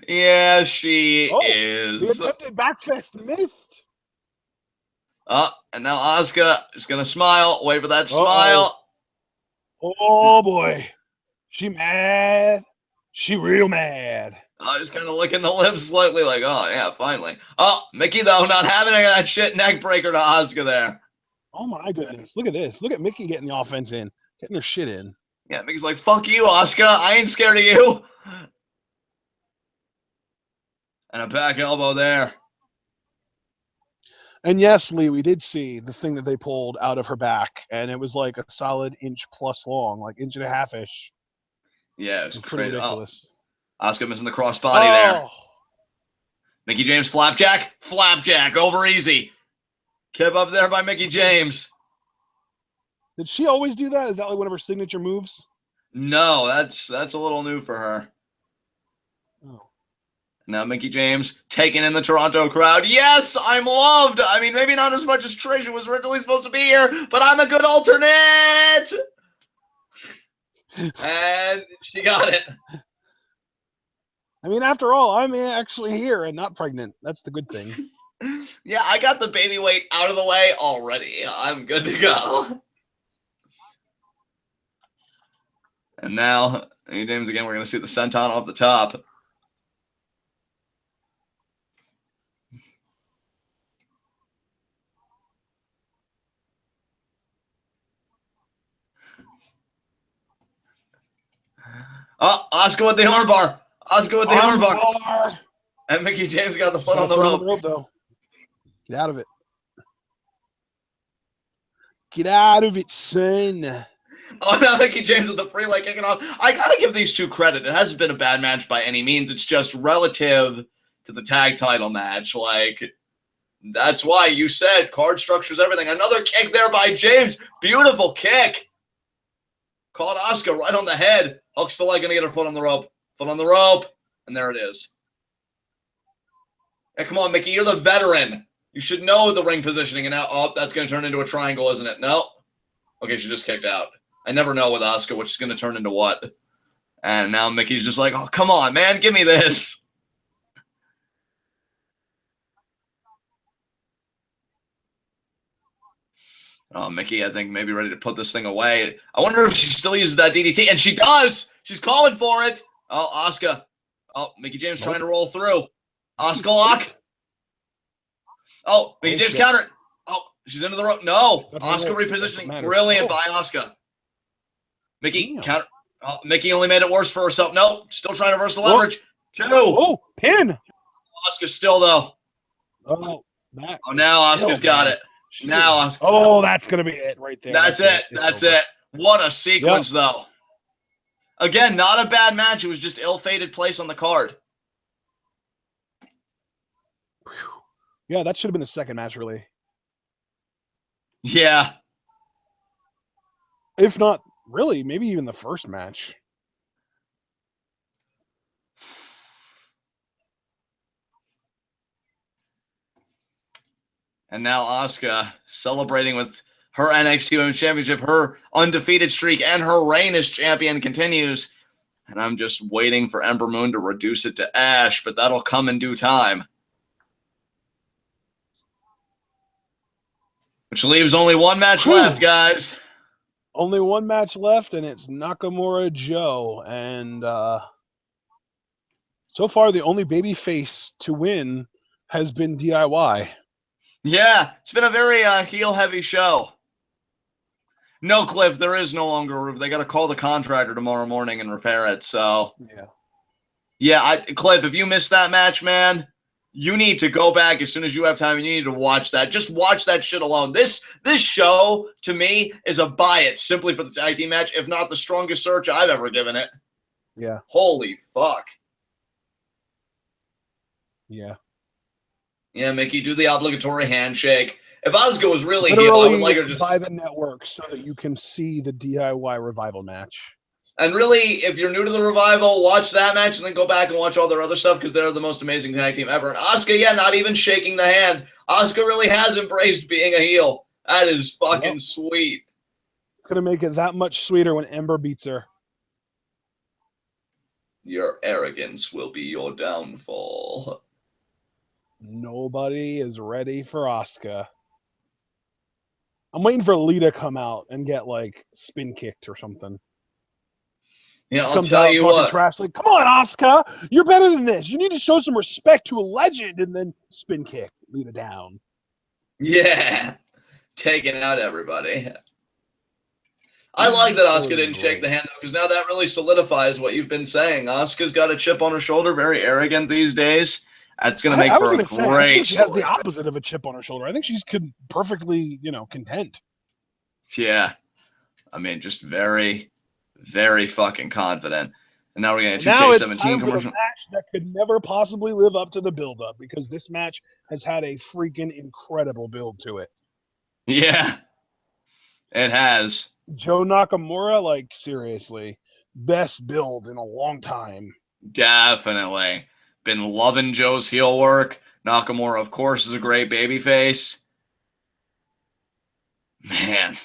Yeah, she is. The attempted backfist missed. And now Asuka is going to smile. Wait for that smile. Oh, boy. She mad. She real mad. Just kind of licking the lips slightly like, oh, yeah, finally. Oh, Mickie, though, not having any of that shit neck breaker to Asuka there. Oh, my goodness. Look at this. Look at Mickie getting the offense in, getting her shit in. Yeah, Mickie's like, fuck you, Asuka. I ain't scared of you. And a back elbow there. And yes, Lee, we did see the thing that they pulled out of her back, and it was like a solid inch plus long, like inch and a half-ish. Yeah, it was pretty ridiculous. Asuka missing the crossbody there. Mickie James flapjack. Flapjack over easy. Kept up there by Mickie James. Did she always do that? Is that like one of her signature moves? No, that's a little new for her. Oh. Now Mickie James taking in the Toronto crowd. Yes, I'm loved. I mean, maybe not as much as Trish was originally supposed to be here, but I'm a good alternate. And she got it. I mean, after all, I'm actually here and not pregnant. That's the good thing. Yeah, I got the baby weight out of the way already. I'm good to go. And now, James again, we're going to see the senton off the top. Oh, Asuka with the armbar. Asuka with the armbar. And Mickie James got the foot on the rope. Though. Get out of it. Get out of it, son. Oh, now Mickie James with the free leg kicking off. I got to give these two credit. It hasn't been a bad match by any means. It's just relative to the tag title match. Like, that's why you said card structures, everything. Another kick there by James. Beautiful kick. Caught Asuka right on the head. Hooks the leg, going to get her foot on the rope. Foot on the rope. And there it is. Hey, come on, Mickie. You're the veteran. You should know the ring positioning. And now, oh, that's going to turn into a triangle, isn't it? No. Okay, she just kicked out. I never know with Asuka which is going to turn into what. And now Mickey's just like, oh, come on, man. Give me this. Oh, Mickie, I think, maybe ready to put this thing away. I wonder if she still uses that DDT. And she does. She's calling for it. Oh, Asuka. Oh, Mickie James trying to roll through. Asuka lock. Oh, Mickie James counter. Oh, she's into the rope. No. Asuka repositioning. Brilliant by Asuka. Mickie counter. Oh, Mickie only made it worse for herself. No, still trying to reverse the leverage. Two. Oh, pin. Asuka still, though. Oh, now Asuka's got it. Now Asuka. Oh, that's going to be it right there. That's it. That's it. What a sequence, though. Again, not a bad match. It was just ill-fated place on the card. Yeah, that should have been the second match, really. Yeah. If not, really, maybe even the first match. And now Asuka celebrating with her NXT Women's Championship, her undefeated streak, and her reign as champion continues. And I'm just waiting for Ember Moon to reduce it to ash, but that'll come in due time. Which leaves only one match left, guys. Only one match left, and it's Nakamura Joe. And so far, the only babyface to win has been DIY. Yeah, it's been a very heel-heavy show. No, Cliff, there is no longer a roof. They got to call the contractor tomorrow morning and repair it. So, yeah, Cliff, if you missed that match, man, you need to go back as soon as you have time, and you need to watch that. Just watch that shit alone. This show, to me, is a buy it simply for the tag team match, if not the strongest search I've ever given it. Yeah. Holy fuck. Yeah. Yeah, Mickie, do the obligatory handshake. If Asuka was really heel, I would like her to buy the network so that you can see the DIY revival match. And really, if you're new to the revival, watch that match and then go back and watch all their other stuff because they're the most amazing tag team ever. And Asuka, yeah, not even shaking the hand. Asuka really has embraced being a heel. That is fucking sweet. It's going to make it that much sweeter when Ember beats her. Your arrogance will be your downfall. Nobody is ready for Asuka. I'm waiting for Lee to come out and get, like, spin kicked or something. Yeah, I'll tell you what. Trash, like, come on, Asuka, you're better than this. You need to show some respect to a legend, and then spin kick, Lita down. Yeah, taking out everybody. I like that Asuka didn't shake the hand, though, because now that really solidifies what you've been saying. Asuka's got a chip on her shoulder, very arrogant these days. That's going to make for a great story. I think she has the opposite of a chip on her shoulder. I think she's perfectly, content. Yeah. I mean, just very, very fucking confident. And now we're getting a 2K17 commercial. A match that could never possibly live up to the build-up because this match has had a freaking incredible build to it. Yeah. It has. Joe Nakamura, like, seriously, best build in a long time. Definitely. Been loving Joe's heel work. Nakamura, of course, is a great babyface. Man.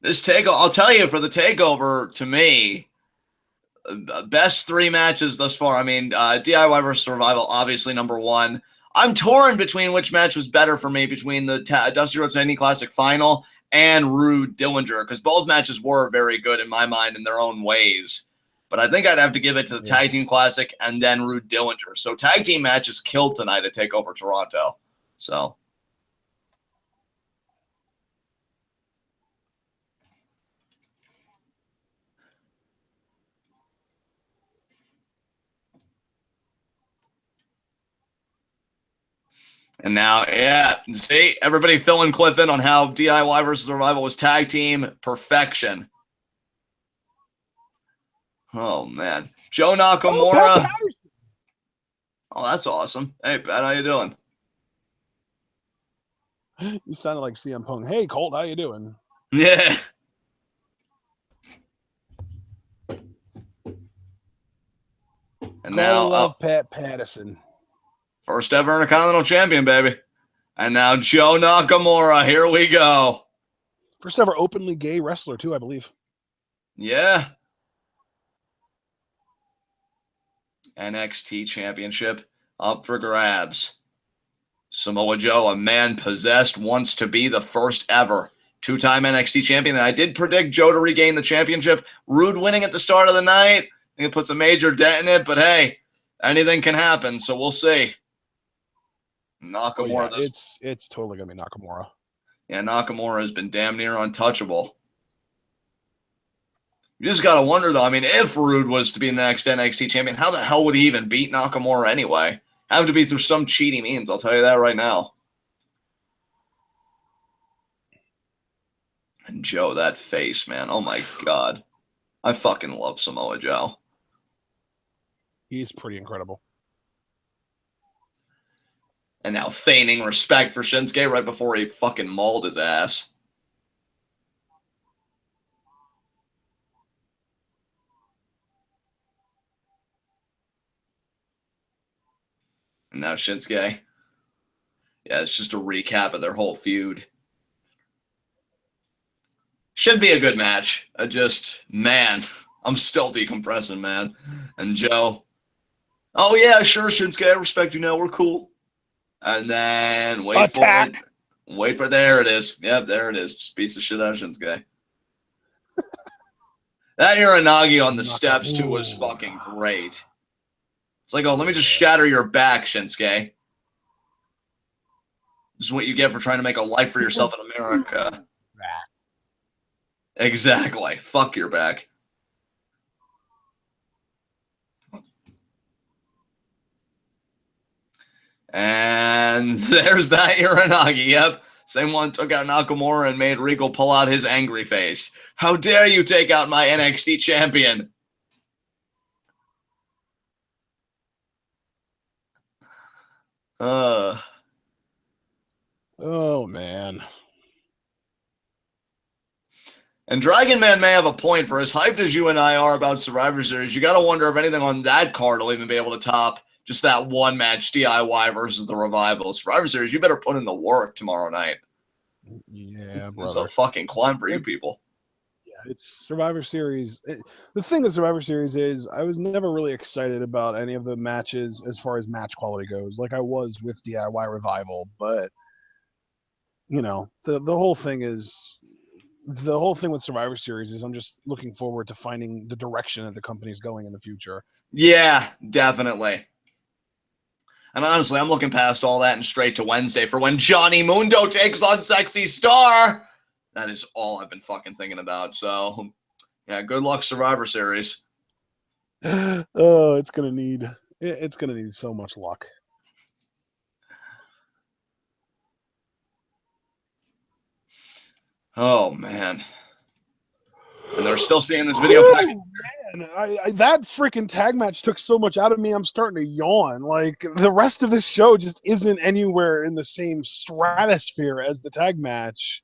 This takeover, I'll tell you, for the takeover, to me, best 3 matches thus far. I mean, DIY versus Survival, obviously number 1. I'm torn between which match was better for me between the Dusty Rhodes Indie Classic Final and Roode Dillinger, because both matches were very good in my mind in their own ways. But I think I'd have to give it to the Tag Team Classic and then Roode Dillinger. So tag team matches killed tonight at TakeOver Toronto. So. And now, see, everybody filling Cliff in on how DIY versus Survival was tag team perfection. Oh, man. Joe Nakamura. Oh, that's awesome. Hey, Pat, how you doing? You sounded like CM Punk. Hey, Colt, how you doing? Yeah. And now, Pat Patterson. First ever Intercontinental Champion, baby. And now Joe Nakamura. Here we go. First ever openly gay wrestler, too, I believe. Yeah. NXT Championship up for grabs. Samoa Joe, a man possessed, wants to be the first ever 2-time NXT champion. And I did predict Joe to regain the championship. Roode winning at the start of the night. I think it puts a major dent in it. But, hey, anything can happen, so we'll see. Nakamura. It's totally going to be Nakamura. Yeah, Nakamura has been damn near untouchable. You just got to wonder, though. I mean, if Roode was to be the next NXT champion, how the hell would he even beat Nakamura anyway? Have to be through some cheating means, I'll tell you that right now. And Joe, that face, man. Oh, my God. I fucking love Samoa Joe. He's pretty incredible. And now feigning respect for Shinsuke right before he fucking mauled his ass. And now Shinsuke. Yeah, it's just a recap of their whole feud. Should be a good match. Man, I'm still decompressing, man. And Joe. Oh, yeah, sure, Shinsuke, I respect you now. We're cool. And then wait for it. There it is. Yep, there it is. Just beats the shit out of Shinsuke. That Uranagi on the steps, too, was fucking great. It's like, oh, let me just shatter your back, Shinsuke. This is what you get for trying to make a life for yourself in America. Exactly. Fuck your back. And there's that Uranagi. Yep. Same one took out Nakamura and made Regal pull out his angry face. How dare you take out my NXT champion? Oh, man. And Dragon Man may have a point. For as hyped as you and I are about Survivor Series, you got to wonder if anything on that card will even be able to top just that one match, DIY versus the Revival. Survivor Series, you better put in the work tomorrow night. Yeah, brother. It's a fucking climb for you people. Yeah, it's Survivor Series. The thing with Survivor Series is I was never really excited about any of the matches as far as match quality goes, like I was with DIY Revival. But, you know, the whole thing with Survivor Series is I'm just looking forward to finding the direction that the company's going in the future. Yeah, definitely. And honestly, I'm looking past all that and straight to Wednesday for when Johnny Mundo takes on Sexy Star. That is all I've been fucking thinking about. So, yeah, good luck, Survivor Series. Oh, it's gonna need so much luck. Oh, man. And they're still seeing this video package. Man, that freaking tag match took so much out of me, I'm starting to yawn. Like, the rest of this show just isn't anywhere in the same stratosphere as the tag match.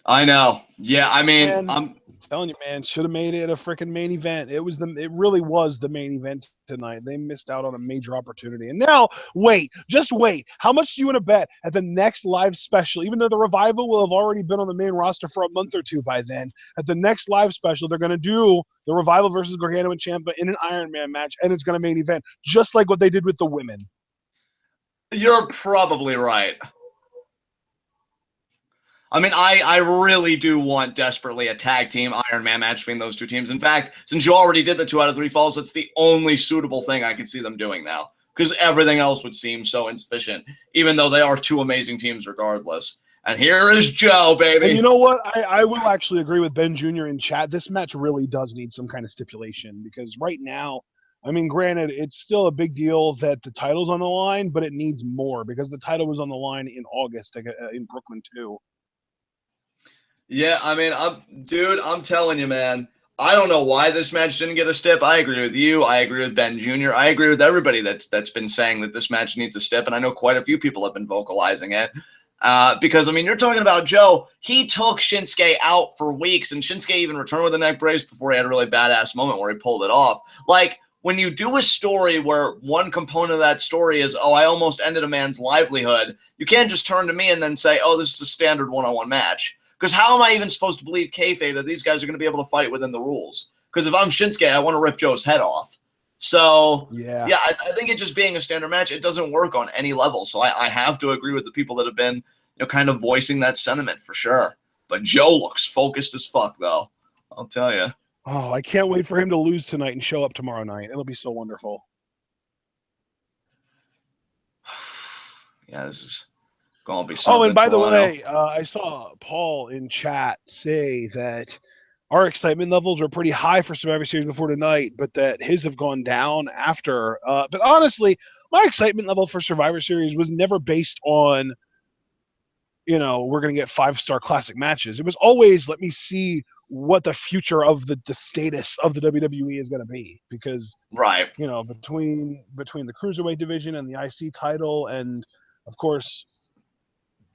I know. Yeah, I mean, And I'm telling you, man, should have made it a freaking main event. It really was the main event tonight. They missed out on a major opportunity. And now, just wait. How much do you want to bet at the next live special? Even though the Revival will have already been on the main roster for a month or two by then, at the next live special, they're going to do the Revival versus Gargano and Ciampa in an Iron Man match, and it's going to main event, just like what they did with the women. You're probably right. I mean, I really do want desperately a tag team Iron Man match between those two teams. In fact, since you already did the 2 out of 3 falls, it's the only suitable thing I could see them doing now. Because everything else would seem so insufficient, even though they are 2 amazing teams regardless. And here is Joe, baby. And you know what? I will actually agree with Ben Jr. in chat. This match really does need some kind of stipulation, because right now, I mean, granted, it's still a big deal that the title's on the line, but it needs more, because the title was on the line in August in Brooklyn too. Yeah, I mean, I'm telling you, man. I don't know why this match didn't get a stip. I agree with you. I agree with Ben Jr. I agree with everybody that's been saying that this match needs a stip, and I know quite a few people have been vocalizing it. Because, I mean, you're talking about Joe. He took Shinsuke out for weeks, and Shinsuke even returned with a neck brace before he had a really badass moment where he pulled it off. Like, when you do a story where one component of that story is, oh, I almost ended a man's livelihood, you can't just turn to me and then say, oh, this is a standard one-on-one match. Because how am I even supposed to believe kayfabe that these guys are going to be able to fight within the rules? Because if I'm Shinsuke, I want to rip Joe's head off. So, yeah, I think it just being a standard match, it doesn't work on any level. So I have to agree with the people that have been, kind of voicing that sentiment for sure. But Joe looks focused as fuck, though. I'll tell you. Oh, I can't wait for him to lose tonight and show up tomorrow night. It'll be so wonderful. Yeah, this is going to be something. Oh, and by the way, I saw Paul in chat say that our excitement levels were pretty high for Survivor Series before tonight, but that his have gone down after. But honestly, my excitement level for Survivor Series was never based on, we're going to get 5-star classic matches. It was always, let me see what the future of the status of the WWE is going to be. Because, right, between the Cruiserweight division and the IC title, and, of course,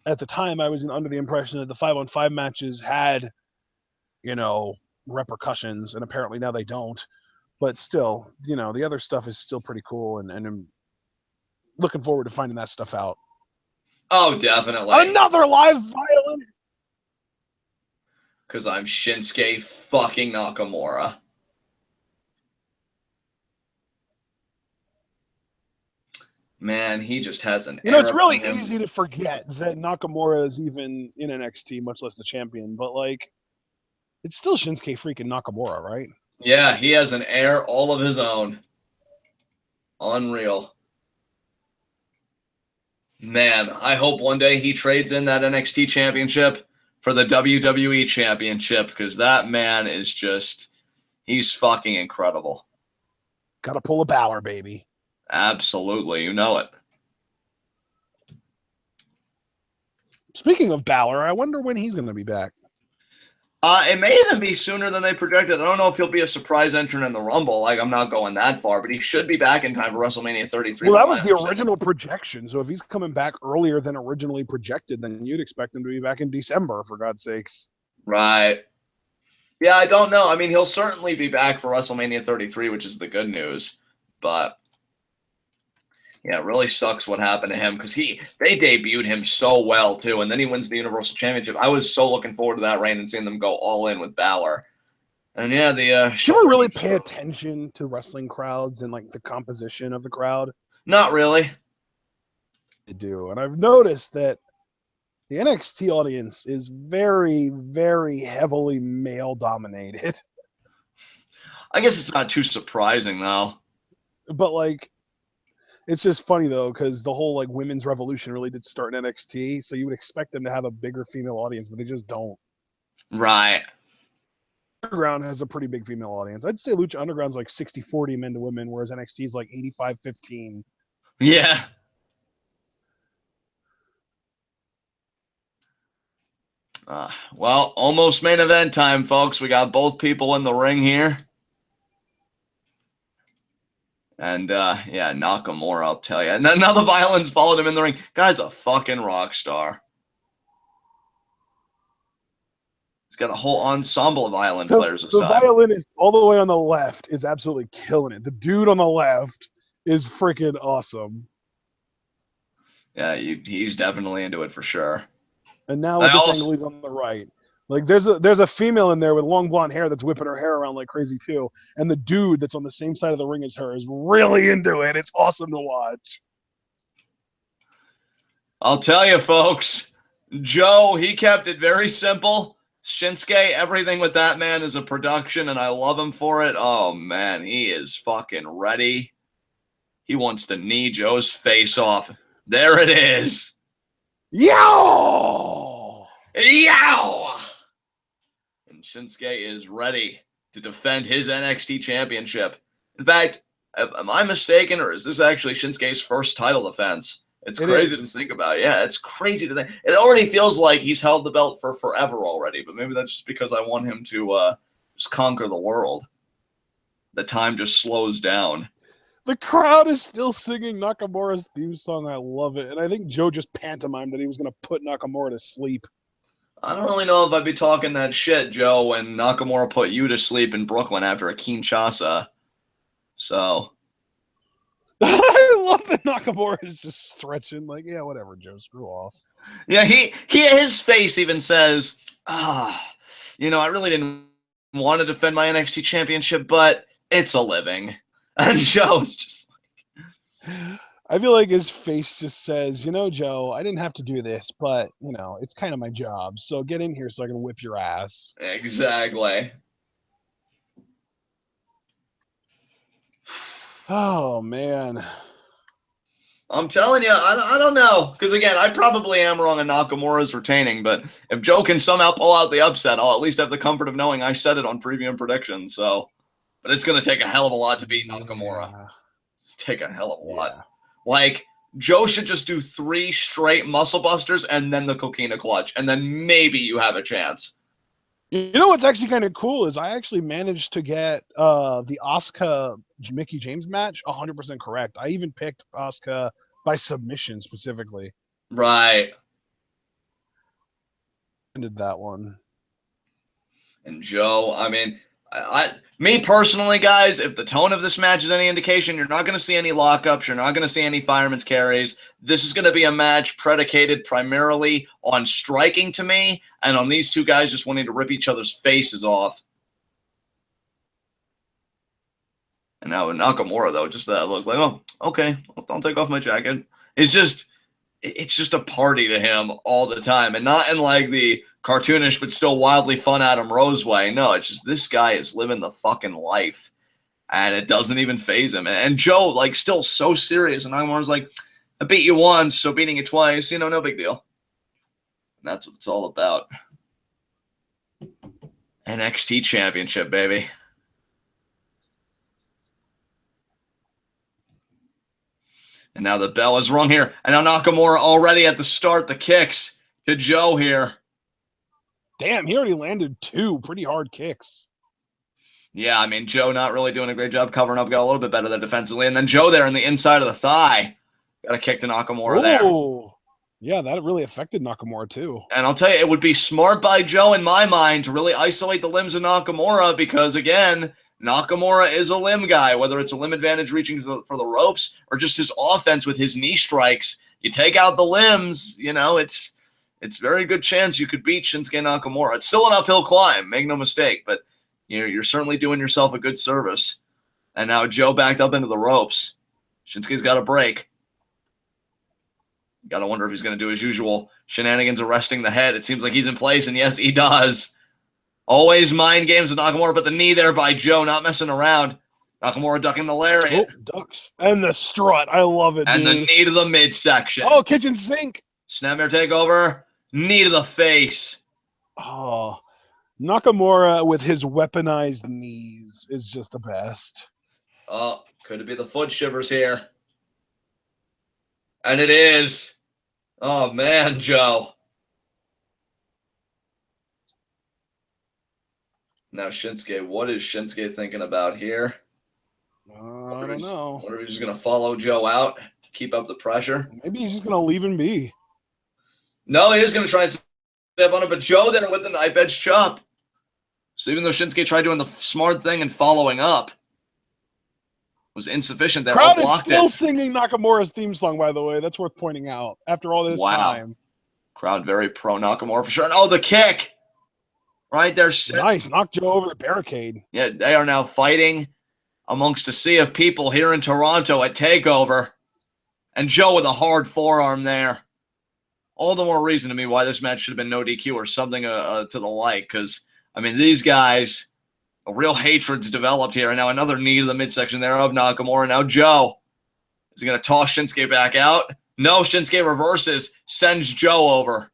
at the time, I was under the impression that the 5-on-5 matches had, repercussions, and apparently now they don't. But still, the other stuff is still pretty cool, and I'm looking forward to finding that stuff out. Oh, definitely. Another live violin! Because I'm Shinsuke fucking Nakamura. Man, he just has an it's really easy to forget that Nakamura is even in NXT, much less the champion. But, it's still Shinsuke freaking Nakamura, right? Yeah, he has an air all of his own. Unreal. Man, I hope one day he trades in that NXT championship for the WWE championship, because that man is he's fucking incredible. Gotta pull a Balor, baby. Absolutely, you know it. Speaking of Balor, I wonder when he's going to be back. It may even be sooner than they projected. I don't know if he'll be a surprise entrant in the Rumble. I'm not going that far, but he should be back in time for WrestleMania 33. Well, that was the original projection. So if he's coming back earlier than originally projected, then you'd expect him to be back in December, for God's sakes. Right. Yeah, I don't know. I mean, he'll certainly be back for WrestleMania 33, which is the good news. But yeah, it really sucks what happened to him, because they debuted him so well too, and then he wins the Universal Championship. I was so looking forward to that reign and seeing them go all in with Balor. And yeah, do you ever really pay attention to wrestling crowds and the composition of the crowd? Not really. I do, and I've noticed that the NXT audience is very, very heavily male dominated. I guess it's not too surprising though. But it's just funny though, because the whole women's revolution really did start in NXT, so you would expect them to have a bigger female audience, but they just don't. Right. Underground has a pretty big female audience. I'd say Lucha Underground's 60-40 men to women, whereas NXT is 85-15. Yeah. Well, almost main event time, folks. We got both people in the ring here. And, yeah, Nakamura, I'll tell you. And then now the violence followed him in the ring. Guy's a fucking rock star. got a whole ensemble of violin So players this the time. violinist all the way on the left is absolutely killing it. The dude on the left is freaking awesome. Yeah, he's definitely into it for sure. And now I with this also, angle, he's on the right. Like there's a female in there with long blonde hair that's whipping her hair around like crazy too. And the dude that's on the same side of the ring as her is really into it. It's awesome to watch. I'll tell you, folks, Joe, he kept it very simple. Shinsuke, everything with that man is a production, and I love him for it. Oh, man, he is fucking ready. He wants to knee Joe's face off. There it is. Yow! Yow! And Shinsuke is ready to defend his NXT championship. In fact, am I mistaken, or is this actually Shinsuke's first title defense? It's crazy to think about. Yeah, it's crazy to think. It already feels like he's held the belt for forever already, but maybe that's just because I want him to just conquer the world. The time just slows down. The crowd is still singing Nakamura's theme song. I love it. And I think Joe just pantomimed that he was going to put Nakamura to sleep. I don't really know if I'd be talking that shit, Joe, when Nakamura put you to sleep in Brooklyn after a Kinshasa. So... I love that Nakamura is just stretching. Like, yeah, whatever, Joe. Screw off. Yeah, his face even says, I really didn't want to defend my NXT championship, but it's a living. And Joe's just like... I feel like his face just says, Joe, I didn't have to do this, but, it's kind of my job. So get in here so I can whip your ass. Exactly. Oh, man. I'm telling you, I don't know. Because, again, I probably am wrong and Nakamura's retaining. But if Joe can somehow pull out the upset, I'll at least have the comfort of knowing I said it on preview and predictions. So, but it's going to take a hell of a lot to beat Nakamura. Yeah. Take a hell of a lot. Like, Joe should just do 3 straight muscle busters and then the coquina clutch. And then maybe you have a chance. You know what's actually kind of cool is I actually managed to get the Asuka Mickie James match 100% correct. I even picked Asuka by submission specifically. Right. I did that one. And Joe, I mean, me personally, guys, if the tone of this match is any indication, you're not going to see any lockups. You're not going to see any fireman's carries. This is going to be a match predicated primarily on striking to me and on these two guys just wanting to rip each other's faces off. And now with Nakamura, though, just that look like, oh, okay, I'll take off my jacket. It's just a party to him all the time. And not in like the cartoonish but still wildly fun Adam Rose way. No, it's just this guy is living the fucking life. And it doesn't even faze him. And Joe, like, still so serious. And Nakamura's like, I beat you once, so beating you twice, no big deal. And that's what it's all about. NXT Championship, baby. And now the bell is rung here. And now Nakamura already at the start, the kicks to Joe here. Damn, he already landed 2 pretty hard kicks. Yeah, I mean, Joe not really doing a great job covering up. Got a little bit better there defensively. And then Joe there on the inside of the thigh. Got a kick to Nakamura there. Yeah, that really affected Nakamura too. And I'll tell you, it would be smart by Joe in my mind to really isolate the limbs of Nakamura because, again, Nakamura is a limb guy, whether it's a limb advantage reaching for the ropes or just his offense with his knee strikes. You take out the limbs, it's very good chance you could beat Shinsuke Nakamura. It's still an uphill climb, make no mistake, but you're certainly doing yourself a good service. And now Joe backed up into the ropes. Shinsuke's got a break. Got to wonder if he's going to do his usual shenanigans arresting the head. It seems like he's in place, and yes, he does. Always mind games with Nakamura, but the knee there by Joe, not messing around. Nakamura ducking the lariat. Oh, ducks. And the strut. I love it, and dude. The knee to the midsection. Oh, kitchen sink. Snapmare takeover. Knee to the face. Oh, Nakamura with his weaponized knees is just the best. Oh, could it be the foot shivers here? And it is. Oh, man, Joe. Now, Shinsuke, what is Shinsuke thinking about here? I don't know. Wonder if he's just going to follow Joe out to keep up the pressure. Maybe he's just going to leave him be. No, he is going to try and step on him, but Joe there with the knife edge chop. So even though Shinsuke tried doing the smart thing and following up, was insufficient there. Crowd is blocked still it. singing Nakamura's theme song, by the way. That's worth pointing out after all this time. Crowd very pro Nakamura for sure. And, oh, the kick. Right there. Nice. Knocked Joe over the barricade. Yeah, they are now fighting amongst a sea of people here in Toronto at TakeOver. And Joe with a hard forearm there. All the more reason to me why this match should have been no DQ or something to the like. Because, I mean, these guys, a real hatred's developed here. And now another knee to the midsection there of Nakamura. Now Joe. Is he going to toss Shinsuke back out? No, Shinsuke reverses, sends Joe over.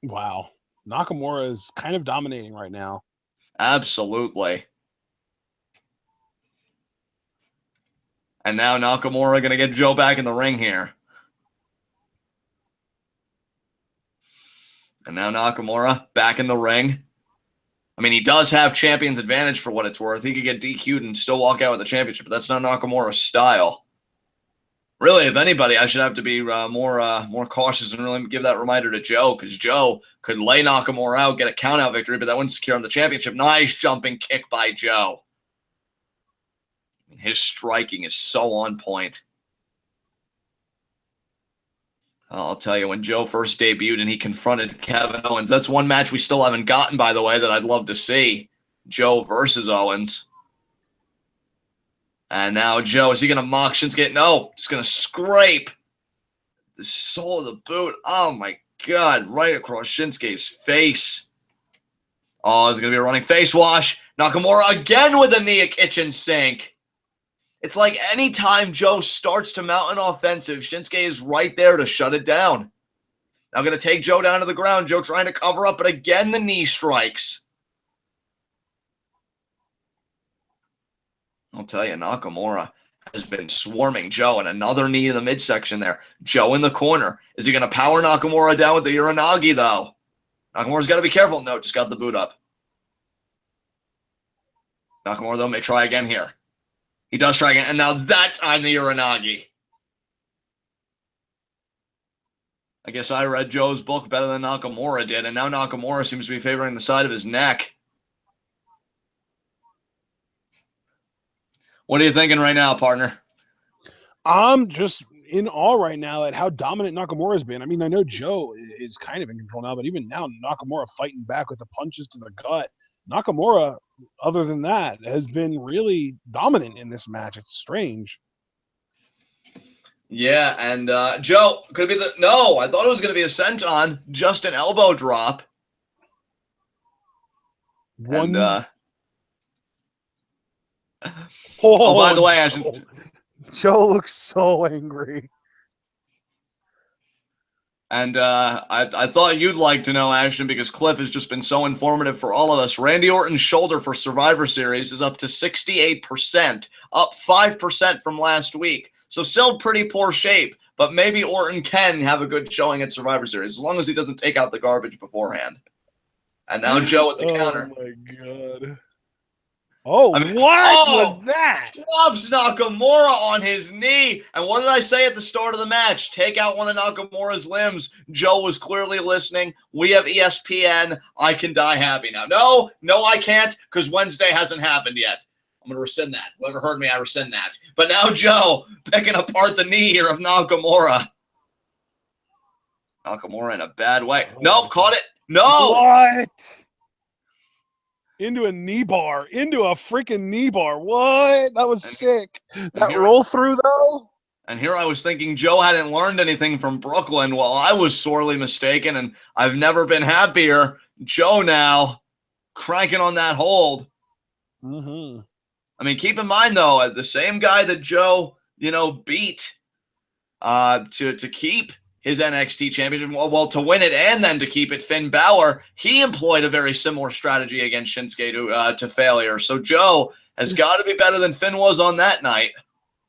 Wow. Nakamura is kind of dominating right now. Absolutely. And now Nakamura going to get Joe back in the ring here. And now Nakamura back in the ring. I mean, he does have champion's advantage for what it's worth. He could get DQ'd and still walk out with the championship, but that's not Nakamura's style. Really, if anybody, I should have to be more cautious and really give that reminder to Joe, because Joe could lay Nakamura out, get a count-out victory, but that wouldn't secure him the championship. Nice jumping kick by Joe. His striking is so on point. I'll tell you, when Joe first debuted and he confronted Kevin Owens, that's one match we still haven't gotten, by the way, that I'd love to see. Joe versus Owens. And now Joe, is he going to mock Shinsuke? No, just going to scrape the sole of the boot. Oh, my God, right across Shinsuke's face. Oh, it's going to be a running face wash. Nakamura again with a knee, a kitchen sink. It's like anytime Joe starts to mount an offensive, Shinsuke is right there to shut it down. Now going to take Joe down to the ground. Joe trying to cover up, but again the knee strikes. I'll tell you, Nakamura has been swarming Joe, and another knee in the midsection there. Joe in the corner. Is he going to power Nakamura down with the Uranagi, though? Nakamura's got to be careful. No, just got the boot up. Nakamura, though, may try again here. He does try again, and now that time the Uranagi. I guess I read Joe's book better than Nakamura did, and now Nakamura seems to be favoring the side of his neck. What are you thinking right now, partner? I'm just in awe right now at how dominant Nakamura has been. I mean, I know Joe is kind of in control now, but even now, Nakamura fighting back with the punches to the gut. Nakamura, other than that, has been really dominant in this match. It's strange. Yeah, and Joe, could it be the... No, I thought it was going to be a senton, just an elbow drop. One... And, oh, by the way, Ashton... Joe looks so angry. And I thought you'd like to know, Ashton, because Cliff has just been so informative for all of us. Randy Orton's shoulder for Survivor Series is up to 68%, up 5% from last week. So still pretty poor shape, but maybe Orton can have a good showing at Survivor Series, as long as he doesn't take out the garbage beforehand. And now Joe at the counter. Oh, my God. Oh, I mean, what was that? Drops Nakamura on his knee. And what did I say at the start of the match? Take out one of Nakamura's limbs. Joe was clearly listening. We have ESPN. I can die happy now. No, I can't, because Wednesday hasn't happened yet. I'm going to rescind that. Whoever heard me, I rescind that. But now Joe picking apart the knee here of Nakamura. Nakamura in a bad way. Nope, caught it. No. What? Into a knee bar. Into a freaking knee bar. What? That was sick. That roll through, though? And here I was thinking Joe hadn't learned anything from Brooklyn. Well, I was sorely mistaken, and I've never been happier. Joe now cranking on that hold. Mm-hmm. I mean, keep in mind, though, the same guy that Joe, beat to keep his NXT championship, well, to win it and then to keep it, Finn Balor, he employed a very similar strategy against Shinsuke to failure. So Joe has got to be better than Finn was on that night.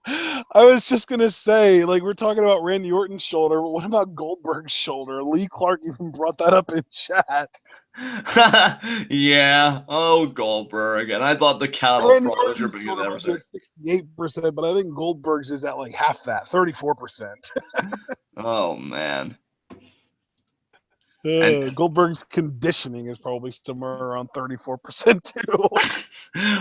I was just going to say, we're talking about Randy Orton's shoulder, but what about Goldberg's shoulder? Lee Clark even brought that up in chat. Yeah. Oh, Goldberg. And I thought the cattle prod would be everything. 68%, but I think Goldberg's is at half that, 34%. Oh, man. And Goldberg's conditioning is probably somewhere around 34% too.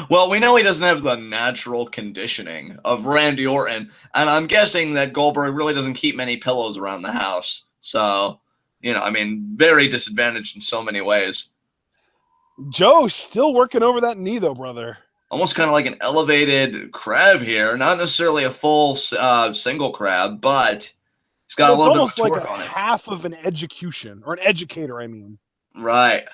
well, we know he doesn't have the natural conditioning of Randy Orton, and I'm guessing that Goldberg really doesn't keep many pillows around the house. So, I mean, very disadvantaged in so many ways. Joe's still working over that knee, though, brother. Almost kind of like an elevated crab here. Not necessarily a full single crab, but he's got a little bit of torque like on it. Half of an execution, or an educator, I mean. Right.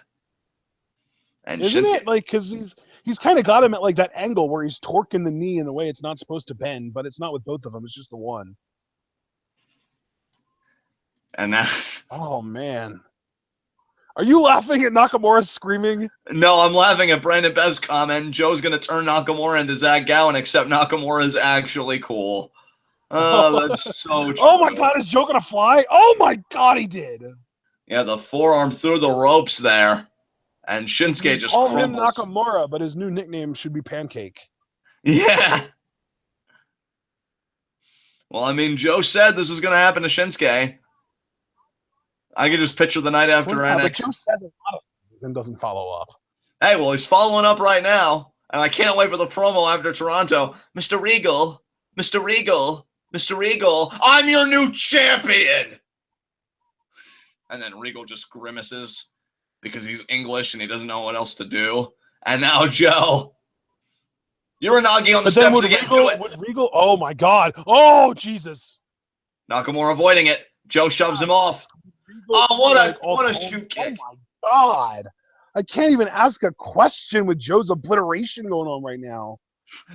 And isn't Shinsuke, it like because he's kind of got him at like that angle where he's torquing the knee in the way it's not supposed to bend, but it's not with both of them. It's just the one. And now, oh man, are you laughing at Nakamura screaming? No, I'm laughing at Brandon Bev's comment. Joe's gonna turn Nakamura into Zach Gowen, except Nakamura is actually cool. Oh, that's so true. Oh my God, is Joe gonna fly? Oh my God, he did. Yeah, the forearm through the ropes there. And Shinsuke just crumbles. Him Nakamura, but his new nickname should be Pancake. Yeah. Well, I mean, Joe said this was going to happen to Shinsuke. I can just picture the night after NXT. But Joe says a lot of things and doesn't follow up. Hey, well, he's following up right now, and I can't wait for the promo after Toronto. Mr. Regal, Mr. Regal, Mr. Regal, I'm your new champion! And then Regal just grimaces because he's English and he doesn't know what else to do. And now Joe, Uranagi on the steps again. Would Regal? Oh my God! Oh Jesus! Nakamura avoiding it. Joe shoves him off. Oh, what a shoot kick! Oh my God! I can't even ask a question with Joe's obliteration going on right now.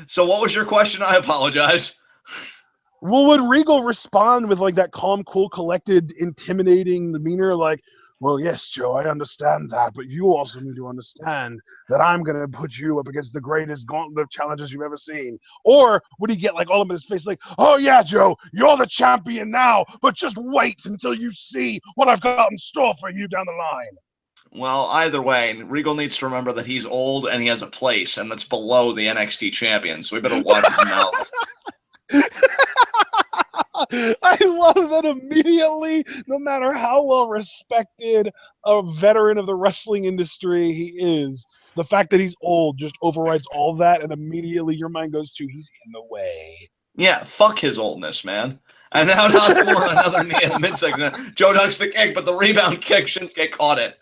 So what was your question? I apologize. Well, would Regal respond with like that calm, cool, collected, intimidating demeanor, like, well, yes, Joe, I understand that, but you also need to understand that I'm going to put you up against the greatest gauntlet of challenges you've ever seen? Or would he get like all up in his face like, oh, yeah, Joe, you're the champion now, but just wait until you see what I've got in store for you down the line? Well, either way, Regal needs to remember that he's old and he has a place, and that's below the NXT champion, so we better watch his mouth. I love that immediately, no matter how well respected a veteran of the wrestling industry he is, the fact that he's old just overrides all that, and immediately your mind goes to he's in the way. Yeah, fuck his oldness, man. And now Nakamura another knee in the midsection. Joe ducks the kick, but the rebound kick, Shinsuke caught it.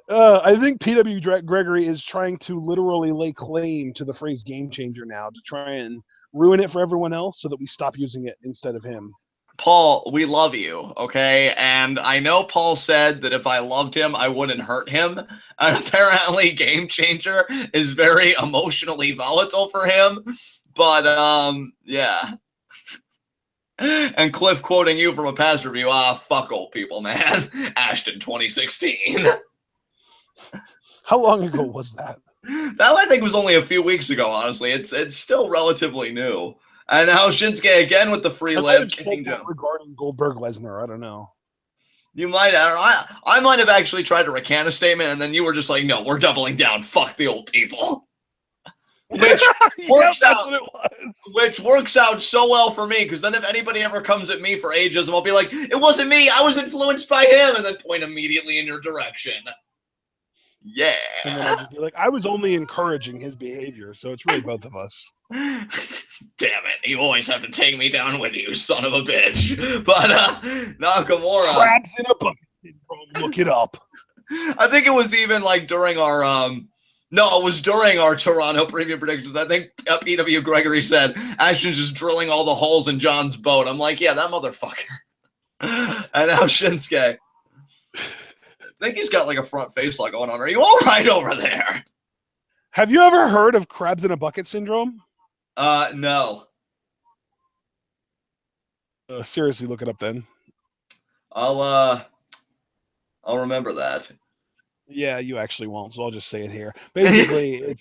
I think PW Gregory is trying to literally lay claim to the phrase game changer now to try and ruin it for everyone else so that we stop using it instead of him. Paul, we love you, okay? And I know Paul said that if I loved him, I wouldn't hurt him. And apparently Game Changer is very emotionally volatile for him. But, yeah. And Cliff quoting you from a past review, fuck old people, man. Ashton 2016. How long ago was that? That, I think, was only a few weeks ago, honestly. It's still relatively new. And now Shinsuke again with the free lib kicking jump. Regarding Goldberg Lesnar, I don't know. You might have. I might have actually tried to recant a statement, and then you were just like, no, we're doubling down. Fuck the old people. Which works out. Which works out so well for me, because then if anybody ever comes at me for ageism, I'll be like, it wasn't me. I was influenced by him, and then point immediately in your direction. Yeah. And then I'll just be like, I was only encouraging his behavior, so it's really both of us. Damn it. You always have to take me down with you, son of a bitch. But Nakamura. Crabs in a bucket syndrome. Look it up. I think it was even like during our no, it was during our Toronto preview predictions. I think PW Gregory said Ashton's just drilling all the holes in John's boat. I'm like, yeah, that motherfucker. And now Shinsuke. I think he's got like a front face like going on. Are you all right over there? Have you ever heard of crabs in a bucket syndrome? No. Seriously, look it up then. I'll remember that. Yeah, you actually won't, so I'll just say it here. Basically,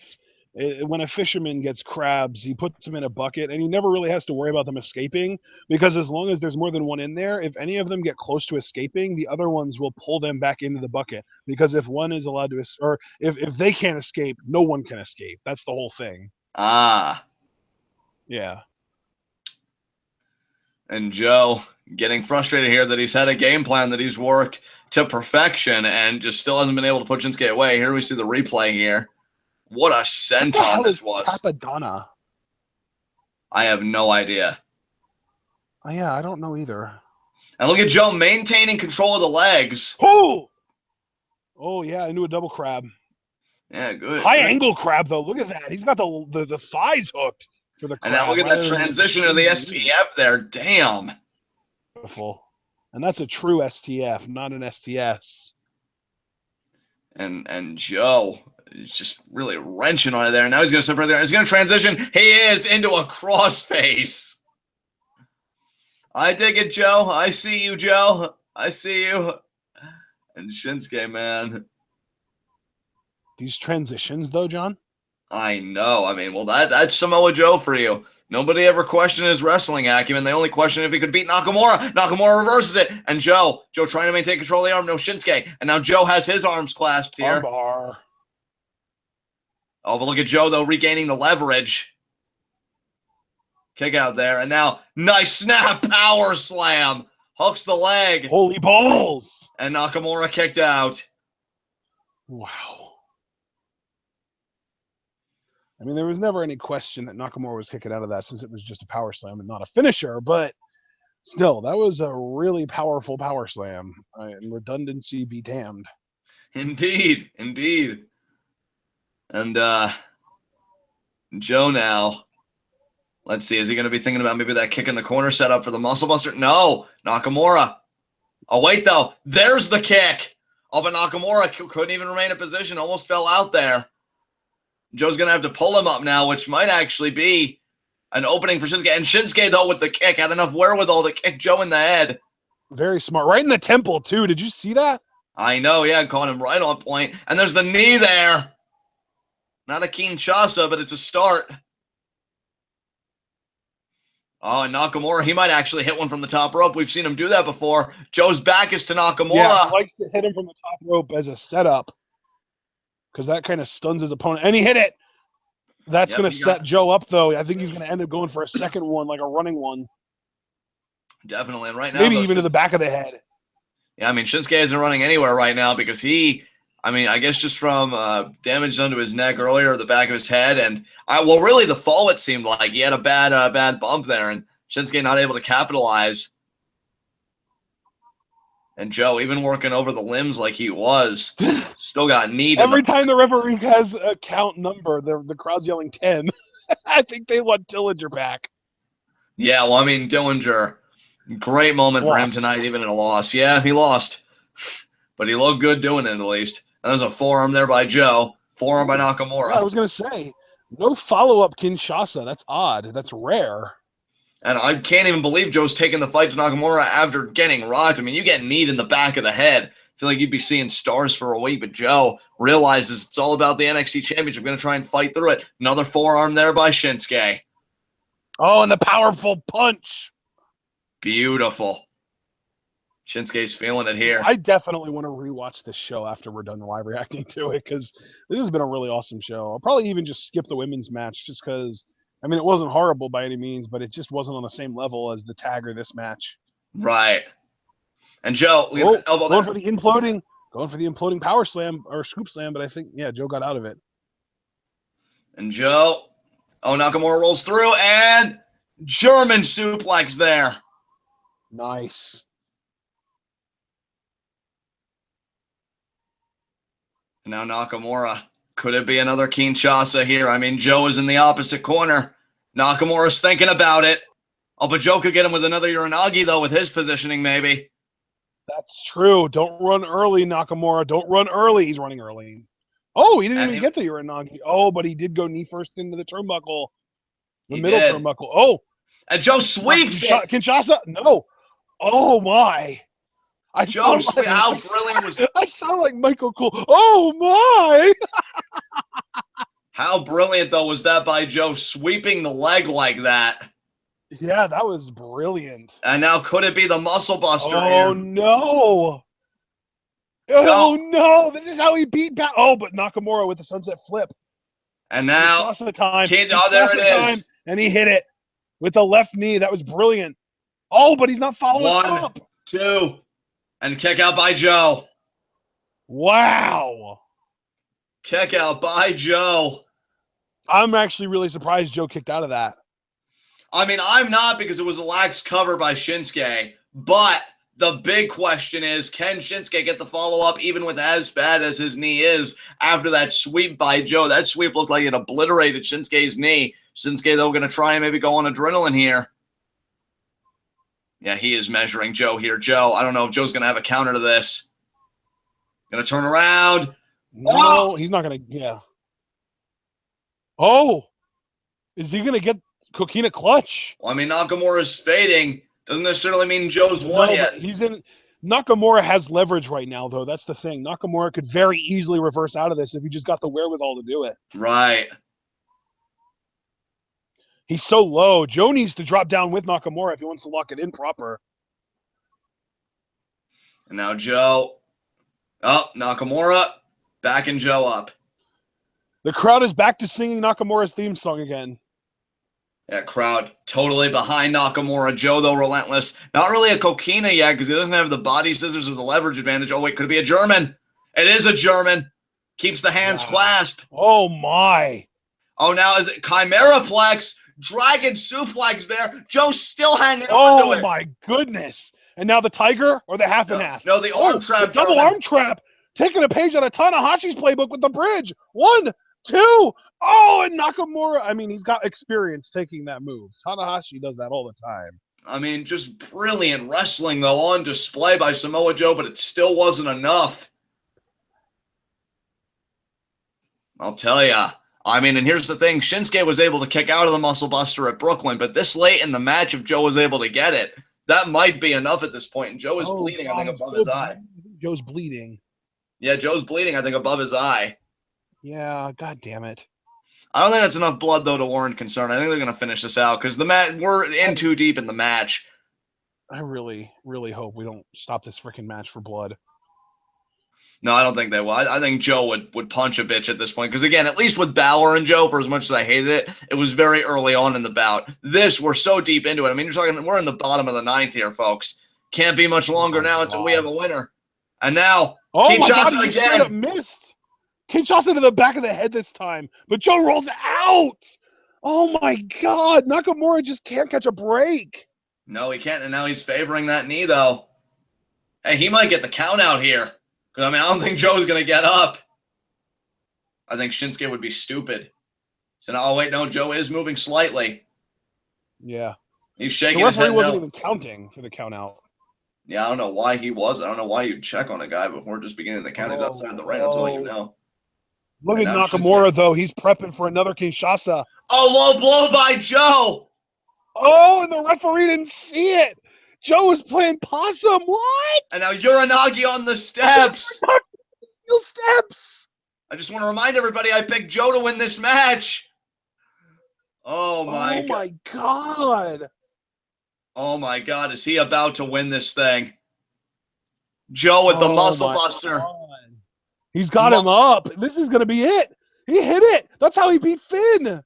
when a fisherman gets crabs, he puts them in a bucket, and he never really has to worry about them escaping, because as long as there's more than one in there, if any of them get close to escaping, the other ones will pull them back into the bucket, because if one is allowed to, or if they can't escape, no one can escape. That's the whole thing. Ah. Yeah. And Joe getting frustrated here that he's had a game plan that he's worked to perfection and just still hasn't been able to put Shinsuke away. Here we see the replay here. What a senton this was. Capadonna? I have no idea. Oh, yeah, I don't know either. And look at Joe maintaining control of the legs. Oh! Oh, yeah, into a double crab. Yeah, good. High angle crab, though. Look at that. He's got the thighs hooked for the crab. And now look at that transition to the STF there. Damn. Beautiful. And that's a true STF, not an STS. And Joe is just really wrenching on it there. Now he's going to separate there. He's going to transition. He is into a crossface. I dig it, Joe. I see you, Joe. I see you. And Shinsuke, man. These transitions, though, John? I know. I mean, well, that's Samoa Joe for you. Nobody ever questioned his wrestling acumen. They only questioned if he could beat Nakamura. Nakamura reverses it. And Joe trying to maintain control of the arm. No Shinsuke. And now Joe has his arms clasped here. Armbar. Oh, but look at Joe, though, regaining the leverage. Kick out there. And now, nice snap power slam. Hooks the leg. Holy balls. And Nakamura kicked out. Wow. I mean, there was never any question that Nakamura was kicking out of that since it was just a power slam and not a finisher, but still, that was a really powerful power slam. And redundancy be damned. Indeed, indeed. And Joe now, let's see, is he going to be thinking about maybe that kick in the corner setup for the muscle buster? No, Nakamura. Oh, wait, though. There's the kick. Oh, but Nakamura couldn't even remain in position, almost fell out there. Joe's going to have to pull him up now, which might actually be an opening for Shinsuke. And Shinsuke, though, with the kick, had enough wherewithal to kick Joe in the head. Very smart. Right in the temple, too. Did you see that? I know, yeah, caught him right on point. And there's the knee there. Not a Kinshasa, but it's a start. Oh, and Nakamura, he might actually hit one from the top rope. We've seen him do that before. Joe's back is to Nakamura. Yeah, he likes to hit him from the top rope as a setup because that kind of stuns his opponent. And he hit it. That's going to set Joe up, though. I think he's going to end up going for a second one, like a running one. Definitely. And right now, maybe even to the back of the head. Yeah, I mean, Shinsuke isn't running anywhere right now because I guess just from damage done to his neck earlier, the back of his head, and really the fall, it seemed like he had a bad bump there, and Shinsuke not able to capitalize. And Joe, even working over the limbs like he was, still got kneed. Every time the referee has a count number, the crowd's yelling 10. I think they want Dillinger back. Yeah, well, I mean, Dillinger, great moment for him tonight, even in a loss. Yeah, he lost, but he looked good doing it at least. And there's a forearm there by Joe. Forearm by Nakamura. Yeah, I was going to say, no follow-up Kinshasa. That's odd. That's rare. And I can't even believe Joe's taking the fight to Nakamura after getting rocked. I mean, you get kneed in the back of the head. I feel like you'd be seeing stars for a week, but Joe realizes it's all about the NXT Championship. Going to try and fight through it. Another forearm there by Shinsuke. Oh, and the powerful punch. Beautiful. Shinsuke's feeling it here. I definitely want to rewatch this show after we're done live reacting to it because this has been a really awesome show. I'll probably even just skip the women's match just because, I mean, it wasn't horrible by any means, but it just wasn't on the same level as the tag or this match. Right. And Joe, going for the imploding power slam or scoop slam, but I think, yeah, Joe got out of it. And Joe, Nakamura rolls through and German suplex there. Nice. Now Nakamura. Could it be another Kinshasa here? I mean, Joe is in the opposite corner. Nakamura's thinking about it. Oh, but Joe could get him with another Uranagi, though, with his positioning, maybe. That's true. Don't run early, Nakamura. Don't run early. He's running early. Oh, he didn't even get the Uranagi. Oh, but he did go knee first into the turnbuckle. The middle turnbuckle. Oh. And Joe sweeps it. Kinshasa? No. Oh, my. Joe, how brilliant was I sound like Michael Cole. Oh, my. How brilliant, though, was that by Joe sweeping the leg like that? Yeah, that was brilliant. And now could it be the muscle buster here? Oh, no. Oh, no. This is how he beat back. Oh, but Nakamura with the sunset flip. And now, there it is. And he hit it with the left knee. That was brilliant. Oh, but he's not following up. 1, 2. And kick out by Joe. Wow. Kick out by Joe. I'm actually really surprised Joe kicked out of that. I mean, I'm not, because it was a lax cover by Shinsuke. But the big question is, can Shinsuke get the follow-up even with as bad as his knee is after that sweep by Joe? That sweep looked like it obliterated Shinsuke's knee. Shinsuke, though, going to try and maybe go on adrenaline here. Yeah, he is measuring Joe here. Joe, I don't know if Joe's going to have a counter to this. Going to turn around. No, he's not going to. Yeah. Oh, is he going to get Coquina clutch? Well, I mean, Nakamura's fading. Doesn't necessarily mean Joe's won yet. He's in. Nakamura has leverage right now, though. That's the thing. Nakamura could very easily reverse out of this if he just got the wherewithal to do it. Right. He's so low. Joe needs to drop down with Nakamura if he wants to lock it in proper. And now Joe. Oh, Nakamura backing Joe up. The crowd is back to singing Nakamura's theme song again. That crowd totally behind Nakamura. Joe, though, relentless. Not really a coquina yet because he doesn't have the body scissors or the leverage advantage. Oh, wait, could it be a German? It is a German. Keeps the hands clasped. Oh, my. Oh, now is it Chimera Plex? Dragon suplex there. Joe's still hanging on to it. Oh, my goodness. And now the Tiger or the half and half? No, the arm trap. The double arm trap. Taking a page out of Tanahashi's playbook with the bridge. 1, 2. Oh, and Nakamura. I mean, he's got experience taking that move. Tanahashi does that all the time. I mean, just brilliant wrestling, though, on display by Samoa Joe, but it still wasn't enough. I'll tell ya. I mean, and here's the thing. Shinsuke was able to kick out of the Muscle Buster at Brooklyn, but this late in the match, if Joe was able to get it, that might be enough at this point. And Joe is bleeding, I think, above his eye. Joe's bleeding. Yeah, Joe's bleeding, I think, above his eye. Yeah, god damn it. I don't think that's enough blood, though, to warrant concern. I think they're going to finish this out because we're in too deep in the match. I really, really hope we don't stop this freaking match for blood. No, I don't think they will. I think Joe would punch a bitch at this point. Because, again, at least with Balor and Joe, for as much as I hated it, it was very early on in the bout. This, we're so deep into it. I mean, we're in the bottom of the 9th here, folks. Can't be much longer now until we have a winner. And now, Kinshasa again. Missed. Kinshasa to the back of the head this time. But Joe rolls out. Oh, my God. Nakamura just can't catch a break. No, he can't. And now he's favoring that knee, though. Hey, he might get the count out here. Because, I mean, I don't think Joe's going to get up. I think Shinsuke would be stupid. So now, oh, wait, no, Joe is moving slightly. Yeah. He's shaking his head. The referee wasn't even counting for the count out. Yeah, I don't know why he was. I don't know why you'd check on a guy before just beginning the count. He's outside the ring. That's all you know. Look at Nakamura, though. He's prepping for another Kinshasa. Oh, low blow by Joe. Oh, and the referee didn't see it. Joe was playing possum. What? And now Uranagi on the steps. Steps. I just want to remind everybody I picked Joe to win this match. Oh, my God. Oh, my God. Oh, my God. Is he about to win this thing? Joe with the muscle buster. God. He's got him up. This is going to be it. He hit it. That's how he beat Finn.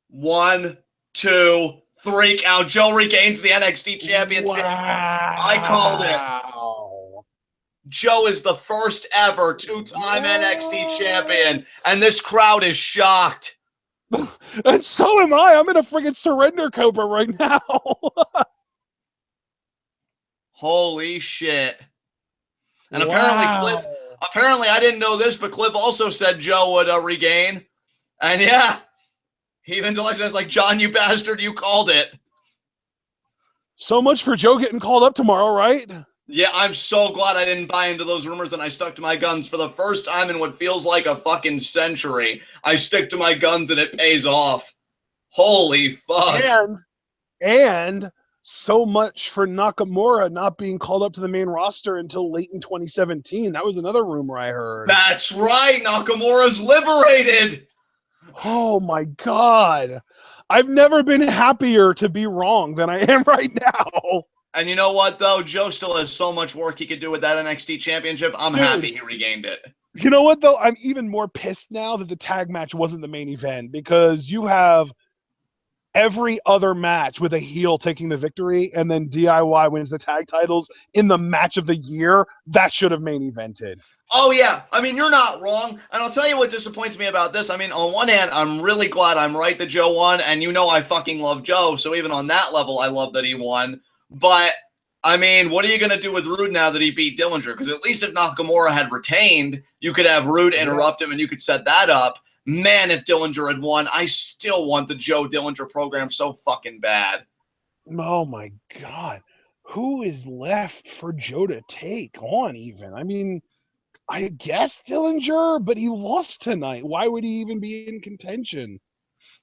1, 2, 3 count. Joe regains the NXT Championship. Wow. I called it. Joe is the first ever 2-time NXT champion, and this crowd is shocked. And so am I. I'm in a friggin' surrender cobra right now. Holy shit. And apparently I didn't know this, but Cliff also said Joe would regain. And yeah, even Dillinger was like, John, you bastard, you called it. So much for Joe getting called up tomorrow, right? Yeah, I'm so glad I didn't buy into those rumors and I stuck to my guns for the first time in what feels like a fucking century. I stick to my guns and it pays off. Holy fuck. And so much for Nakamura not being called up to the main roster until late in 2017. That was another rumor I heard. That's right. Nakamura's liberated. Oh, my God. I've never been happier to be wrong than I am right now. And you know what, though? Joe still has so much work he could do with that NXT championship. I'm happy he regained it. You know what, though? I'm even more pissed now that the tag match wasn't the main event because you have every other match with a heel taking the victory, and then DIY wins the tag titles in the match of the year, that should have main evented. Oh, yeah. I mean, you're not wrong. And I'll tell you what disappoints me about this. I mean, on one hand, I'm really glad I'm right that Joe won. And you know I fucking love Joe. So even on that level, I love that he won. But, I mean, what are you going to do with Roode now that he beat Dillinger? Because at least if Nakamura had retained, you could have Roode interrupt him and you could set that up. Man, if Dillinger had won, I still want the Joe Dillinger program so fucking bad. Oh, my God. Who is left for Joe to take on even? I mean, I guess Dillinger, but he lost tonight. Why would he even be in contention?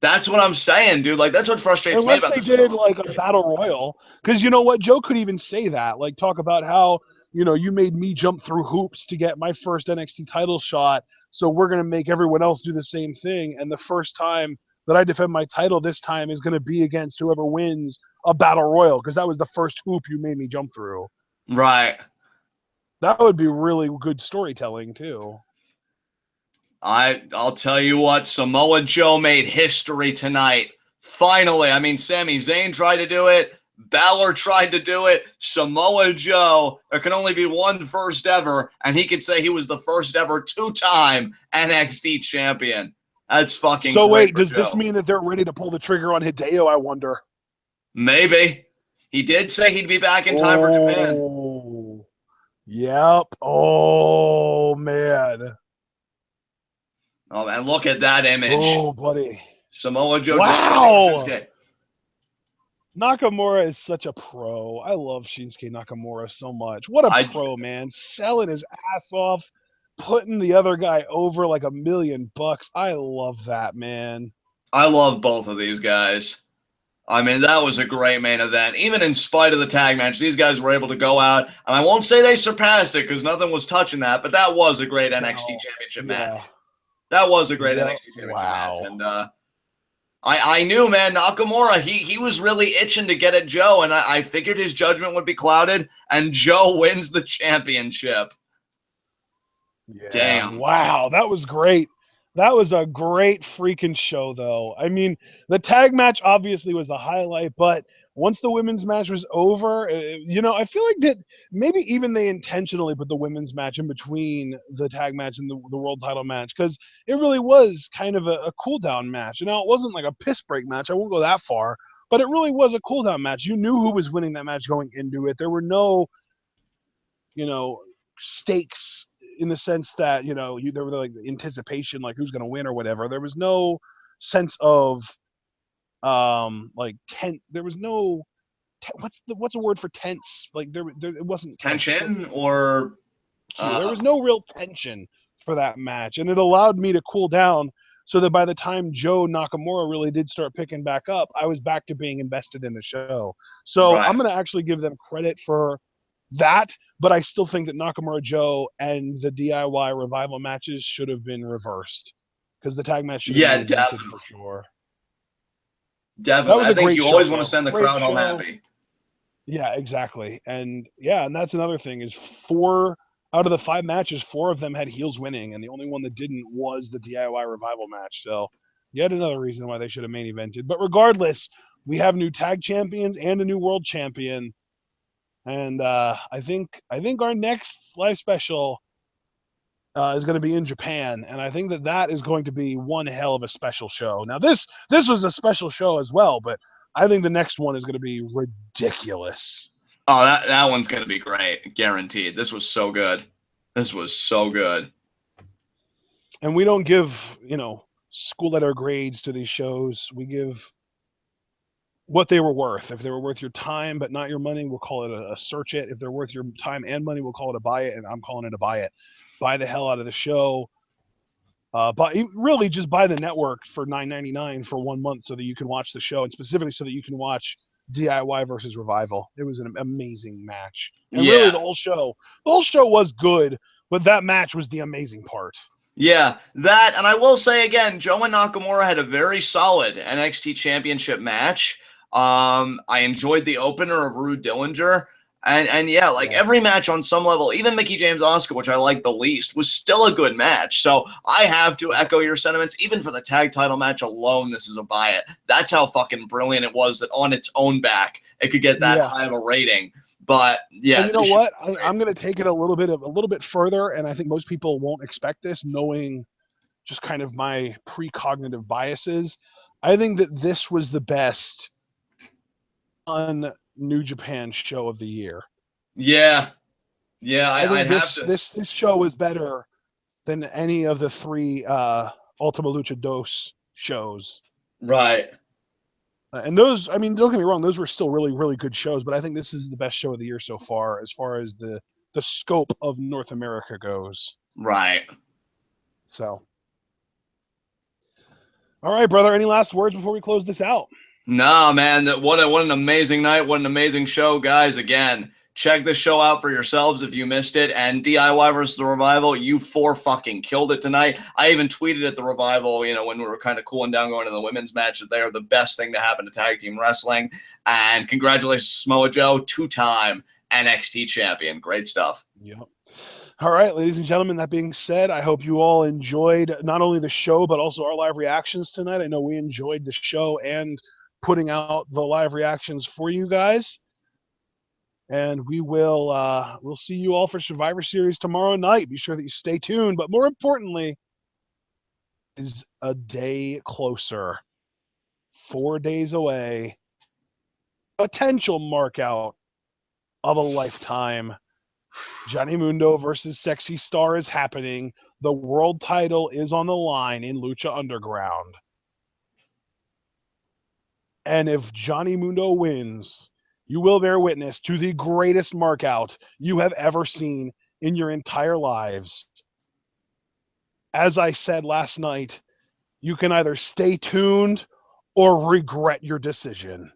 That's what I'm saying, dude. Like, that's what frustrates me about Unless this. they did like a battle royal. Because you know what? Joe could even say that. Like, talk about how, you made me jump through hoops to get my first NXT title shot. So we're going to make everyone else do the same thing. And the first time that I defend my title this time is going to be against whoever wins a battle royal. Because that was the first hoop you made me jump through. Right. That would be really good storytelling, too. I'll tell you what, Samoa Joe made history tonight. Finally. I mean, Sami Zayn tried to do it. Balor tried to do it. Samoa Joe, there can only be one first ever, and he could say he was the first ever two-time NXT champion. That's fucking So great wait, does Joe. this mean that they're ready to pull the trigger on Hideo, I wonder? Maybe. He did say he'd be back in time for Japan. Yep. Oh, man. Oh, man, look at that image. Oh, buddy. Samoa Joe Wow. just Shinsuke. Nakamura is such a pro. I love Shinsuke Nakamura so much. What a pro, man. Selling his ass off, putting the other guy over like $1 million. I love that, man. I love both of these guys. I mean, that was a great main event. Even in spite of the tag match, these guys were able to go out. And I won't say they surpassed it because nothing was touching that, but that was a great NXT Championship match. That was a great NXT Championship match. And I knew, man, Nakamura, he was really itching to get at Joe, and I figured his judgment would be clouded, and Joe wins the championship. Yeah. Damn. Wow, that was great. That was a great freaking show, though. I mean, the tag match obviously was the highlight, but once the women's match was over, I feel like that maybe even they intentionally put the women's match in between the tag match and the world title match because it really was kind of a cool-down match. It wasn't like a piss break match. I won't go that far, but it really was a cool-down match. You knew who was winning that match going into it. There were no, stakes in the sense that there were like anticipation, like who's going to win or whatever. There was no sense of like tense. There was no what's a word for tense? Like there it wasn't tension or there was no real tension for that match, and it allowed me to cool down so that by the time Joe Nakamura really did start picking back up, I was back to being invested in the show. So I'm going to actually give them credit for that, but I still think that Nakamura Joe and the DIY revival matches should have been reversed because the tag match should have been invented for sure. Definitely. I think you always want to send the crowd home happy. Yeah, exactly. And that's another thing is 4 out of the 5 matches, 4 of them had heels winning, and the only one that didn't was the DIY revival match. So yet another reason why they should have main evented. But regardless, we have new tag champions and a new world champion. And I think our next live special is going to be in Japan, and I think that is going to be one hell of a special show. Now this was a special show as well, but I think the next one is going to be ridiculous. Oh, that one's going to be great, guaranteed. This was so good. This was so good. And we don't give school letter grades to these shows. We give what they were worth. If they were worth your time but not your money, we'll call it a search it. If they're worth your time and money, we'll call it a buy it, and I'm calling it a buy it. Buy the hell out of the show. But really just buy the network for $9.99 for 1 month so that you can watch the show, and specifically so that you can watch DIY versus Revival. It was an amazing match. And really the whole show was good, but that match was the amazing part. Yeah, that, and I will say again, Joe and Nakamura had a very solid NXT Championship match. I enjoyed the opener of Roode Dillinger, And yeah, like every match on some level, even Mickie James Asuka, which I like the least, was still a good match. So I have to echo your sentiments. Even for the tag title match alone, this is a buy it. That's how fucking brilliant it was that on its own back, it could get that high of a rating. But yeah, and you know what? I'm going to take it a little bit further, and I think most people won't expect this, knowing just kind of my precognitive biases. I think that this was the best on New Japan show of the year. Yeah, I think have to. This show was better than any of the 3 Ultima Lucha Dos shows. Right. And those, I mean, don't get me wrong, those were still really, really good shows, but I think this is the best show of the year so far as the scope of North America goes. Right. So, all right, brother. Any last words before we close this out? Nah, man. What an amazing night. What an amazing show, guys. Again, check this show out for yourselves if you missed it. And DIY versus the Revival, you 4 fucking killed it tonight. I even tweeted at the Revival, you know, when we were kind of cooling down going to the women's match, that they are the best thing to happen to tag team wrestling. And congratulations, Samoa Joe, 2-time NXT champion. Great stuff. Yep. All right, ladies and gentlemen, that being said, I hope you all enjoyed not only the show, but also our live reactions tonight. I know we enjoyed the show and putting out the live reactions for you guys. And we will we'll see you all for Survivor Series tomorrow night. Be sure that you stay tuned. But more importantly, is a day closer. 4 days away. Potential mark out of a lifetime. Johnny Mundo versus Sexy Star is happening. The world title is on the line in Lucha Underground. And if Johnny Mundo wins, you will bear witness to the greatest mark out you have ever seen in your entire lives. As I said last night, you can either stay tuned or regret your decision.